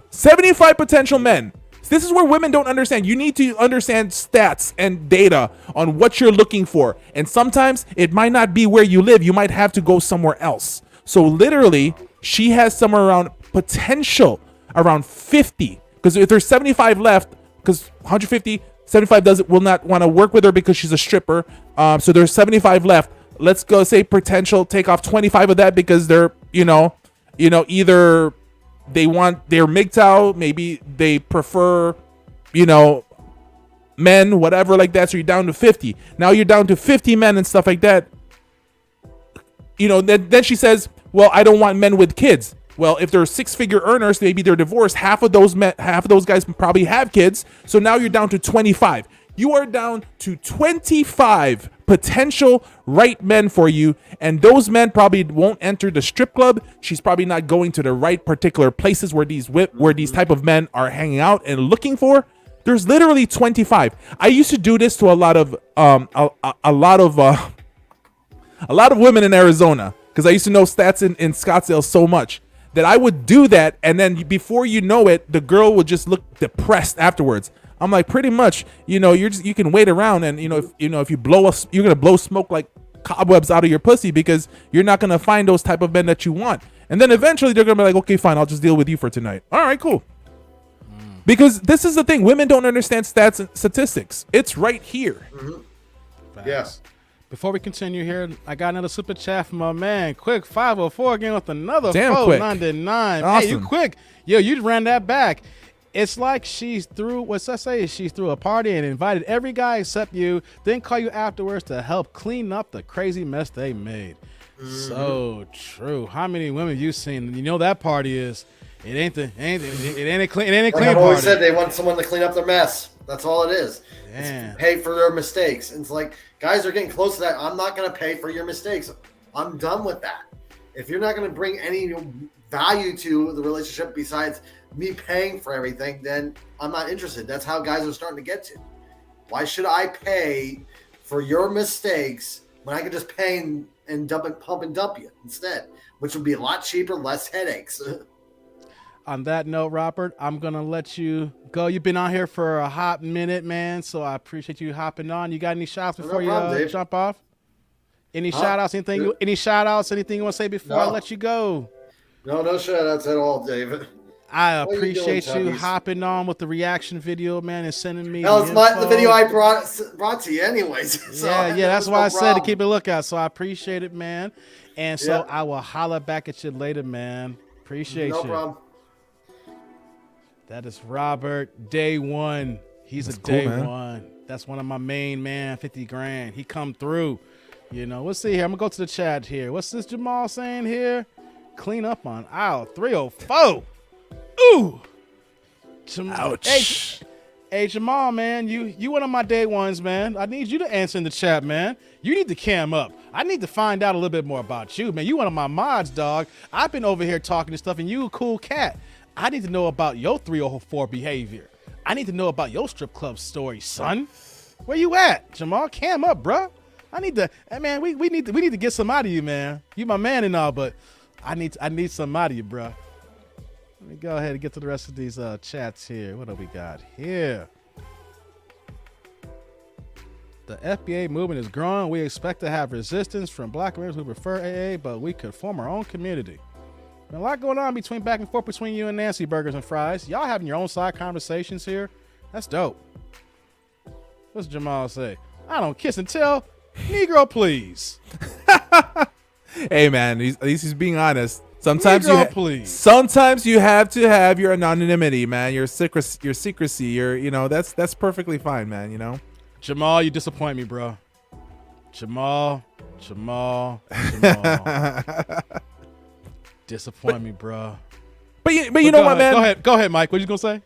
75 potential men. This is where women don't understand. You need to understand stats and data on what you're looking for. And sometimes it might not be where you live. You might have to go somewhere else. So literally, she has somewhere around potential around 50. Because if there's 75 left, because 150, 75 will not want to work with her because she's a stripper. So there's 75 left. Let's go say potential, take off 25 of that because they're, either they're MGTOW, maybe they prefer, men, whatever like that. So you're down to 50. Now you're down to 50 men and stuff like that. Then she says, well, I don't want men with kids. Well, if they're 6-figure earners, maybe they're divorced. Half of those guys probably have kids. So now you're down to 25. You are down to 25 potential right men for you, and those men probably won't enter the strip club. She's probably not going to the right particular places where these type of men are hanging out and looking for. There's literally 25. I used to do this to a lot of women in Arizona, because I used to know stats in Scottsdale so much that I would do that, and then before you know it, the girl would just look depressed afterwards. I'm like, pretty much, you can wait around, and if you you're gonna blow smoke like cobwebs out of your pussy, because you're not gonna find those type of men that you want. And then eventually they're gonna be like, okay, fine, I'll just deal with you for tonight. All right, cool. Because this is the thing, women don't understand stats and statistics. It's right here. Yes. Before we continue here, I got another super chat from my man. Quick 504 again with another Damn quick. 499. Awesome. Hey, you quick. Yo, you ran that back. It's like she's through a party and invited every guy except you, then call you afterwards to help clean up the crazy mess they made. So true. How many women you seen? You know that party is. It ain't a clean Like party. I've always said, they want someone to clean up their mess. That's all it is. Damn. It's pay for their mistakes. And it's like, guys are getting close to that. I'm not going to pay for your mistakes. I'm done with that. If you're not going to bring any value to the relationship besides me paying for everything, then I'm not interested. That's how guys are starting to get to. Why should I pay for your mistakes when I could just pay and pump and dump you instead, which would be a lot cheaper, less headaches. On that note, Robert, I'm going to let you go. You've been on here for a hot minute, man, so I appreciate you hopping on. You got any shout-outs before you jump off? Any shout-outs, anything you want to say before I let you go? No shout-outs at all, David. I appreciate you hopping on with the reaction video, man, and sending me Hell, it's the video I brought to you anyways. So yeah, that's why I said to keep a lookout, so I appreciate it, man. And so I will holler back at you later, man. Appreciate you. No problem. That is Robert, day one. He's a day one. That's one of my main man, 50 grand. He come through. We'll see here. I'm going to go to the chat here. What's this Jamal saying here? Clean up on aisle 304. Ooh. Ouch. Hey, Jamal, man, you one of my day ones, man. I need you to answer in the chat, man. You need to cam up. I need to find out a little bit more about you, man. You one of my mods, dog. I've been over here talking and stuff, and you a cool cat. I need to know about your 304 behavior. I need to know about your strip club story, son. Where you at, Jamal? Cam up, bruh. I need to, man. We need to get some out of you, man. You my man and all, but I need some out of you, bruh. Let me go ahead and get to the rest of these chats here. What do we got here? The FBA movement is growing. We expect to have resistance from black Americans who prefer AA, but we could form our own community. A lot going on back and forth between you and Nancy Burgers and Fries. Y'all having your own side conversations here. That's dope. What's Jamal say? I don't kiss and tell. Negro, please. Hey, man, at least he's being honest. Sometimes Negro, you have to have your anonymity, man. Your secrecy. That's perfectly fine, man. Jamal, you disappoint me, bro. Jamal. Disappoint me, bro. But you know what, man? Go ahead, Mike. What you gonna say?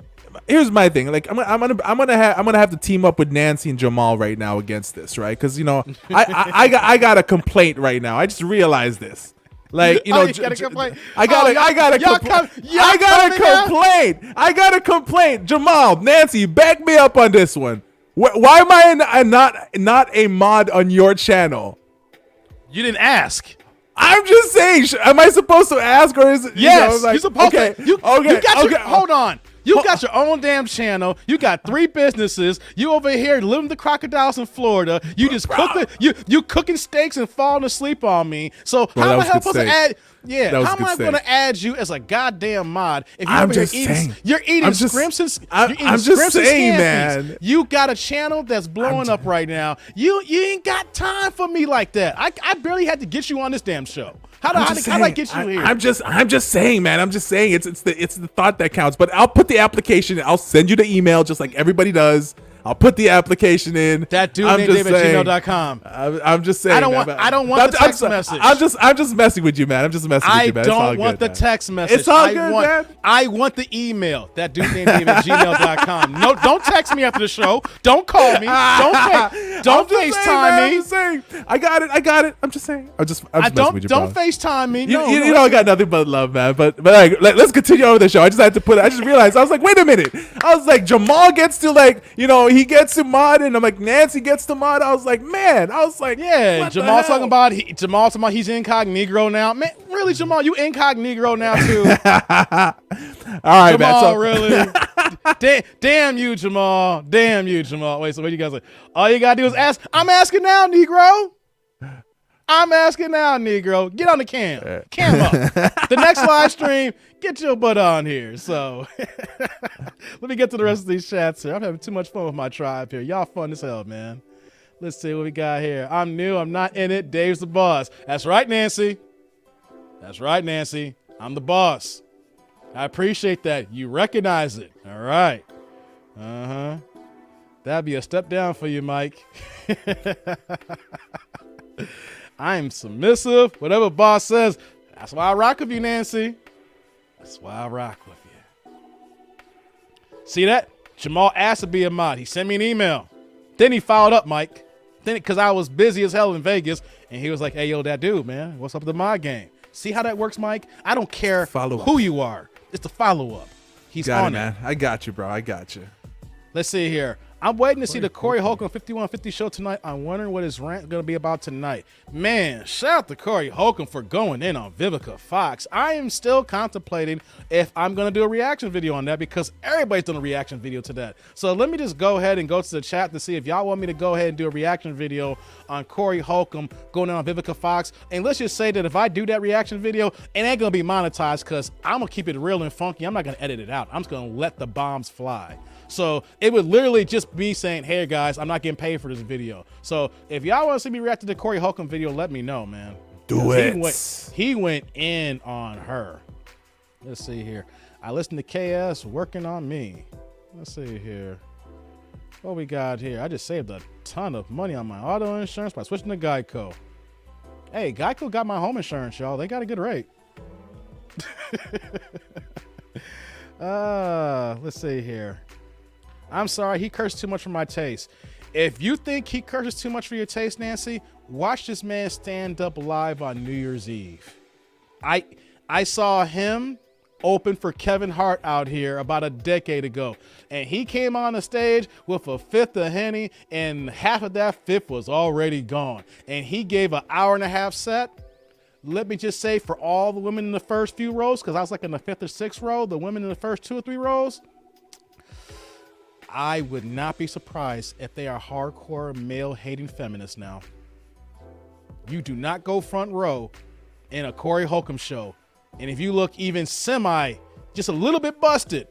Here's my thing. Like, I'm gonna have to team up with Nancy and Jamal right now against this, right? Because I got a complaint right now. I just realized this. Like, you got a complaint. I got a complaint. Jamal, Nancy, back me up on this one. Why am I not a mod on your channel? You didn't ask. I'm just saying. Am I supposed to ask, or is it? Yes, you're supposed to. Hold on. You got your own damn channel. You got 3 businesses. You over here living the crocodiles in Florida. You just you cooking steaks and falling asleep on me. So how am I supposed to add? Yeah, how am I going to add you as a goddamn mod if you're over here eating scrimps and I'm just saying, man. You got a channel that's blowing up right now. You ain't got time for me like that. I barely had to get you on this damn show. How did I get you here? I'm just saying, man. I'm just saying it's the thought that counts. But I'll put the application. I'll send you the email just like everybody does. I'll put the application in. That dude I'm named just Dave at saying. gmail.com. I'm just saying. I don't want the text message. I'm just messing with you, man. I'm just messing with you, man. I don't want the text message. It's all good, man. I want the email. That dude named Dave at gmail.com. No, don't text me after the show. Don't call me. Don't FaceTime me. I'm just saying. I got it. I'm just saying. I'm just messing with you, don't bro. FaceTime me. You know I got nothing but love, man. But like, let's continue on with the show. I just had to put it. I just realized I was like, wait a minute. I was like, Jamal gets to he gets to mod, and I'm like, Nancy gets to mod. I was like, man. I was like, yeah. Jamal's talking about he's incognito now. Man, really, Jamal? You incognito now too? All right, Jamal, man. Really? Damn you, Jamal. Damn you, Jamal. Wait, so what you guys like? All you gotta do is ask. I'm asking now, Negro. I'm asking now, Negro. Get on the cam up. The next live stream, get your butt on here. So let me get to the rest of these chats here. I'm having too much fun with my tribe here. Y'all fun as hell, man. Let's see what we got here. I'm new. I'm not in it. Dave's the boss. That's right, Nancy. That's right, Nancy. I'm the boss. I appreciate that. You recognize it. All right. Uh-huh. That'd be a step down for you, Mike. I'm submissive. Whatever boss says, that's why I rock with you, Nancy. That's why I rock with you. See that? Jamal asked to be a mod. He sent me an email. Then he followed up, Mike. Then, because I was busy as hell in Vegas, and he was like, hey, yo, that dude, man, what's up with the mod game? See how that works, Mike? I don't care who you are. It's the follow-up. He's got on it, man. I got you, bro. I got you. Let's see here. I'm waiting to see the Corey Holcomb 5150 show tonight. I'm wondering what his rant going to be about tonight. Man, shout out to Corey Holcomb for going in on Vivica Fox. I am still contemplating if I'm going to do a reaction video on that because everybody's done a reaction video to that. So let me just go ahead and go to the chat to see if y'all want me to go ahead and do a reaction video on Corey Holcomb going in on Vivica Fox. And let's just say that if I do that reaction video, it ain't going to be monetized because I'm going to keep it real and funky. I'm not going to edit it out. I'm just going to let the bombs fly. So it would literally just be saying, hey guys, I'm not getting paid for this video. So if y'all want to see me react to the Corey Holcomb video, let me know, man. Do it. He went in on her. Let's see here. I listened to KS working on me. Let's see here. What we got here? I just saved a ton of money on my auto insurance by switching to Geico. Hey, Geico got my home insurance, y'all. They got a good rate. Let's see here. I'm sorry, he cursed too much for my taste. If you think he curses too much for your taste, Nancy, watch this man stand up live on New Year's Eve. I saw him open for Kevin Hart out here about a decade ago, and he came on the stage with a fifth of Henny, and half of that fifth was already gone. And he gave an hour-and-a-half set. Let me just say, for all the women in the first few rows, because I was like in the fifth or sixth row, the women in the first 2 or 3 rows, I would not be surprised if they are hardcore male-hating feminists now. You do not go front row in a Corey Holcomb show, and if you look even just a little bit busted,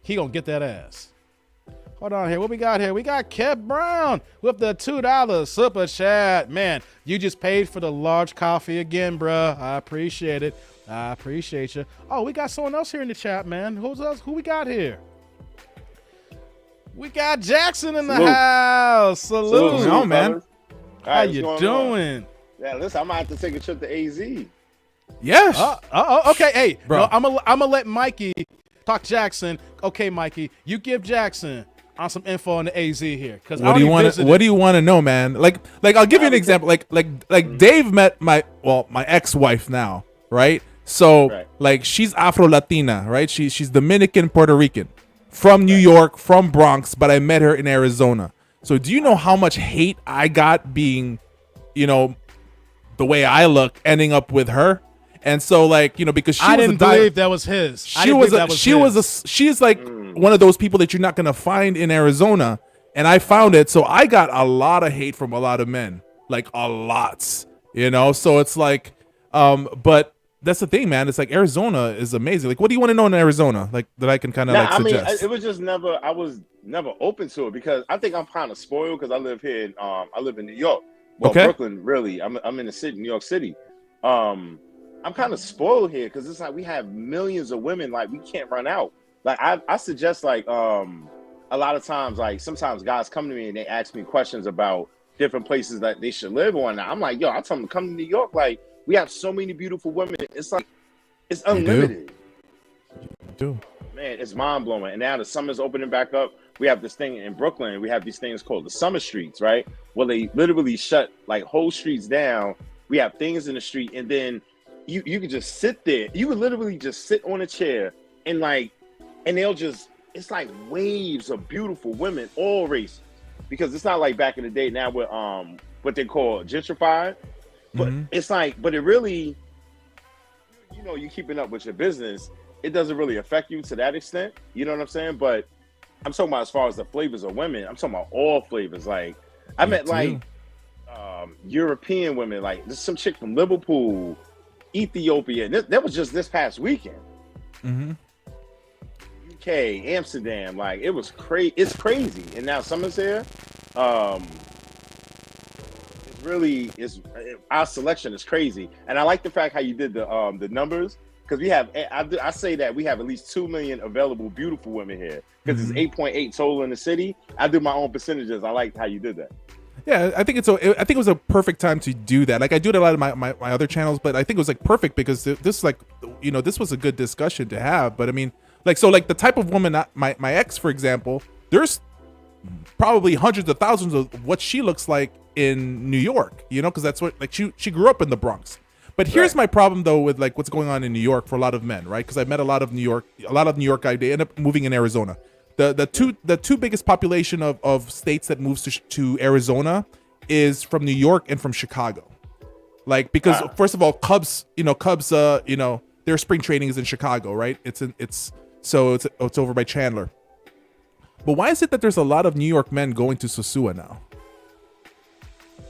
he gonna get that ass. Hold on here. What we got here? We got Kev Brown with the $2 super chat. Man, you just paid for the large coffee again, bruh. I appreciate it. I appreciate you. Oh, we got someone else here in the chat, man. Who's else? Who we got here? We got Jackson in the house. Salute. Oh, man. How you doing? Yeah, listen, I'm gonna have to take a trip to AZ. Yes. Okay. Hey, bro. No, I'm gonna let Mikey talk Jackson. Okay, Mikey, you give Jackson on some info on the AZ here. Because what do you want to know, man? Like I'll give you an example. Like Dave met my ex-wife now, right? So like she's Afro-Latina, right? She's Dominican, Puerto Rican. From New York, from Bronx, but I met her in Arizona. So do you know how much hate I got being, the way I look, ending up with her? And so because she I didn't believe that was his. She's like one of those people that you're not gonna find in Arizona, and I found it. So I got a lot of hate from a lot of men, like a lot, So it's like, but. That's the thing, man. It's like Arizona is amazing. Like, what do you want to know in Arizona? Like that I can kind of suggest. I mean, it was just I was never open to it because I think I'm kind of spoiled because I live here. I live in New York. Well, Brooklyn, really. I'm in the city, New York City. I'm kind of spoiled here because it's like we have millions of women. Like we can't run out. Like I suggest like a a lot of times, like sometimes guys come to me and they ask me questions about different places that they should live on. I'm like, yo, I tell them to come to New York. Like, we have so many beautiful women. It's like, it's unlimited. You do. Man, it's mind blowing. And now the summer's opening back up. We have this thing in Brooklyn. We have these things called the summer streets, right? Well, they literally shut like whole streets down. We have things in the street, and then you can just sit there. You would literally just sit on a chair and they'll just, it's like waves of beautiful women, all races. Because it's not like back in the day now with what they call gentrified. But it's like, but it really, you know, you keeping up with your business, it doesn't really affect you to that extent. You know what I'm saying? But I'm talking about as far as the flavors of women, I'm talking about all flavors. Like, I met like European women, like there's some chick from Liverpool, Ethiopia. That was just this past weekend. UK, Amsterdam, like it was crazy. It's crazy. And now summer's here. It really is. Our selection is crazy, and I like the fact how you did the numbers, because we have. I say that we have at least 2 million available beautiful women here, because it's 8.8 total in the city. I do my own percentages. I like how you did that. Yeah, I think it was a perfect time to do that. Like I do it a lot of my other channels, but I think it was like perfect because this, like, you know, this was a good discussion to have. But I mean, like, so like the type of woman, my ex, for example, there's probably hundreds of thousands of what she looks like in New York, you know, because that's what, like, she grew up in the Bronx. But here's my problem though with like what's going on in New York for a lot of men, right? Because I met a lot of New York guys. They end up moving in Arizona. The two biggest population of states that moves to Arizona is from New York and from Chicago. Like, because first of all, Cubs, their spring training is in Chicago, right? It's over by Chandler. But why is it that there's a lot of New York men going to Sosua now?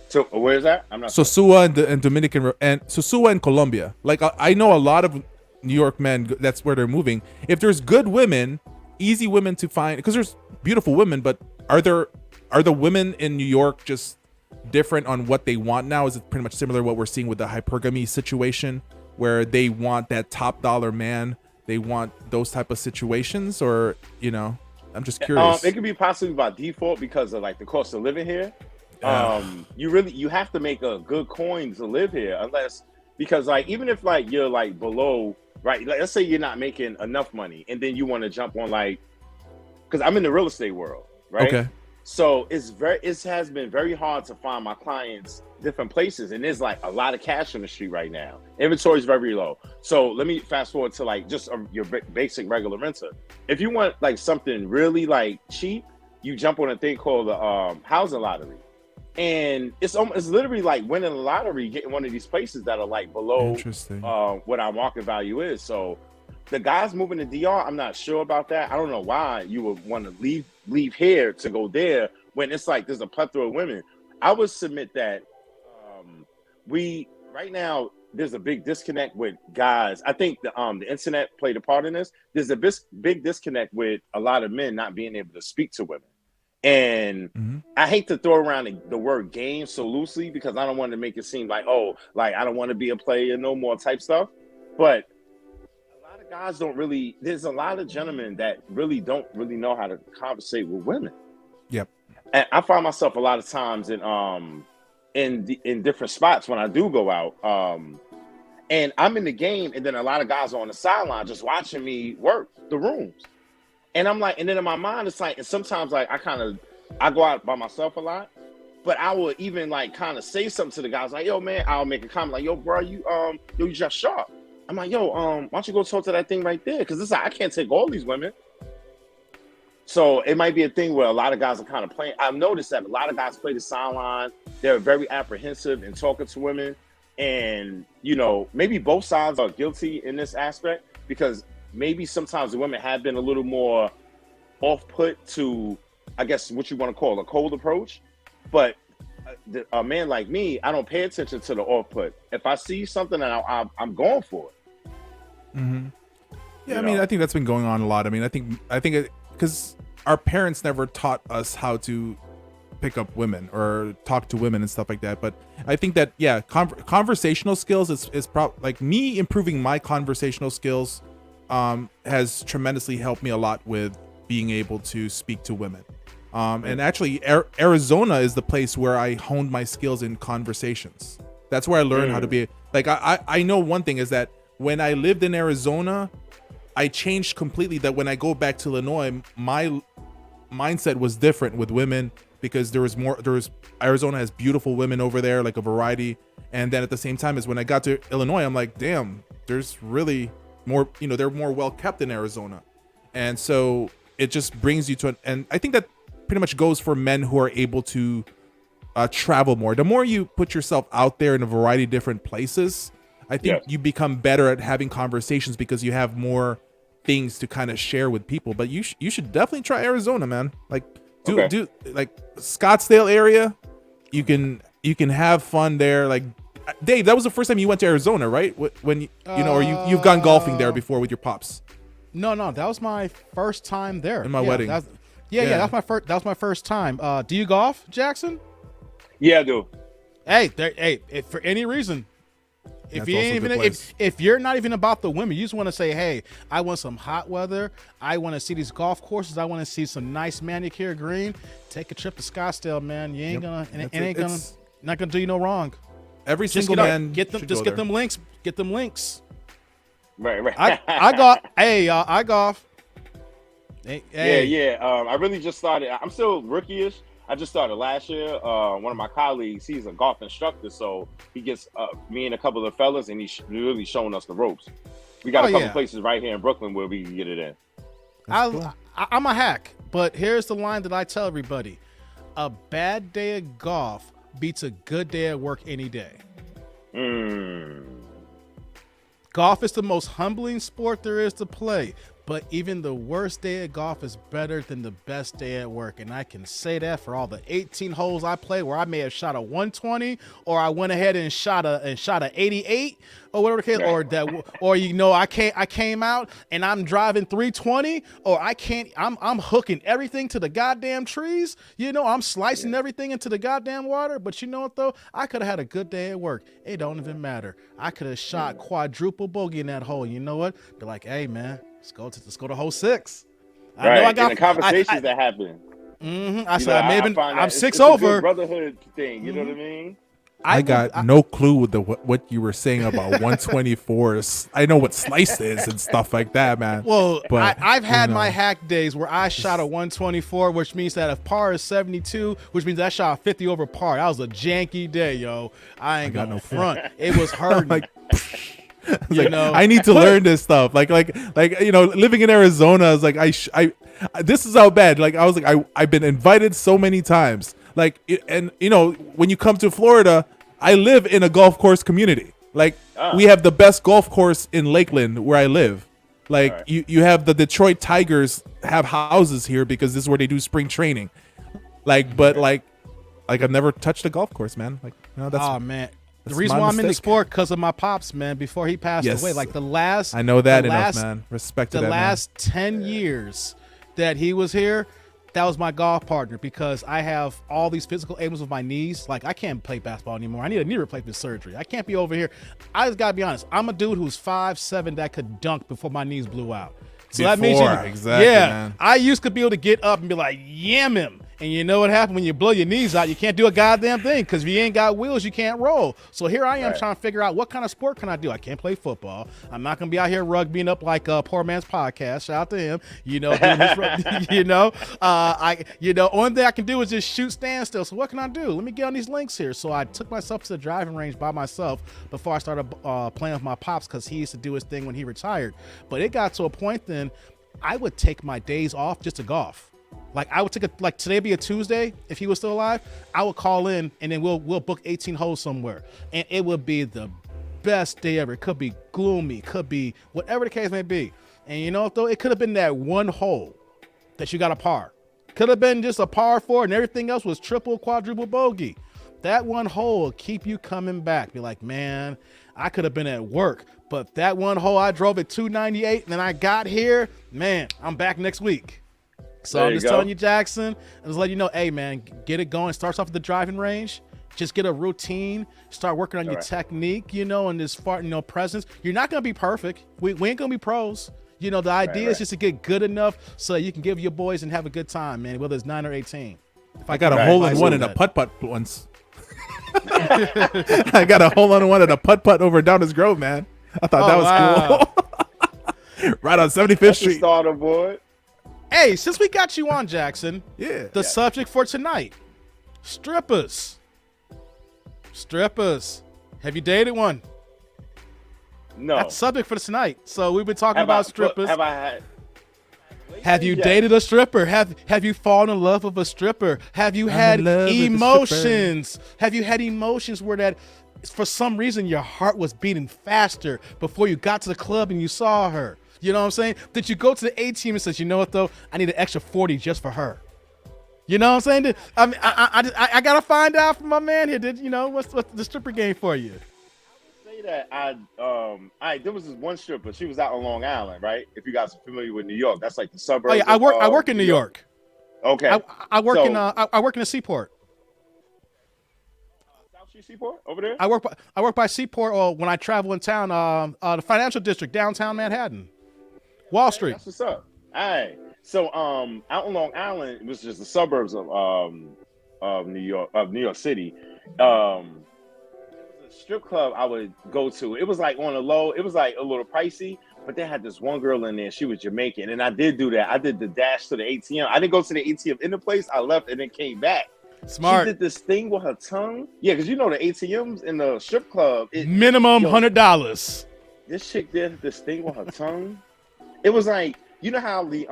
So where is that? I'm not Sosua and Dominican, and Sosua and Colombia. Like I know a lot of New York men. That's where they're moving. If there's good women, easy women to find, because there's beautiful women, but are the women in New York just different on what they want now? Is it pretty much similar to what we're seeing with the hypergamy situation, where they want that top dollar man? They want those type of situations, or, you know, I'm just curious. It could be possibly by default because of like the cost of living here. You have to make a good coin to live here, because like even if like you're like below, right? Like, let's say you're not making enough money, and then you want to jump on, like, because I'm in the real estate world, right? Okay. So it has been very hard to find my clients different places, and there's like a lot of cash on the street right now. Inventory is very low. So let me fast forward to like just your basic regular renter. If you want like something really like cheap, you jump on a thing called the housing lottery, and it's literally like winning the lottery, getting one of these places that are like below what our market value is. So the guys moving to DR, I'm not sure about that. I don't know why you would want to leave here to go there when it's like there's a plethora of women. I would submit that right now there's a big disconnect with guys. I think the internet played a part in this. There's a big disconnect with a lot of men not being able to speak to women. And I hate to throw around the word game so loosely, because I don't want to make it seem like, oh, like I don't want to be a player no more type stuff. But a lot of guys there's a lot of gentlemen that really don't really know how to conversate with women. Yep. And I find myself a lot of times in different spots when I do go out. And I'm in the game, and then a lot of guys are on the sideline just watching me work the rooms. And I'm like, and then in my mind, it's like, and sometimes like I go out by myself a lot, but I will even like kind of say something to the guys like, yo, man, I'll make a comment like, yo, bro, you just sharp. I'm like, yo, why don't you go talk to that thing right there? Because it's like, I can't take all these women. So it might be a thing where a lot of guys are kind of playing. I've noticed that a lot of guys play the sideline. They're very apprehensive in talking to women. And, you know, maybe both sides are guilty in this aspect, because maybe sometimes the women have been a little more off-put to, I guess, what you want to call a cold approach. But a man like me, I don't pay attention to the off-put. If I see something, I'm going for it. Mm-hmm. Yeah, I mean, I think that's been going on a lot. I mean, I think because our parents never taught us how to pick up women or talk to women and stuff like that. But I think that, yeah, conversational skills is like me improving my conversational skills has tremendously helped me a lot with being able to speak to women. And actually, Arizona is the place where I honed my skills in conversations. That's where I learned how to be like. I know one thing is that when I lived in Arizona, I changed completely. That when I go back to Illinois, my mindset was different with women because Arizona has beautiful women over there, like a variety. And then at the same time as when I got to Illinois, I'm like, damn, there's really more, they're more well kept in Arizona. And so it just brings you to and I think that pretty much goes for men who are able to travel more. The more you put yourself out there in a variety of different places, I think you become better at having conversations because you have more things to kind of share with people. But you should definitely try Arizona, man. Like do like Scottsdale area. You can have fun there. Like Dave, that was the first time you went to Arizona, right? When or you've gone golfing there before with your pops. No, that was my first time there. In my wedding. That was my first time. Do you golf, Jackson? Yeah, I do. Hey, if for any reason, if you're not even about the women, you just want to say, hey, I want some hot weather. I want to see these golf courses. I want to see some nice manicure green. Take a trip to Scottsdale, man. You ain't not gonna do you no wrong. Every single man get them links. Get them links. Right. I golf. Hey. Yeah. I really just started. I'm still rookie-ish. I just started last year. One of my colleagues, he's a golf instructor, so he gets me and a couple of fellas, and he's really showing us the ropes. We got a couple places right here in Brooklyn where we can get it in. I'm a hack, but here's the line that I tell everybody: a bad day of golf beats a good day at work any day. Golf is the most humbling sport there is to play, but even the worst day at golf is better than the best day at work. And I can say that for all the 18 holes I played where I may have shot a 120 or I went ahead and shot a 88 or whatever the case, I came out and I'm driving 320 or I'm hooking everything to the goddamn trees. I'm slicing everything into the goddamn water. But you know what though? I could have had a good day at work. It don't even matter. I could have shot quadruple bogey in that hole. You know what? Be like, hey man, let's go to hole 6. I know I got and the conversations that happen. I said I'm 6 over. It's a good brotherhood thing. You know what I mean? I got no clue with what you were saying about 124s. I know what slice is and stuff like that, man. Well, but I've had my hack days where I shot a 124, which means that if par is 72, which means I shot 50 over par. That was a janky day, yo. I ain't got no front. It was hurting. I need to learn this stuff. Like living in Arizona is like this is how bad. Like I was like I've been invited so many times. Like and when you come to Florida, I live in a golf course community. Like we have the best golf course in Lakeland where I live. Like you have the Detroit Tigers have houses here because this is where they do spring training. But I've never touched a golf course, man. That's man. The reason why I'm in the sport because of my pops, man. Before he passed away, like I know that enough, man. Respect to that, man. The last 10 years that he was here, that was my golf partner because I have all these physical ailments with my knees. Like I can't play basketball anymore. I need a knee replacement surgery. I can't be over here. I just gotta be honest. I'm a dude who's 5'7" that could dunk before my knees blew out. So that means man. I used to be able to get up and be like, yam him. And you know what happened when you blow your knees out? You can't do a goddamn thing because if you ain't got wheels, you can't roll. So here I am trying to figure out what kind of sport can I do. I can't play football. I'm not gonna be out here rugbying up like Poor Man's Podcast. Shout out to him. Only thing I can do is just shoot standstill. So what can I do? Let me get on these links here. So I took myself to the driving range by myself before I started playing with my pops because he used to do his thing when he retired. But it got to a point then I would take my days off just to golf. Like I would take today be a Tuesday if he was still alive. I would call in and then we'll book 18 holes somewhere, and it would be the best day ever. It could be gloomy, could be whatever the case may be. And though it could have been that one hole that you got a par. Could have been just a par 4 and everything else was triple, quadruple bogey. That one hole will keep you coming back. Be like, man, I could have been at work, but that one hole I drove at 298 and then I got here, man, I'm back next week. So I'm just telling you, Jackson, and just let you know, hey, man, get it going. Starts off at the driving range. Just get a routine. Start working on your technique, and this presence. You're not going to be perfect. We ain't going to be pros. You know, the idea is right. just to get good enough so you can give your boys and have a good time, man, whether it's 9 or 18. If I got a Right. hole in one in a putt-putt once. I got a hole in one in a putt-putt over Downers Grove, man. I thought that was cool. Right on 75th That's the Street. starter board. Hey, since we got you on, Jackson, Yeah. the subject for tonight, strippers. Strippers. Have you dated one? No. That's the subject for tonight. So we've been talking Have about I- strippers. Have I had? Have you Yes. dated a stripper? Have you fallen in love with a stripper? Have you had in love with a emotions? Have you had emotions where that for some reason your heart was beating faster before you got to the club and you saw her? You know what I'm saying? Did you go to the A team and says, you know what though? I need an extra 40 just for her. You know what I'm saying? I mean, I gotta find out from my man here. Did you know what's the stripper game for you? Say that there was this one stripper. She was out on Long Island, right? If you guys are familiar with New York, that's like the suburbs. Oh yeah, I work in New York. Okay. I work So- in I work in the Seaport. South Street Seaport over there. I work by Seaport, or when I travel in town, the financial district, downtown Manhattan, Wall Street. That's what's up. All right. So out on Long Island, it was just the suburbs of New York City. There was a strip club I would go to. It was like on the low. It was like a little pricey, but they had this one girl in there. She was Jamaican, and I did do that. I did the dash to the ATM. I didn't go to the ATM in the place. I left and then came back. Smart. She did this thing with her tongue. Yeah, because you know the ATMs in the strip club. Minimum Yo. $100. This chick did this thing with her tongue. It was like, you know how the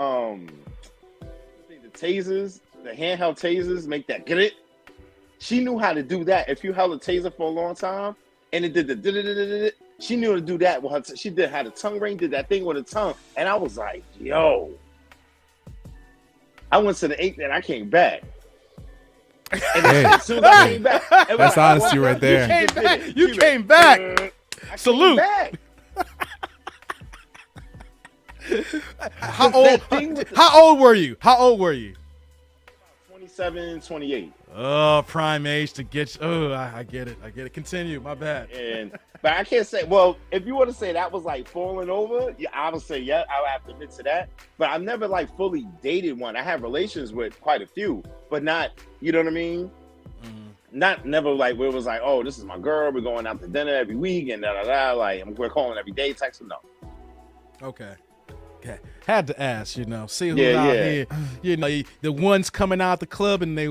tasers, the handheld tasers make that get it? She knew how to do that. If you held a taser for a long time and it did the she knew to do that with her. She had a tongue ring, did that thing with her tongue. And I was like, yo. I went to the 8th and I came back. And as soon as I came back, it was That's like, honesty what? right there. You came She did back. it. You She came went, back. I came Salute. back. How old? That thing with the- How old were you? How old were you? 27, 28. Oh, prime age to get. Oh, I get it. I get it. Continue. My bad. But I can't say. Well, if you want to say that was like falling over, yeah, I would say yeah. I would have to admit to that. But I've never like fully dated one. I have relations with quite a few, but not. You know what I mean? Not never like where it was like, oh, this is my girl. We're going out to dinner every week and da da da. Like we're calling every day. Text no. Okay. Had to ask, see who's Yeah, out yeah. here. The ones coming out the club and the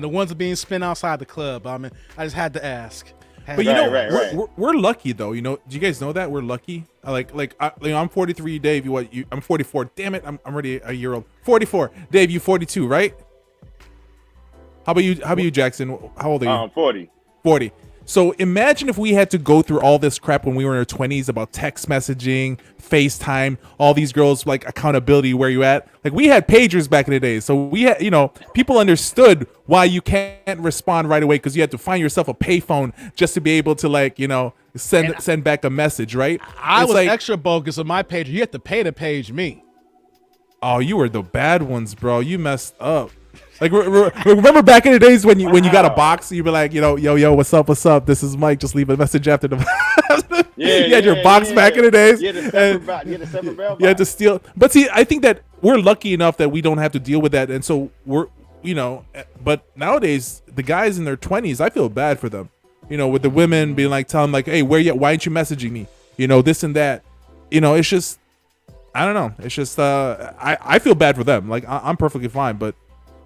ones are being spent outside the club. I mean, I just had to ask. But you know, Right. we're lucky though. You know, do you guys know that we're lucky? I'm 43. Dave, I'm 44. Damn it, I'm already a year old. 44. Dave, you 42, right? How about you, Jackson? How old are you? 40. 40. So imagine if we had to go through all this crap when we were in our 20s about text messaging, FaceTime, all these girls, like accountability, where you at? Like we had pagers back in the day. So we had, people understood why you can't respond right away because you had to find yourself a payphone just to be able to send back a message, right? I It's was like, extra bogus on my page. You had to pay to page me. oh, you were the bad ones, bro. You messed up. Like remember back in the days when you got a box, you'd be like, yo, what's up? This is Mike. Just leave a message after the. You had your box back in the days. You had a separate bell box. You had to steal. But see, I think that we're lucky enough that we don't have to deal with that, and so we're, But nowadays, the guys in their 20s, I feel bad for them. With the women being like, telling them like, hey, why aren't you messaging me? This and that. It's just, I don't know. It's just, I feel bad for them. Like I'm perfectly fine, but.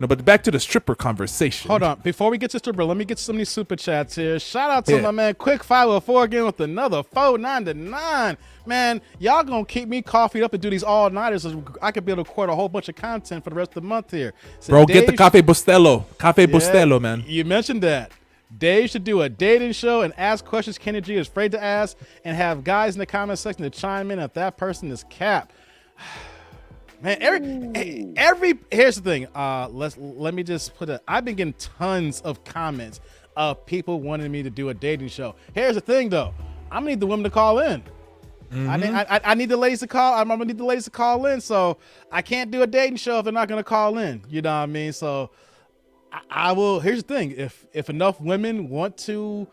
No, but back to the stripper conversation. Hold on. Before we get to stripper, let me get some of these super chats here. Shout out to my man Quick 504 again with another $4.99. Man, y'all gonna keep me coffeeed up and do these all-nighters so I could be able to record a whole bunch of content for the rest of the month here. So bro, get the Dave, Cafe Bustelo. Cafe Bustelo, man. You mentioned that. Dave should do a dating show and ask questions Kenny G is afraid to ask and have guys in the comment section to chime in if that person is cap. Man, here's the thing. Let me just put I've been getting tons of comments of people wanting me to do a dating show. Here's the thing though. I'm gonna need the women to call in. I need the ladies to call. I'm gonna need the ladies to call in. So I can't do a dating show if they're not gonna call in. You know what I mean? So I will. Here's the thing. If enough women want to,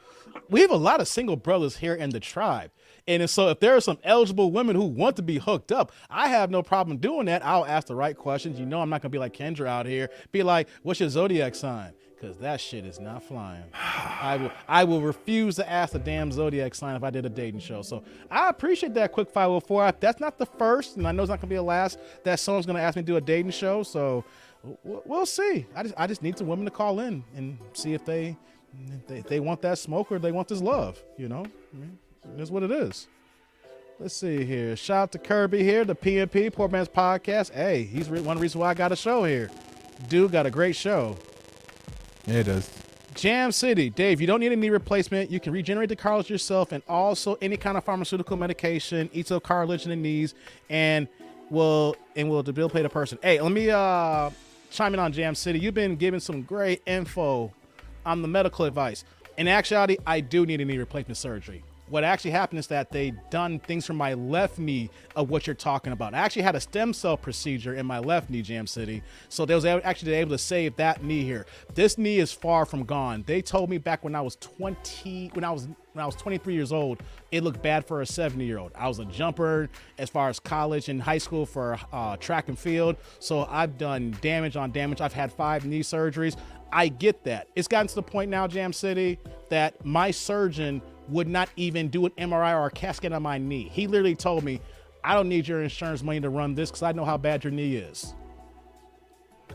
we have a lot of single brothers here in the tribe. And so if there are some eligible women who want to be hooked up, I have no problem doing that. I'll ask the right questions. You know, I'm not going to be like Kendra out here. Be like, what's your zodiac sign? Because that shit is not flying. I will refuse to ask the damn zodiac sign if I did a dating show. So I appreciate that quick 504. That's not the first, and I know it's not going to be the last that someone's going to ask me to do a dating show. So we'll see. I just need some women to call in and see if they want that smoke or they want this love. You know, I mean, that's what it is. Let's see here. Shout out to Kirby here, the PNP, Poor Man's Podcast. Hey, he's one reason why I got a show here. Dude got a great show. Yeah, it does. Jam City. Dave, you don't need a knee replacement. You can regenerate the cartilage yourself, and also any kind of pharmaceutical medication eats up cartilage in the knees and will debilitate a person. Hey, let me chime in on Jam City. You've been giving some great info on the medical advice. In actuality, I do need a knee replacement surgery. What actually happened is that they done things from my left knee of what you're talking about. I actually had a stem cell procedure in my left knee, Jam City. So they was actually able to save that knee here. This knee is far from gone. They told me back when I was 23 years old, it looked bad for a 70-year-old. I was a jumper as far as college and high school for track and field. So I've done damage on damage. I've had 5 knee surgeries. I get that. It's gotten to the point now, Jam City, that my surgeon would not even do an MRI or a CAT scan on my knee. He literally told me, I don't need your insurance money to run this because I know how bad your knee is.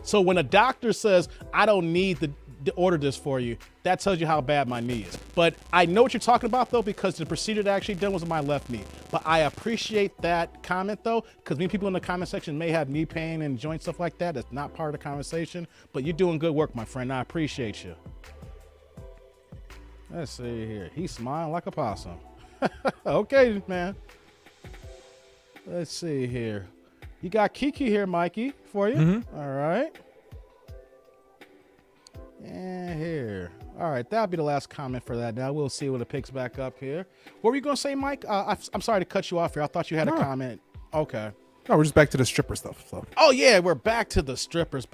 So when a doctor says, I don't need to order this for you, that tells you how bad my knee is. But I know what you're talking about, though, because the procedure that I actually done was on my left knee. But I appreciate that comment, though, because many people in the comment section may have knee pain and joint stuff like that. That's not part of the conversation. But you're doing good work, my friend. I appreciate you. Let's see here. He's smiling like a possum. Okay, man. Let's see here. You got Kiki here, Mikey, for you. Mm-hmm. All right. And here. All right, that'll be the last comment for that. Now we'll see when it picks back up here. What were you going to say, Mike? I'm sorry to cut you off here. I thought you had a comment. Okay. No, we're just back to the stripper stuff. So. Oh, yeah, we're back to the strippers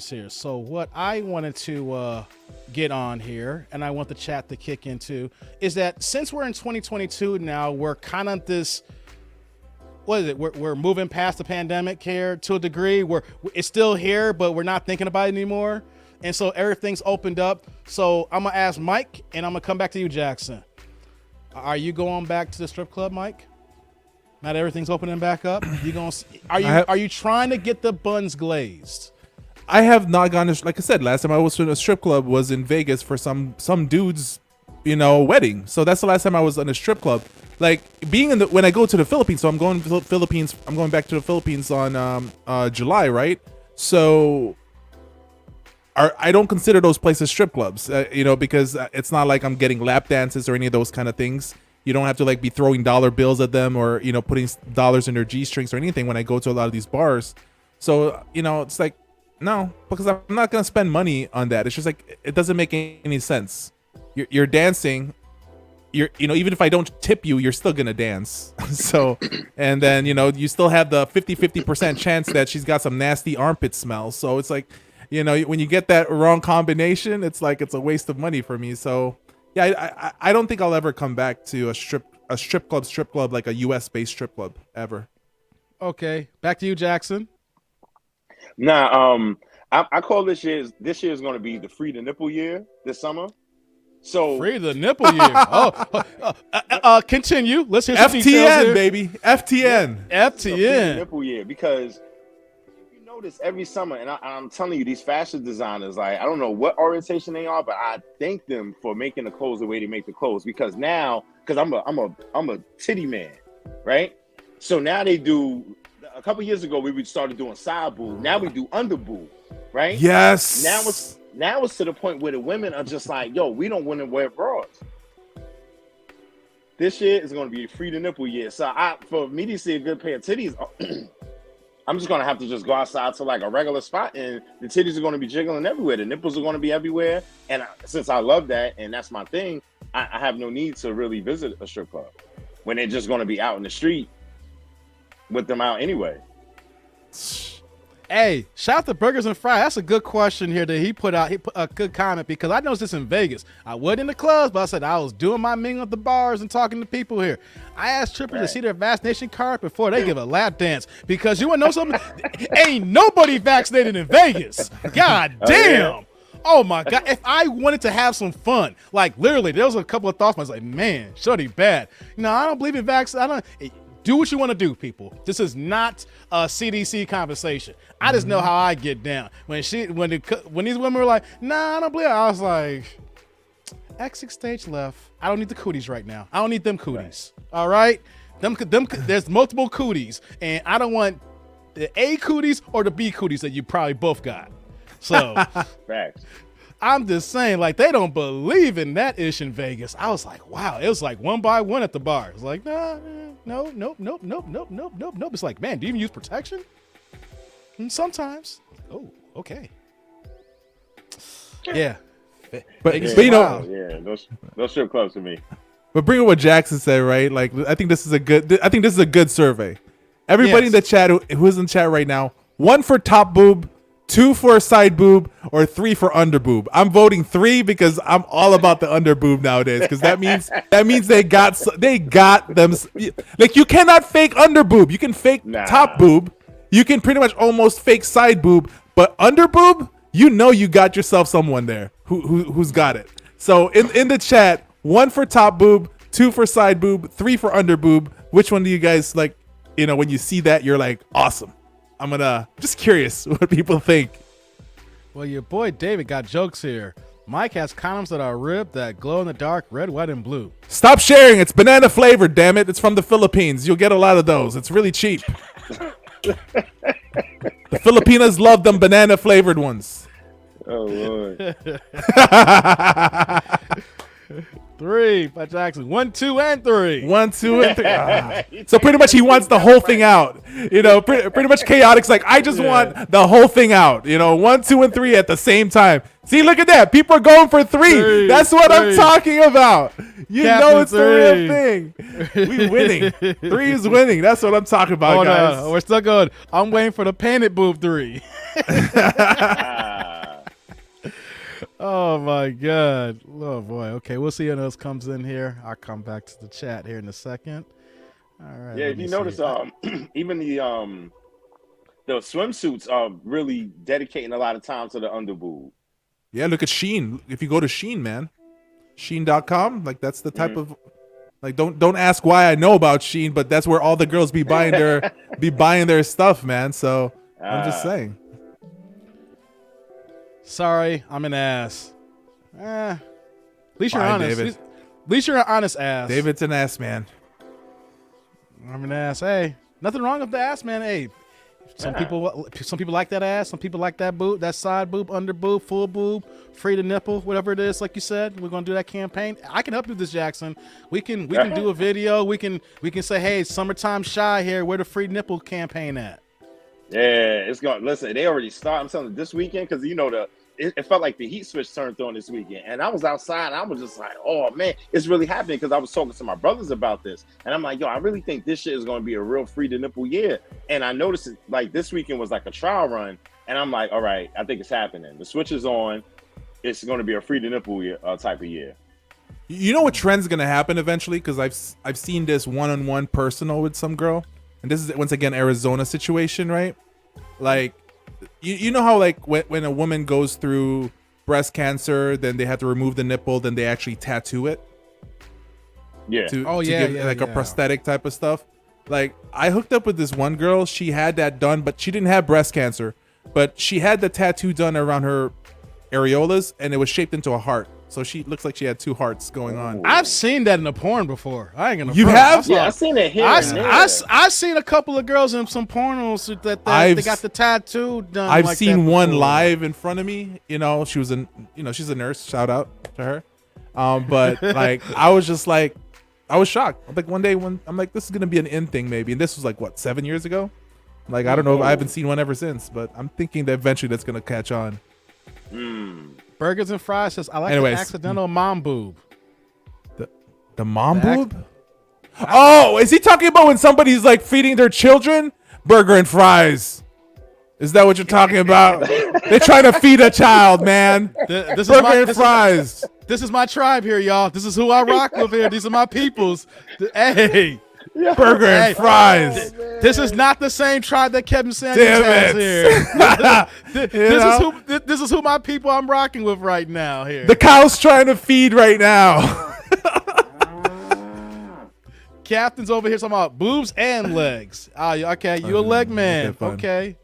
here. So what I wanted to get on here, and I want the chat to kick into, is that since we're in 2022 now, we're kind of this, what is it? We're moving past the pandemic here to a degree. It's still here, but we're not thinking about it anymore. And so everything's opened up. So I'm going to ask Mike, and I'm going to come back to you, Jackson. Are you going back to the strip club, Mike? Now that everything's opening back up, are you trying to get the buns glazed? I have not gone to, like I said, last time I was to a strip club was in Vegas for some dude's, wedding. So that's the last time I was in a strip club. Like being when I go to the Philippines, so I'm going back to the Philippines on July, right? So I don't consider those places strip clubs, because it's not like I'm getting lap dances or any of those kind of things. You don't have to be throwing dollar bills at them or, putting dollars in their G-strings or anything when I go to a lot of these bars. So, it's like, no, because I'm not going to spend money on that. It's just like, it doesn't make any sense. You're dancing. Even if I don't tip you, you're still going to dance. So, and then, you still have the 50% chance that she's got some nasty armpit smell. So it's like, when you get that wrong combination, it's like, it's a waste of money for me. So, yeah, I don't think I'll ever come back to a strip club like a US based strip club ever. Okay, back to you, Jackson. Nah, I call this year is going to be the free the nipple year this summer. So free the nipple year. Continue. Let's hear some details here. FTN, baby. FTN. FTN. Free the nipple year, because this every summer, and I'm telling you, these fashion designers, I don't know what orientation they are, but I thank them for making the clothes the way they make the clothes. Because I'm a titty man, right? So now they do. A couple years ago, we started doing side boob. Now we do under boob, right? Yes. Now it's to the point where the women are just like, yo, we don't want to wear bras. This year is going to be a free the nipple year. So for me to see a good pair of titties. I'm just going to have to just go outside to a regular spot, and the titties are going to be jiggling everywhere. The nipples are going to be everywhere. And since I love that, and that's my thing, I have no need to really visit a strip club when they're just going to be out in the street with them out anyway. Hey, shout out to Burgers and Fries. That's a good question here that he put out. He put a good comment because I noticed this in Vegas. I wasn't in the clubs, but I said I was doing my mingling at the bars and talking to people here. I asked trippers to see their vaccination card before they give a lap dance because you want to know something? Ain't nobody vaccinated in Vegas. God damn. Oh my God. If I wanted to have some fun, like literally, there was a couple of thoughts. I was like, man, shorty bad. No, I don't believe in vaccine. I don't. Do what you want to do, people. This is not a CDC conversation. I just know how I get down. When these women were like, nah, I don't believe it. I was like, exit stage left. I don't need the cooties right now. I don't need them cooties. Right. All right? There's multiple cooties, and I don't want the A cooties or the B cooties that you probably both got. So, Facts. I'm just saying, like, they don't believe in that ish in Vegas. I was like, wow. It was like one by one at the bar. It was like, nah, no. It's like, man, do you even use protection? Sometimes. Oh, okay. Yeah. But you know, those strip clubs to me. But bring up what Jackson said, right? Like, I think this is a good survey. Everybody in the chat who's in chat right now, 1 for top boob, 2 for side boob, or 3 for under boob. I'm voting 3 because I'm all about the under boob nowadays. Because that means they got them. Like, you cannot fake under boob. You can fake top boob. You can pretty much almost fake side boob, but under boob, you know you got yourself someone there who's got it. So in the chat, 1 for top boob, 2 for side boob, 3 for under boob. Which one do you guys like? You know, when you see that, you're like, awesome. I'm just curious what people think. Well, your boy David got jokes here. Mike has condoms that are ribbed that glow in the dark, red, white, and blue. Stop sharing. It's banana flavored, damn it. It's from the Philippines. You'll get a lot of those. It's really cheap. The Filipinas love them banana flavored ones. Oh, Lord. 3 by Jackson. 1, 2, and 3. 1, 2, and 3. So pretty much he wants the whole thing out. You know, pretty much Chaotic's like, I just want the whole thing out. You know, 1, 2, and 3 at the same time. See, look at that. People are going for 3. That's what I'm talking about. You know it's the real thing. We winning. 3 is winning. That's what I'm talking about, guys. No, we're still going. I'm waiting for the painted boob 3. Oh my God. Oh boy. Okay, we'll see how those comes in here. I'll come back to the chat here in a second. All right. Yeah, if you notice, even the swimsuits are really dedicating a lot of time to the underboob. Yeah, look at Shein. If you go to Shein, man, Shein.com, like that's the type of like don't ask why I know about Shein, but that's where all the girls be buying their stuff, man. So I'm just saying. Sorry, I'm an ass. At least you're Fine, honest. David. At least you're an honest ass. David's an ass, man. I'm an ass. Hey, nothing wrong with the ass, man. Hey, some people like that ass. Some people like that boob, that side boob, under boob, full boob, free to nipple, whatever it is. Like you said, we're gonna do that campaign. I can help you with this, Jackson. We can do a video. We can say, hey, summertime shy here. Where the free nipple campaign at? Yeah, it's going. Listen, they already started. I'm telling you, this weekend because you know it felt like the heat switch turned on this weekend, and I was outside. And I was just like, oh man, it's really happening because I was talking to my brothers about this, and I'm like, yo, I really think this shit is going to be a real free to nipple year. And I noticed it like this weekend was like a trial run, and I'm like, all right, I think it's happening. The switch is on. It's going to be a free to nipple year, type of year. You know what trend's gonna happen eventually? Because I've seen this one-on-one personal with some girl, and this is once again Arizona situation, right? Like, you know how like when a woman goes through breast cancer, then they have to remove the nipple, then they actually tattoo it. Yeah. To give a prosthetic type of stuff. Like, I hooked up with this one girl. She had that done, but she didn't have breast cancer. But she had the tattoo done around her areolas, and it was shaped into a heart. So she looks like she had 2 hearts going on. I've seen that in the porn before. I ain't gonna. You have? Yeah, I've seen it here. I've seen a couple of girls in some pornos that they got the tattoo done. I've like seen that one before. live in front of me. You know, she's a nurse. Shout out to her. But like, I was just like, I was shocked. Like one day when I'm like, this is gonna be an in thing maybe, and this was like what 7 years ago. Like, I don't know. I haven't seen one ever since, but I'm thinking that eventually that's gonna catch on. Burgers and Fries says, I like the accidental mom boob. The mom boob? Oh, is he talking about when somebody's like feeding their children? Burger and Fries. Is that what you're talking about? They're trying to feed a child, man. This Burger and fries. This is my tribe here, y'all. This is who I rock with here. These are my peoples. Hey. Burger and fries. This is not the same tribe that Kevin Samuels Damn has it. here. This is who my people I'm rocking with right now here. The cow's trying to feed right now. Captain's over here talking about boobs and legs. Okay, you a leg man. Okay, fine. Okay.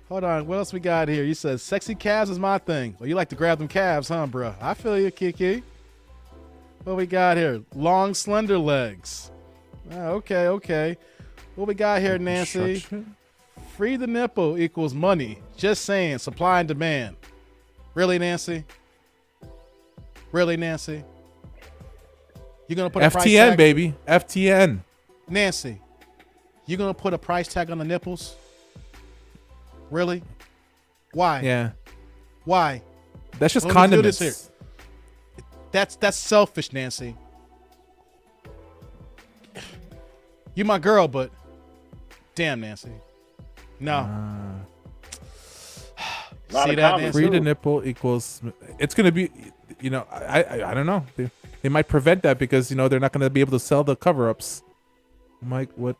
Hold on. What else we got here? You said sexy calves is my thing. Well, you like to grab them calves, huh, bro? I feel you, Kiki. What we got here? Long, slender legs. Okay. What we got here, Nancy? Free the nipple equals money. Just saying. Supply and demand. Really, Nancy? Really, Nancy? You gonna put a price FTN, tag? baby. FTN. Nancy, you gonna put a price tag on the nipples? Really? Why? Yeah. Why? That's just Let me do this condiments. That's selfish, Nancy. You my girl, but damn, Nancy. No. See that, Nancy? Free the nipple equals. It's gonna be. I don't know. They might prevent that because they're not gonna be able to sell the cover-ups. Mike, what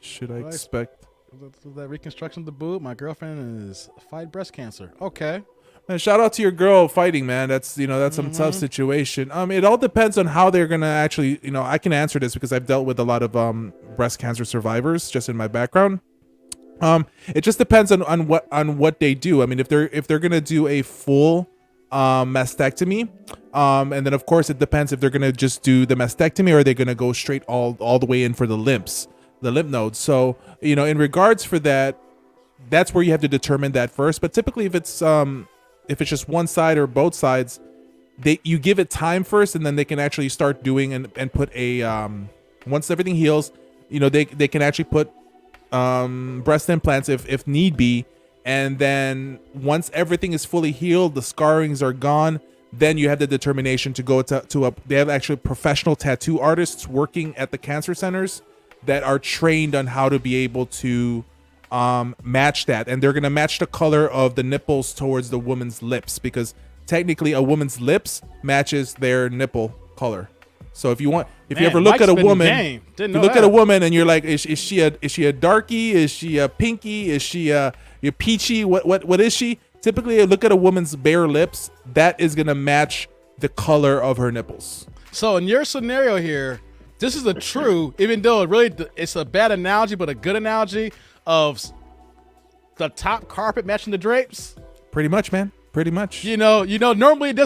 should I expect? That reconstruction of the boob. My girlfriend is fight breast cancer. Okay. Man, shout out to your girl fighting, man. That's some tough situation. It all depends on how they're gonna actually. I can answer this because I've dealt with a lot of breast cancer survivors just in my background. It just depends on what they do. I mean, if they're gonna do a full mastectomy, and then of course it depends if they're gonna just do the mastectomy or are they gonna go straight all the way in for the lymph nodes. So in regards for that, that's where you have to determine that first. But typically, if it's just one side or both sides, you give it time first, and then they can actually start doing and put a once everything heals, they can actually put breast implants if need be. And then once everything is fully healed, the scarrings are gone, then you have the determination to go they have actually professional tattoo artists working at the cancer centers that are trained on how to be able to match that. And they're going to match the color of the nipples towards the woman's lips, because technically a woman's lips matches their nipple color. So if you ever look at a woman, at a woman and you're like, is she a darkie? Is she a pinky? Is she a peachy? What is she? Typically, look at a woman's bare lips. That is gonna match the color of her nipples. So in your scenario here, this is a true, even though it's a bad analogy, but a good analogy of the top carpet matching the drapes. Pretty much, man. Pretty much. Normally the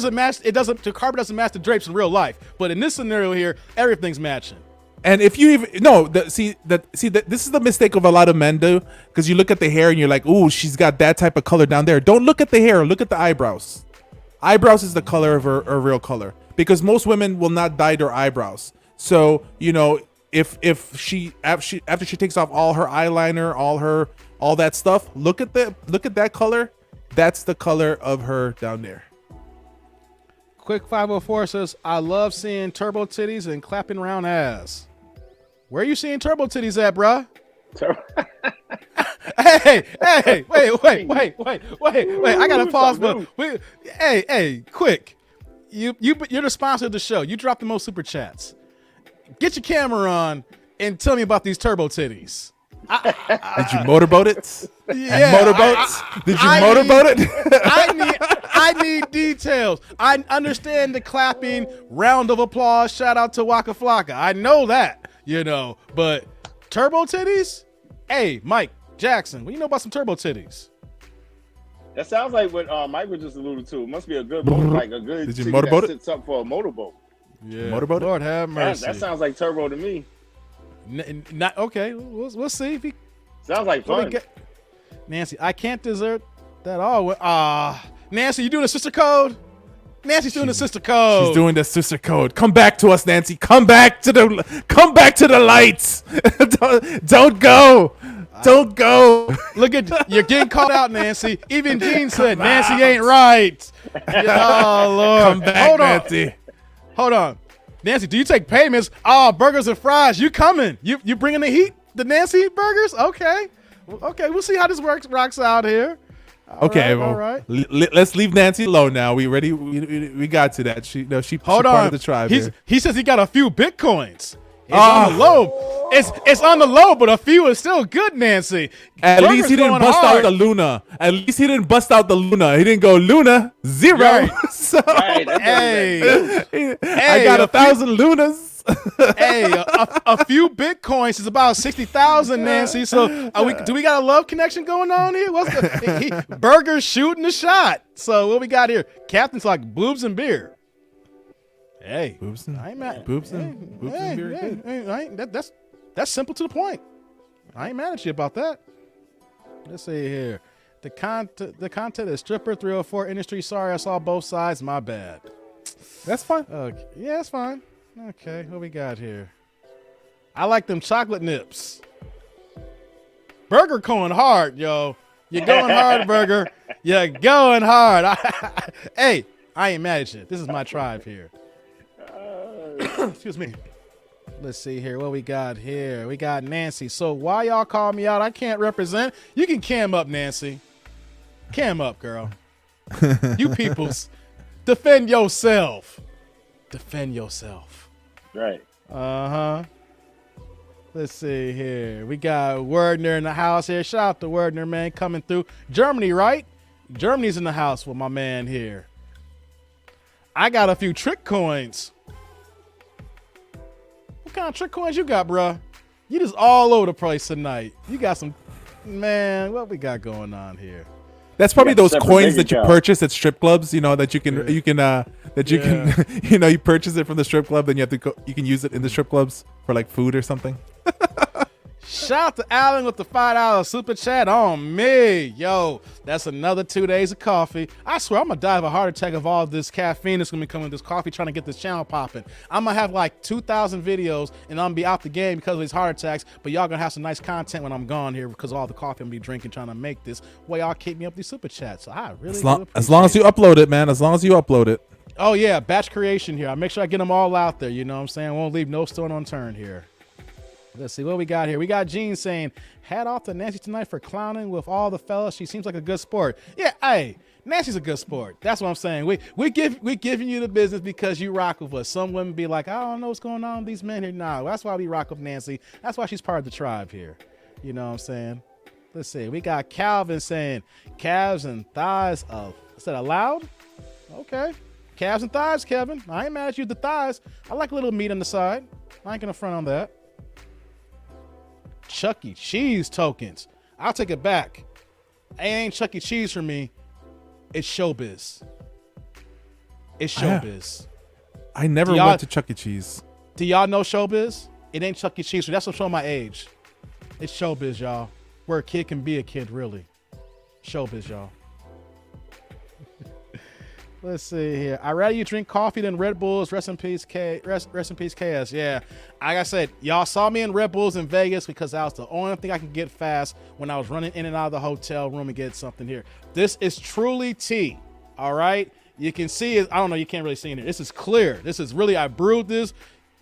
carpet doesn't match the drapes in real life, but in this scenario here, everything's matching. And if you even this is the mistake of a lot of men do, because you look at the hair and you're like, ooh, she's got that type of color down there. Don't look at the hair, look at the eyebrows. Eyebrows is the color of her real color, because most women will not dye their eyebrows. So if she after she takes off all her eyeliner, all that stuff, look at that color. That's the color of her down there. Quick 504 says, I love seeing turbo titties and clapping round ass. Where are you seeing turbo titties at, bruh? Hey, wait. I gotta pause, but hey, quick. You're the sponsor of the show. You drop the most super chats. Get your camera on and tell me about these turbo titties. Did you motorboat it? Yeah, motorboats? Did you motorboat it? I need details. I understand the clapping, round of applause, shout out to Waka Flocka. I know that, but turbo titties? Hey, Mike Jackson, what do you know about some turbo titties? That sounds like what Mike was just alluded to. It must be a good like a good Did you chick motorboat that it? sits up for a motorboat. Yeah, motorboat it? Lord have mercy. That sounds like turbo to me. Not okay. We'll see. Sounds like fun. Nancy, I can't desert that all. Nancy, you doing the sister code? Nancy's doing the sister code. She's doing the sister code. Come back to us, Nancy. Come back to the lights. Don't go. Don't go. Look at you're getting called out, Nancy. Even Gene said Nancy ain't right. Oh Lord. Come back, Nancy. Hold on. Nancy, do you take payments? Oh, burgers and fries. You coming? You bringing the heat? The Nancy burgers? Okay. Okay, we'll see how this rocks out here. Okay, all well, right. Let's leave Nancy alone now. We ready? We got to that. She Hold part on. of the tribe. Here. He says he got a few Bitcoins. It's on the low. It's on the low, but a few is still good, Nancy. At least he didn't going bust hard. out the Luna. At least he didn't bust out the Luna. He didn't go Luna 0. Right. So Right, that's I got 1,000 Lunas. Hey, a few Bitcoins is about 60,000, Nancy. So do we got a love connection going on here? Burger's shooting the shot. So what we got here? Captain's like boobs and beer. Hey, Boobs and, I ain't mad. boobs and beer. That's simple to the point. I ain't mad at you about that. Let's see here. The content is stripper 304 industry. Sorry, I saw both sides. My bad. That's fine. Okay. Yeah, it's fine. Okay, what we got here? I like them chocolate nips. Burger going hard, yo. You're going hard, Burger. You're going hard. Hey, I ain't mad at you. This is my tribe here. Excuse me. Let's see here. What we got here? We got Nancy. So why y'all call me out? I can't represent. You can cam up, Nancy. Cam up, girl. You peoples. Defend yourself. Defend yourself. Right. Uh-huh. Let's see here. We got Wordner in the house here. Shout out to Wordner, man, coming through. Germany, right? Germany's in the house with my man here. I got a few trick coins. What kind of trick coins you got, bruh? You just all over the place tonight. You got some, man, what we got going on here? That's probably those coins that you account. purchase at strip clubs, that you can you purchase it from the strip club, then you can use it in the strip clubs for like food or something. Shout out to Alan with the $5 super chat on me. Yo, that's another 2 days of coffee. I swear I'm going to die of a heart attack of all this caffeine that's going to be coming with this coffee trying to get this channel popping. I'm going to have like 2,000 videos and I'm going to be out the game because of these heart attacks, but y'all going to have some nice content when I'm gone here because of all the coffee I'm going to be drinking trying to make this. Well, y'all keep me up these super chats. So I really as long as you upload it, man. As long as you upload it. Oh, yeah, batch creation here. I make sure I get them all out there. You know what I'm saying? Won't leave no stone unturned here. Let's see what we got here. We got Gene saying, hat off to Nancy tonight for clowning with all the fellas. She seems like a good sport. Yeah, hey, Nancy's a good sport. That's what I'm saying. We giving you the business because you rock with us. Some women be like, I don't know what's going on with these men here. Nah, that's why we rock with Nancy. That's why she's part of the tribe here. You know what I'm saying? Let's see. We got Calvin saying, calves and thighs of, is that allowed? Okay. Calves and thighs, Kevin. I ain't mad at you, the thighs. I like a little meat on the side. I ain't gonna front on that. Chuck E. Cheese tokens. I'll take it back. It ain't Chuck E. Cheese for me. It's showbiz. It's showbiz. I never went to Chuck E. Cheese. Do y'all know showbiz? It ain't Chuck E. Cheese. That's what showing my age. It's showbiz, y'all. Where a kid can be a kid, really. Showbiz, y'all. Let's see here. I'd rather you drink coffee than Red Bulls. Rest in peace, rest in peace, KS. Yeah. Like I said, y'all saw me in Red Bulls in Vegas because that was the only thing I could get fast when I was running in and out of the hotel room and get something here. This is truly tea. All right. You can see it. I don't know. You can't really see it here. This is clear. This is really, I brewed this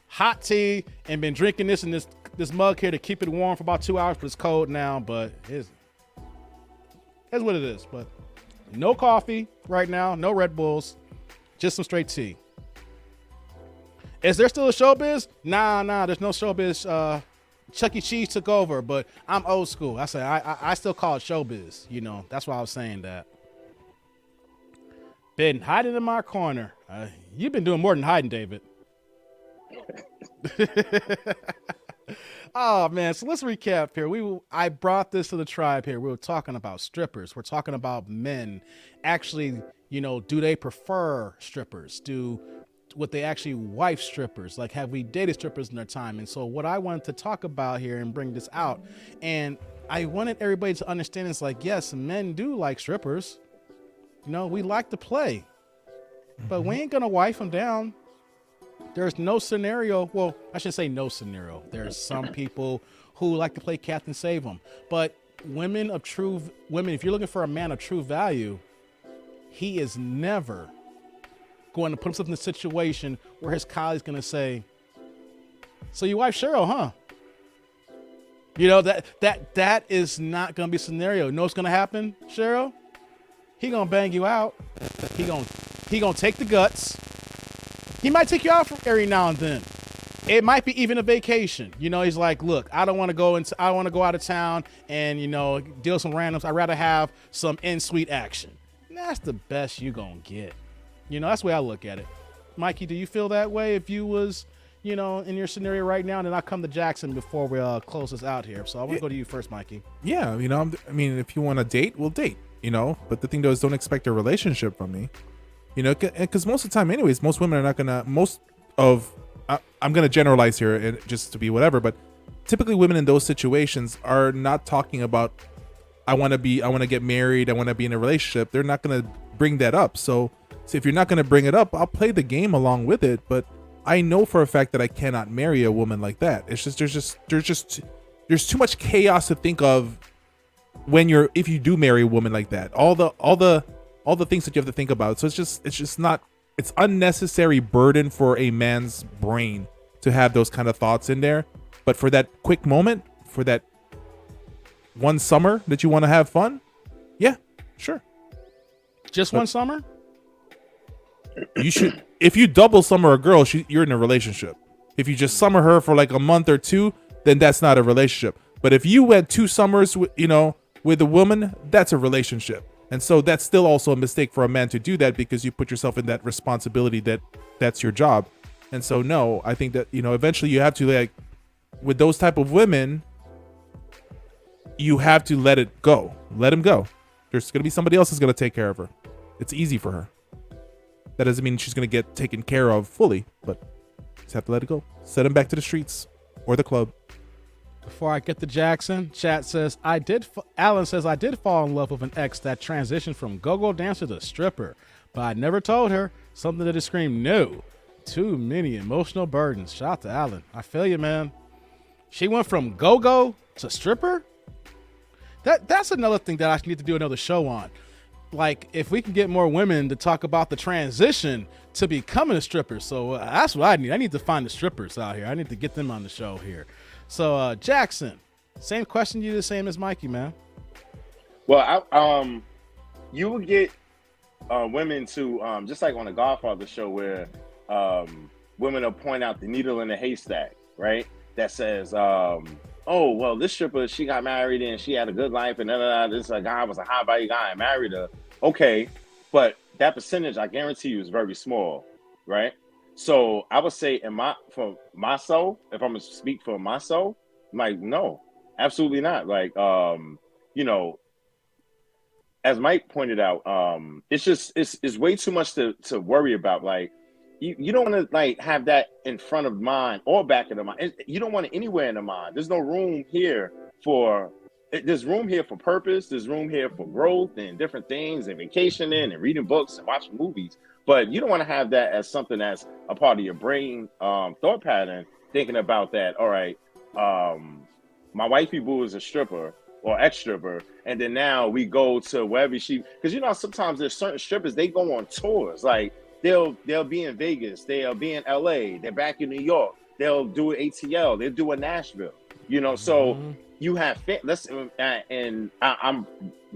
hot tea and been drinking this in this mug here to keep it warm for about 2 hours, but it's cold now, but it's what it is. But no coffee right now, no Red Bulls, just some straight tea. Is there still a showbiz? Nah, there's no showbiz. Chuck E. Cheese took over, but I'm old school. I say I still call it showbiz. You know, that's why I was saying that. Been hiding in my corner. You've been doing more than hiding, David. Oh man, so let's recap here. I brought this to the tribe here. We were talking about strippers. We're talking about men. Actually, do they prefer strippers? Would they actually wife strippers? Like, have we dated strippers in their time? And so what I wanted to talk about here and bring this out, and I wanted everybody to understand it's like, yes, men do like strippers. We like to play, but we ain't gonna wife them down. There's no scenario. Well, I should say no scenario. There's some people who like to play Captain Save 'em. But women, if you're looking for a man of true value, he is never going to put himself in a situation where his colleague's going to say, so you wife Cheryl, huh? You know, that is not gonna be a scenario. You know what's gonna happen, Cheryl? He gonna bang you out. He gonna take the guts. He might take you out every now and then. It might be even a vacation. You know, he's like, look, I don't want to go out of town and, you know, deal with some randoms. I'd rather have some in-suite action. And that's the best you gonna get. You know, that's the way I look at it. Mikey, do you feel that way if you was, you know, in your scenario right now? And then I'll come to Jackson before we close this out here. So I want to go to you first, Mikey. Yeah, you know, I mean, if you want to date, we'll date, you know. But the thing though is, don't expect a relationship from me, you know, because most of the time, anyways, most women are not gonna. I'm gonna generalize here, and just to be whatever, but typically women in those situations are not talking about, I want to get married, I want to be in a relationship. They're not gonna bring that up. So if you're not gonna bring it up, I'll play the game along with it, but I know for a fact that I cannot marry a woman like that. It's just there's too much chaos to think of if you do marry a woman like that. All the things that you have to think about. So it's unnecessary burden for a man's brain to have those kind of thoughts in there. But for that quick moment, for that one summer that you want to have fun, yeah, sure. Just one summer? You should. If you double summer a girl, you're in a relationship. If you just summer her for like a month or two, then that's not a relationship. But if you went 2 summers, with a woman, that's a relationship. And so that's still also a mistake for a man to do that, because you put yourself in that responsibility that's your job. And so no, I think that, you know, eventually you have to, like, with those type of women, you have to let it go. Let him go. There's going to be somebody else who's going to take care of her. It's easy for her. That doesn't mean she's going to get taken care of fully, but just have to let it go. Send him back to the streets or the club. Before I get to Jackson, chat says, Alan says, I did fall in love with an ex that transitioned from go-go dancer to stripper, but I never told her, something that just screamed no. Too many emotional burdens. Shout out to Alan. I feel you, man. She went from go-go to stripper? That's another thing that I need to do another show on. Like, if we can get more women to talk about the transition to becoming a stripper. So that's what I need. I need to find the strippers out here. I need to get them on the show here. So Jackson, same question you the same as Mikey, man. Well, you would get women to just like on the Godfather show, where women will point out the needle in the haystack, right? That says, oh, well, this stripper, she got married and she had a good life, and this guy was a high value guy and married her. Okay, but that percentage, I guarantee you, is very small, right? So I would say for myself, if I'm gonna speak for myself, like, no, absolutely not. Like, you know, as Mike pointed out, it's way too much to worry about. Like, you don't want to like have that in front of mind or back of the mind. You don't want it anywhere in the mind. There's no room here there's room here for purpose. There's room here for growth and different things and vacationing and reading books and watching movies. But you don't want to have that as something that's a part of your brain thought pattern, thinking about that. All right, my wifey boo is a stripper or ex-stripper, and then now we go to wherever because you know sometimes there's certain strippers, they go on tours. Like they'll be in Vegas, they'll be in LA, they're back in New York, they'll do an ATL, they'll do a Nashville. You know, so you have and I'm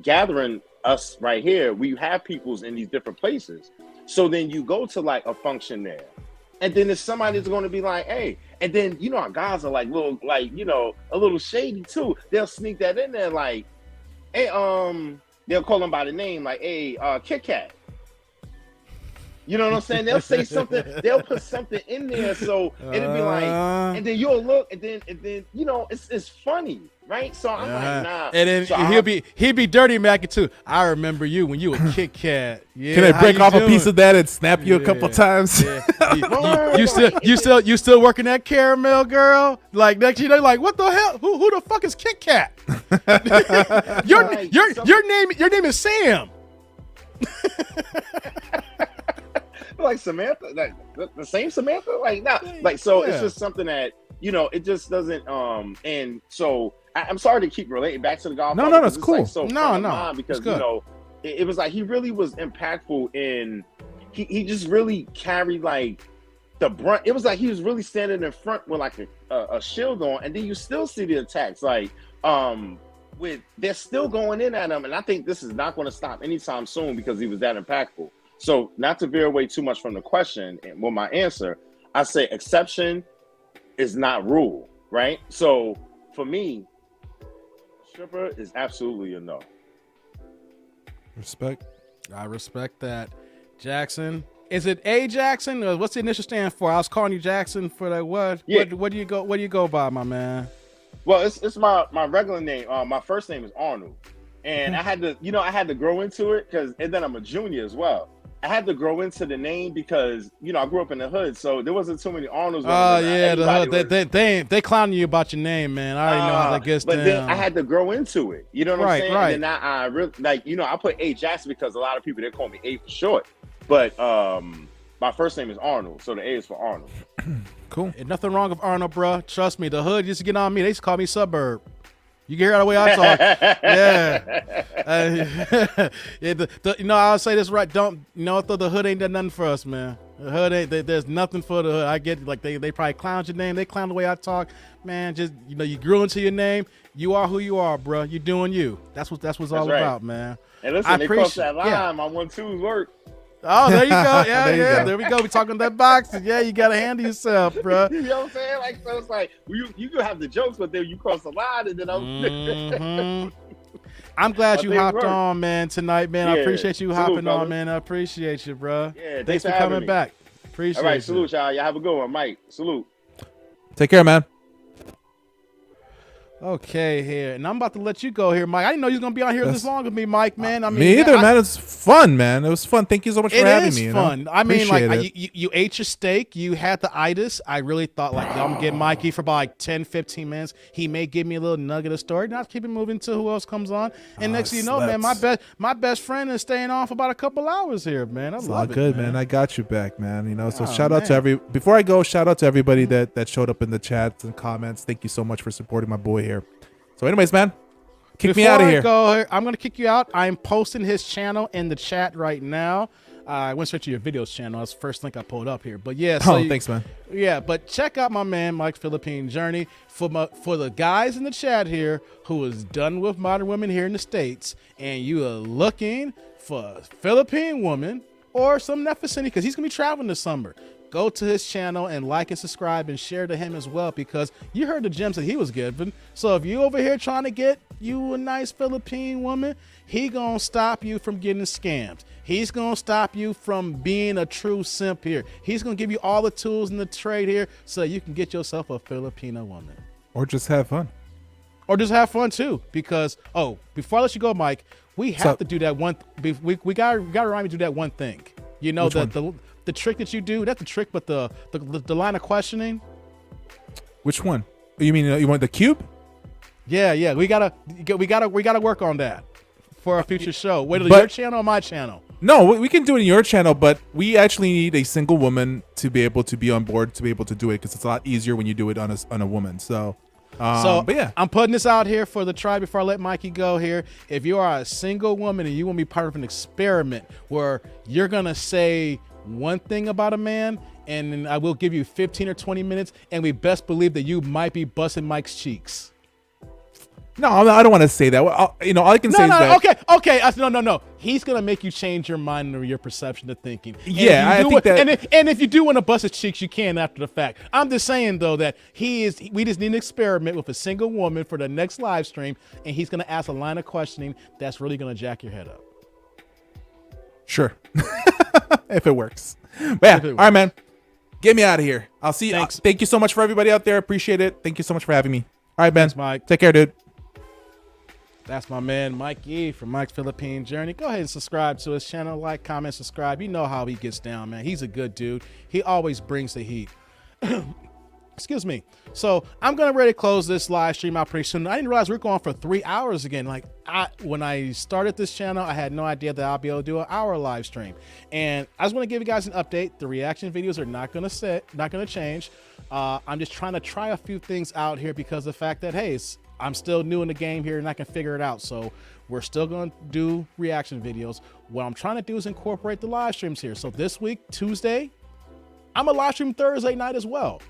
gathering us right here. We have peoples in these different places. So then you go to like a function there, and then there's somebody that's going to be like, hey, and then you know our guys are like little, like, you know, a little shady too. They'll sneak that in there, like, hey, they'll call them by the name, like, hey, Kit Kat. You know what I'm saying? They'll say something, they'll put something in there, so it'll be like, and then you'll look, and then you know, it's funny, right? So I'm like, nah. And then so he'd be dirty Mackie too. I remember you when you were Kit Kat. Yeah, can I break off a piece of that and snap you a couple times? Yeah. You still working that caramel, girl? Like next you know, like what the hell? Who the fuck is Kit Kat? your name is Sam. Like Samantha, like the same Samantha, like no, like so. Yeah. It's just something that, you know, it just doesn't. And so I'm sorry to keep relating back to the golf. No, that's cool. Like so no, because you know, it was like he really was impactful in. He just really carried like the brunt. It was like he was really standing in front with like a shield on, and then you still see the attacks. Like with they're still going in at him, and I think this is not going to stop anytime soon because he was that impactful. So not to veer away too much from the question, and well, my answer, I say exception is not rule, right? So for me, stripper is absolutely a no. Respect. I respect that. Jackson. Is it A Jackson? Or what's the initial stand for? I was calling you Jackson for that. What? Yeah. What do you go? What do you go by, my man? Well, it's my regular name. My first name is Arnold, and I had to grow into it and then I'm a junior as well. I had to grow into the name because I grew up in the hood, so there wasn't too many Arnolds. Oh yeah, the hood. They clowning you about your name, man. I already know how that gets but down. then I had to grow into it. You know what I'm saying? Right. And then I really I put A Jackson because a lot of people they call me A for short. But my first name is Arnold, so the A is for Arnold. Cool. Ain't nothing wrong with Arnold, bro. Trust me, the hood used to get on me. They used to call me Suburb. You can hear the way I talk. Yeah. I'll say this right. The hood ain't done nothing for us, man. The hood ain't. There's nothing for the hood. I get like they probably clown your name. They clown the way I talk, man. Just you grew into your name. You are who you are, bro. You doing you. That's what's all right. about, man. And listen, they crossed that line. Yeah. My 1-2s work. Oh, there you go. Yeah, there we go. We talking that boxing. Yeah, you gotta handle yourself, bro. You know what I'm saying? Like, so it's like you can have the jokes, but then you cross the line, and then I'm glad you hopped work. on, man, tonight, man. Yeah. I appreciate you Salute, hopping on, fellas. man. I appreciate you, bro. Yeah, thanks for having coming me. back. Appreciate All right, you. salute, y'all. Y'all have a good one, Mike. Salute. Take care, man. Okay, here. And I'm about to let you go here, Mike. I didn't know you was going to be on here this long with me, Mike, man. I mean, me either, man. It's fun, man. It was fun. Thank you so much for having me. It is fun. I mean, Appreciate like, it. you ate your steak. You had the itis. I really thought, like, I'm going to get Mikey for about, like, 10, 15 minutes. He may give me a little nugget of story. Now keep it moving to who else comes on. And next thing you know, man, my best friend is staying on for about a couple hours here, man. I It's love all it, good, man. I got you back, man. So Oh, shout out to man. before I go, shout out to everybody that showed up in the chats and comments. Thank you so much for supporting my boy here. So anyways, man, kick me out of here. I'm going to kick you out. I'm posting his channel in the chat right now. I went straight to your videos channel. That's the first link I pulled up here. But yeah, Thanks, man. Yeah, but check out my man Mike's Philippine Journey. For the guys in the chat here who is done with modern women here in the States, and you are looking for a Philippine woman or some ethnicity, because he's going to be traveling this summer. Go to his channel and like and subscribe and share to him as well, because you heard the gems that he was giving. So if you over here trying to get you a nice Philippine woman, he gonna stop you from getting scammed. He's gonna stop you from being a true simp here. He's gonna give you all the tools in the trade here so you can get yourself a Filipino woman. Or just have fun. Or just have fun too, because before I let you go, Mike, we have to do that one. We gotta remind me to do that one thing. You know, the trick that you do, that's the trick, but the line of questioning. Which one? You mean you want the cube? Yeah. We gotta work on that for a future show. Whether your channel or my channel. No, we can do it in your channel, but we actually need a single woman to be able to be on board to be able to do it, because it's a lot easier when you do it on a woman. So but yeah, I'm putting this out here for the tribe before I let Mikey go here. If you are a single woman and you want to be part of an experiment where you're gonna say one thing about a man, and then I will give you 15 or 20 minutes, and we best believe that you might be busting Mike's cheeks. no, I don't want to say that. Well, all I can say is that. Okay. No. He's gonna make you change your mind or your perception of thinking. Yeah, I think that. And if you do want to bust his cheeks, you can after the fact. I'm just saying though that we just need an experiment with a single woman for the next live stream, and he's gonna ask a line of questioning that's really gonna jack your head up. Sure. If it works. But yeah, all right, man. Get me out of here. I'll see you. Thanks. Thank you so much for everybody out there. Appreciate it. Thank you so much for having me. All right, man. Thanks, Mike. Take care, dude. That's my man Mike E from Mike's Philippine Journey. Go ahead and subscribe to his channel. Like, comment, subscribe. You know how he gets down, man. He's a good dude. He always brings the heat. Excuse me. So I'm gonna ready to close this live stream out pretty soon. I didn't realize we we're going for 3 hours again. Like when I started this channel, I had no idea that I'll be able to do an hour live stream. And I just want to give you guys an update. The reaction videos are not gonna change. I'm just trying to try a few things out here because of the fact that I'm still new in the game here and I can figure it out. So we're still going to do reaction videos. What I'm trying to do is incorporate the live streams here. So this week, Tuesday, I'm a live stream Thursday night as well.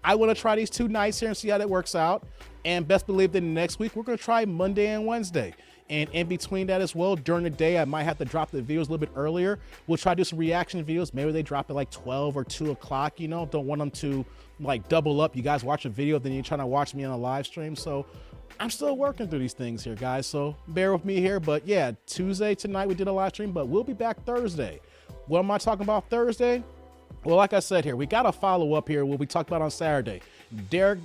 I want to try these 2 nights here and see how that works out. And best believe that next week, we're going to try Monday and Wednesday. And in between that as well, during the day, I might have to drop the videos a little bit earlier. We'll try to do some reaction videos. Maybe they drop at like 12 or 2 o'clock, you know, don't want them to like double up. You guys watch a video, then you're trying to watch me on a live stream. So I'm still working through these things here, guys. So bear with me here. But yeah, Tuesday tonight, we did a live stream, but we'll be back Thursday. What am I talking about Thursday? Well, like I said here, we got to follow up here what we talked about on Saturday. Derek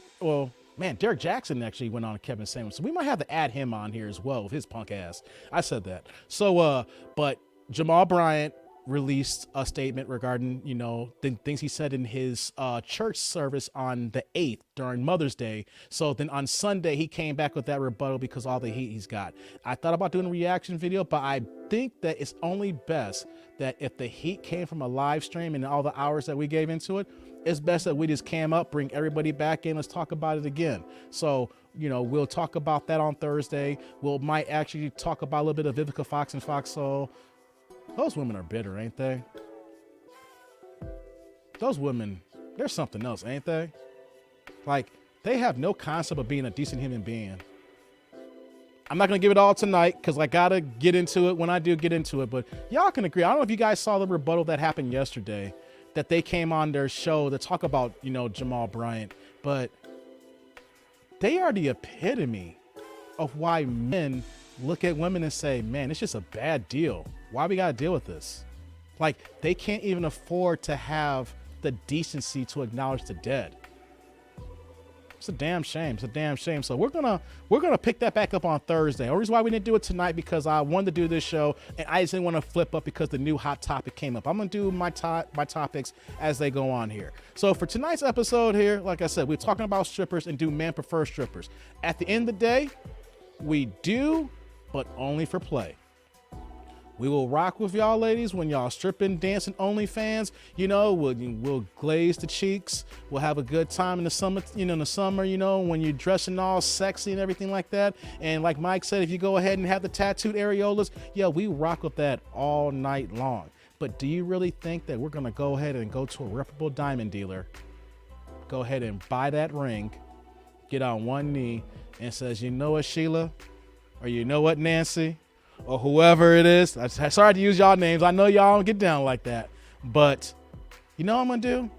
Jackson actually went on Kevin Samuels, so we might have to add him on here as well with his punk ass. I said that. So, but Jamal Bryant released a statement regarding, you know, the things he said in his church service on the 8th during Mother's Day. So then on Sunday, he came back with that rebuttal because all the heat he's got. I thought about doing a reaction video, but I think that it's only best that if the heat came from a live stream and all the hours that we gave into it, it's best that we just cam up, bring everybody back in. Let's talk about it again. So, you know, we'll talk about that on Thursday. Might actually talk about a little bit of Vivica Fox and Fox Soul. Those women are bitter, ain't they? Those women, they're something else, ain't they? Like, they have no concept of being a decent human being. I'm not going to give it all tonight because I got to get into it when I do get into it. But y'all can agree. I don't know if you guys saw the rebuttal that happened yesterday, that they came on their show to talk about, you know, Jamal Bryant. But they are the epitome of why men look at women and say, man, it's just a bad deal. Why we got to deal with this? Like, they can't even afford to have the decency to acknowledge the dead. It's a damn shame. It's a damn shame. So we're gonna pick that back up on Thursday. The reason why we didn't do it tonight because I wanted to do this show and I just didn't want to flip up because the new hot topic came up. I'm gonna do my topics as they go on here. So for tonight's episode here, like I said, we're talking about strippers and do men prefer strippers. At the end of the day, we do, but only for play. We will rock with y'all ladies when y'all stripping, dancing, OnlyFans. You know, we'll glaze the cheeks. We'll have a good time in the summer, when you're dressing all sexy and everything like that. And like Mike said, if you go ahead and have the tattooed areolas, yeah, we rock with that all night long. But do you really think that we're going to go ahead and go to a reputable diamond dealer, go ahead and buy that ring, get on one knee and says, you know what, Sheila, or you know what, Nancy, or whoever it is. I'm sorry to use y'all names. I know y'all don't get down like that. But you know what I'm going to do?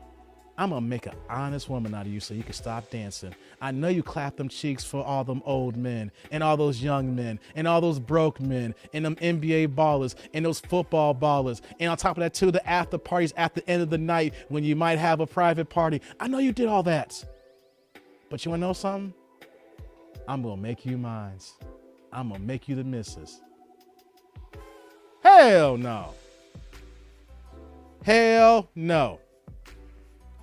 I'm going to make an honest woman out of you so you can stop dancing. I know you clap them cheeks for all them old men and all those young men and all those broke men and them NBA ballers and those football ballers. And on top of that, too, the after parties at the end of the night when you might have a private party. I know you did all that. But you want to know something? I'm going to make you mines. I'm going to make you the missus. Hell no. Hell no.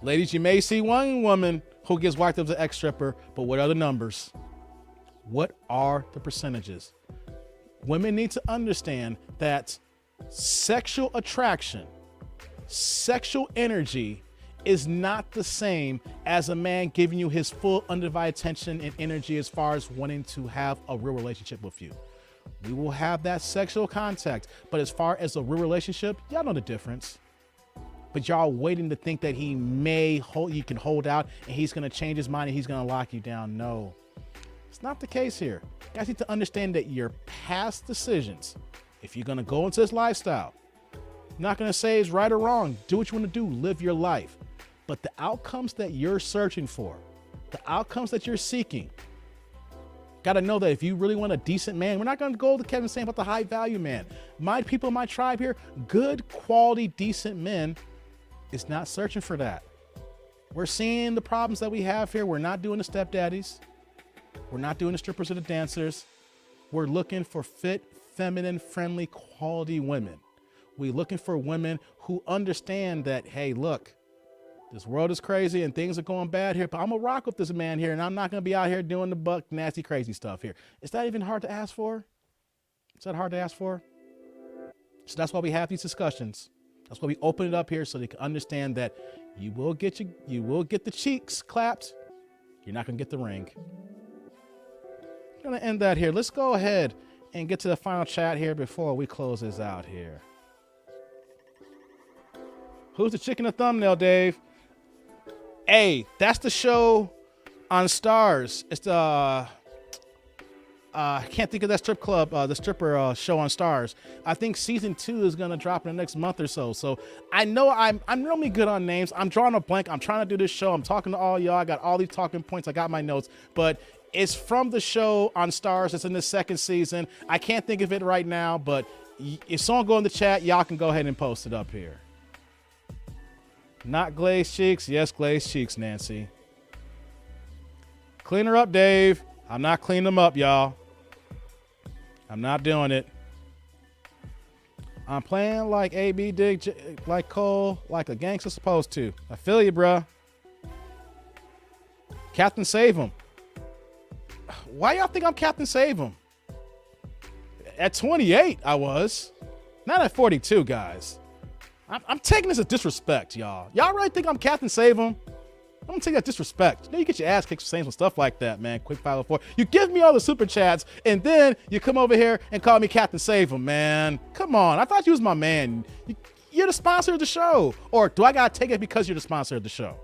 Ladies, you may see one woman who gets wiped up as an ex-stripper, but what are the numbers? What are the percentages? Women need to understand that sexual attraction, sexual energy is not the same as a man giving you his full undivided attention and energy as far as wanting to have a real relationship with you. We will have that sexual contact, but as far as a real relationship, y'all know the difference. But y'all waiting to think that he can hold out and he's going to change his mind and he's going to lock you down. No, it's not the case here. You guys need to understand that your past decisions, if you're going to go into this lifestyle, I'm not going to say it's right or wrong. Do what you want to do. Live your life. But the outcomes that you're searching for, the outcomes that you're seeking, got to know that if you really want a decent man, we're not going to go to Kevin saying about the high value man. My people, my tribe here, good quality, decent men is not searching for that. We're seeing the problems that we have here. We're not doing the stepdaddies. We're not doing the strippers or the dancers. We're looking for fit, feminine, friendly, quality women. We're looking for women who understand that, hey, look, this world is crazy and things are going bad here, but I'm going to rock with this man here and I'm not going to be out here doing the buck nasty, crazy stuff here. Is that even hard to ask for? Is that hard to ask for? So that's why we have these discussions. That's why we open it up here so they can understand that you will get the cheeks clapped. You're not going to get the ring. I'm going to end that here. Let's go ahead and get to the final chat here before we close this out here. Who's the chick in the thumbnail, Dave? Hey, that's the show on Stars. It's the I can't think of that strip club, the stripper show on Stars. I think season 2 is gonna drop in the next month or so. So I know I'm really good on names. I'm drawing a blank. I'm trying to do this show. I'm talking to all y'all. I got all these talking points. I got my notes, but it's from the show on Stars. It's in the 2nd season. I can't think of it right now, but if someone go in the chat, y'all can go ahead and post it up here. Not glazed cheeks. Yes, glazed cheeks, Nancy. Clean her up, Dave. I'm not cleaning them up, y'all. I'm not doing it. I'm playing like AB Dig, like Cole, like a gangster supposed to. I feel you, bruh. Captain Save 'em. Why y'all think I'm Captain Save 'em? At 28, I was. Not at 42, guys. I'm taking this as disrespect, y'all. Y'all really think I'm Captain Save 'em? I'm gonna take that disrespect. You know, you get your ass kicked for saying some stuff like that, man. Quick 504. You give me all the super chats, and then you come over here and call me Captain Save 'em, man. Come on. I thought you was my man. You're the sponsor of the show. Or do I gotta take it because you're the sponsor of the show?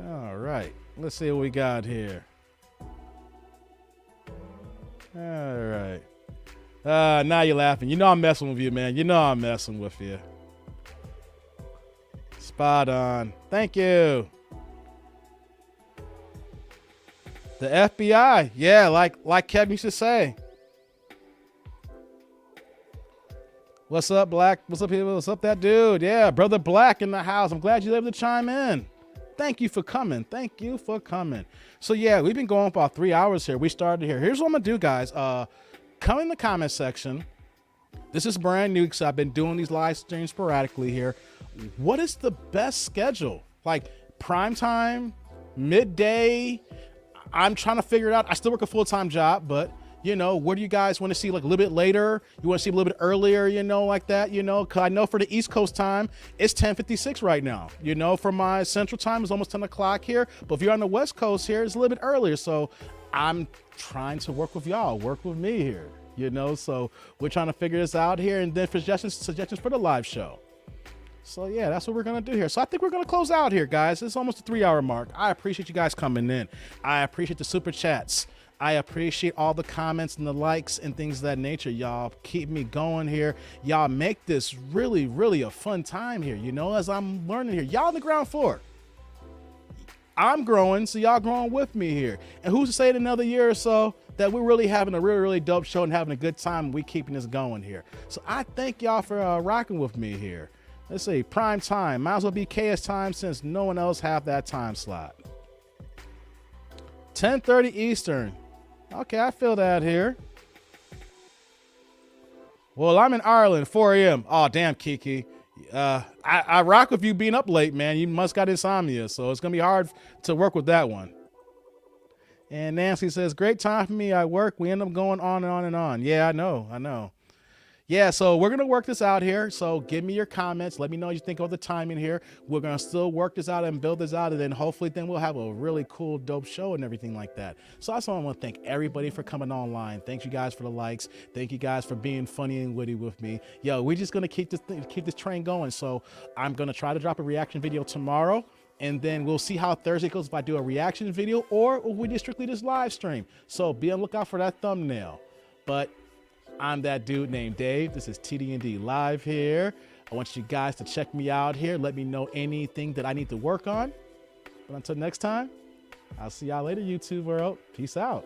All right. Let's see what we got here. All right. Now you're laughing. You know I'm messing with you, man. You know I'm messing with you. Spot on. Thank you. The FBI. Yeah, like Kevin used to say. What's up, Black? What's up, people? What's up, that dude? Yeah, Brother Black in the house. I'm glad you were able to chime in. Thank you for coming. Thank you for coming. So yeah, we've been going about 3 hours here. We started here. Here's what I'm gonna do, guys. Come in the comment section. This is brand new because I've been doing these live streams sporadically here. What is the best schedule? Like prime time, midday? I'm trying to figure it out. I still work a full-time job, but you know, what do you guys want to see? Like a little bit later? You want to see a little bit earlier, you know, like that, you know? Because I know for the East Coast time, it's 10:56 right now. You know, for my Central time, it's almost 10 o'clock here. But if you're on the West Coast here, it's a little bit earlier. So I'm trying to work with y'all, work with me here, you know? So we're trying to figure this out here, and then for suggestions for the live show. So yeah, that's what we're gonna do here. So I think we're gonna close out here, guys. It's almost the 3-hour mark. I appreciate you guys coming in. I appreciate the super chats. I appreciate all the comments and the likes and things of that nature. Y'all keep me going here. Y'all make this really, really a fun time here, you know, as I'm learning here. Y'all on the ground floor. I'm growing, so y'all growing with me here. And who's to say in another year or so that we're really having a really, really dope show and having a good time, and we keeping this going here. So I thank y'all for rocking with me here. Let's see, prime time. Might as well be KS time since no one else have that time slot. 10:30 Eastern. Okay, I feel that here. Well, I'm in Ireland, 4 a.m. Oh, damn, Kiki. I rock with you being up late, man. You must got insomnia, so it's going to be hard to work with that one. And Nancy says, great time for me. I work. We end up going on and on and on. Yeah, I know. Yeah, so we're going to work this out here. So give me your comments. Let me know what you think of the timing here. We're going to still work this out and build this out. And then hopefully then we'll have a really cool, dope show and everything like that. So that's all I want to thank everybody for coming online. Thank you guys for the likes. Thank you guys for being funny and witty with me. Yo, we're just going to keep this train going. So I'm going to try to drop a reaction video tomorrow. And then we'll see how Thursday goes if I do a reaction video or if we do strictly this live stream. So be on the lookout for that thumbnail. But I'm that dude named Dave. This is TDND Live here. I want you guys to check me out here. Let me know anything that I need to work on. But until next time, I'll see y'all later, YouTube world. Peace out.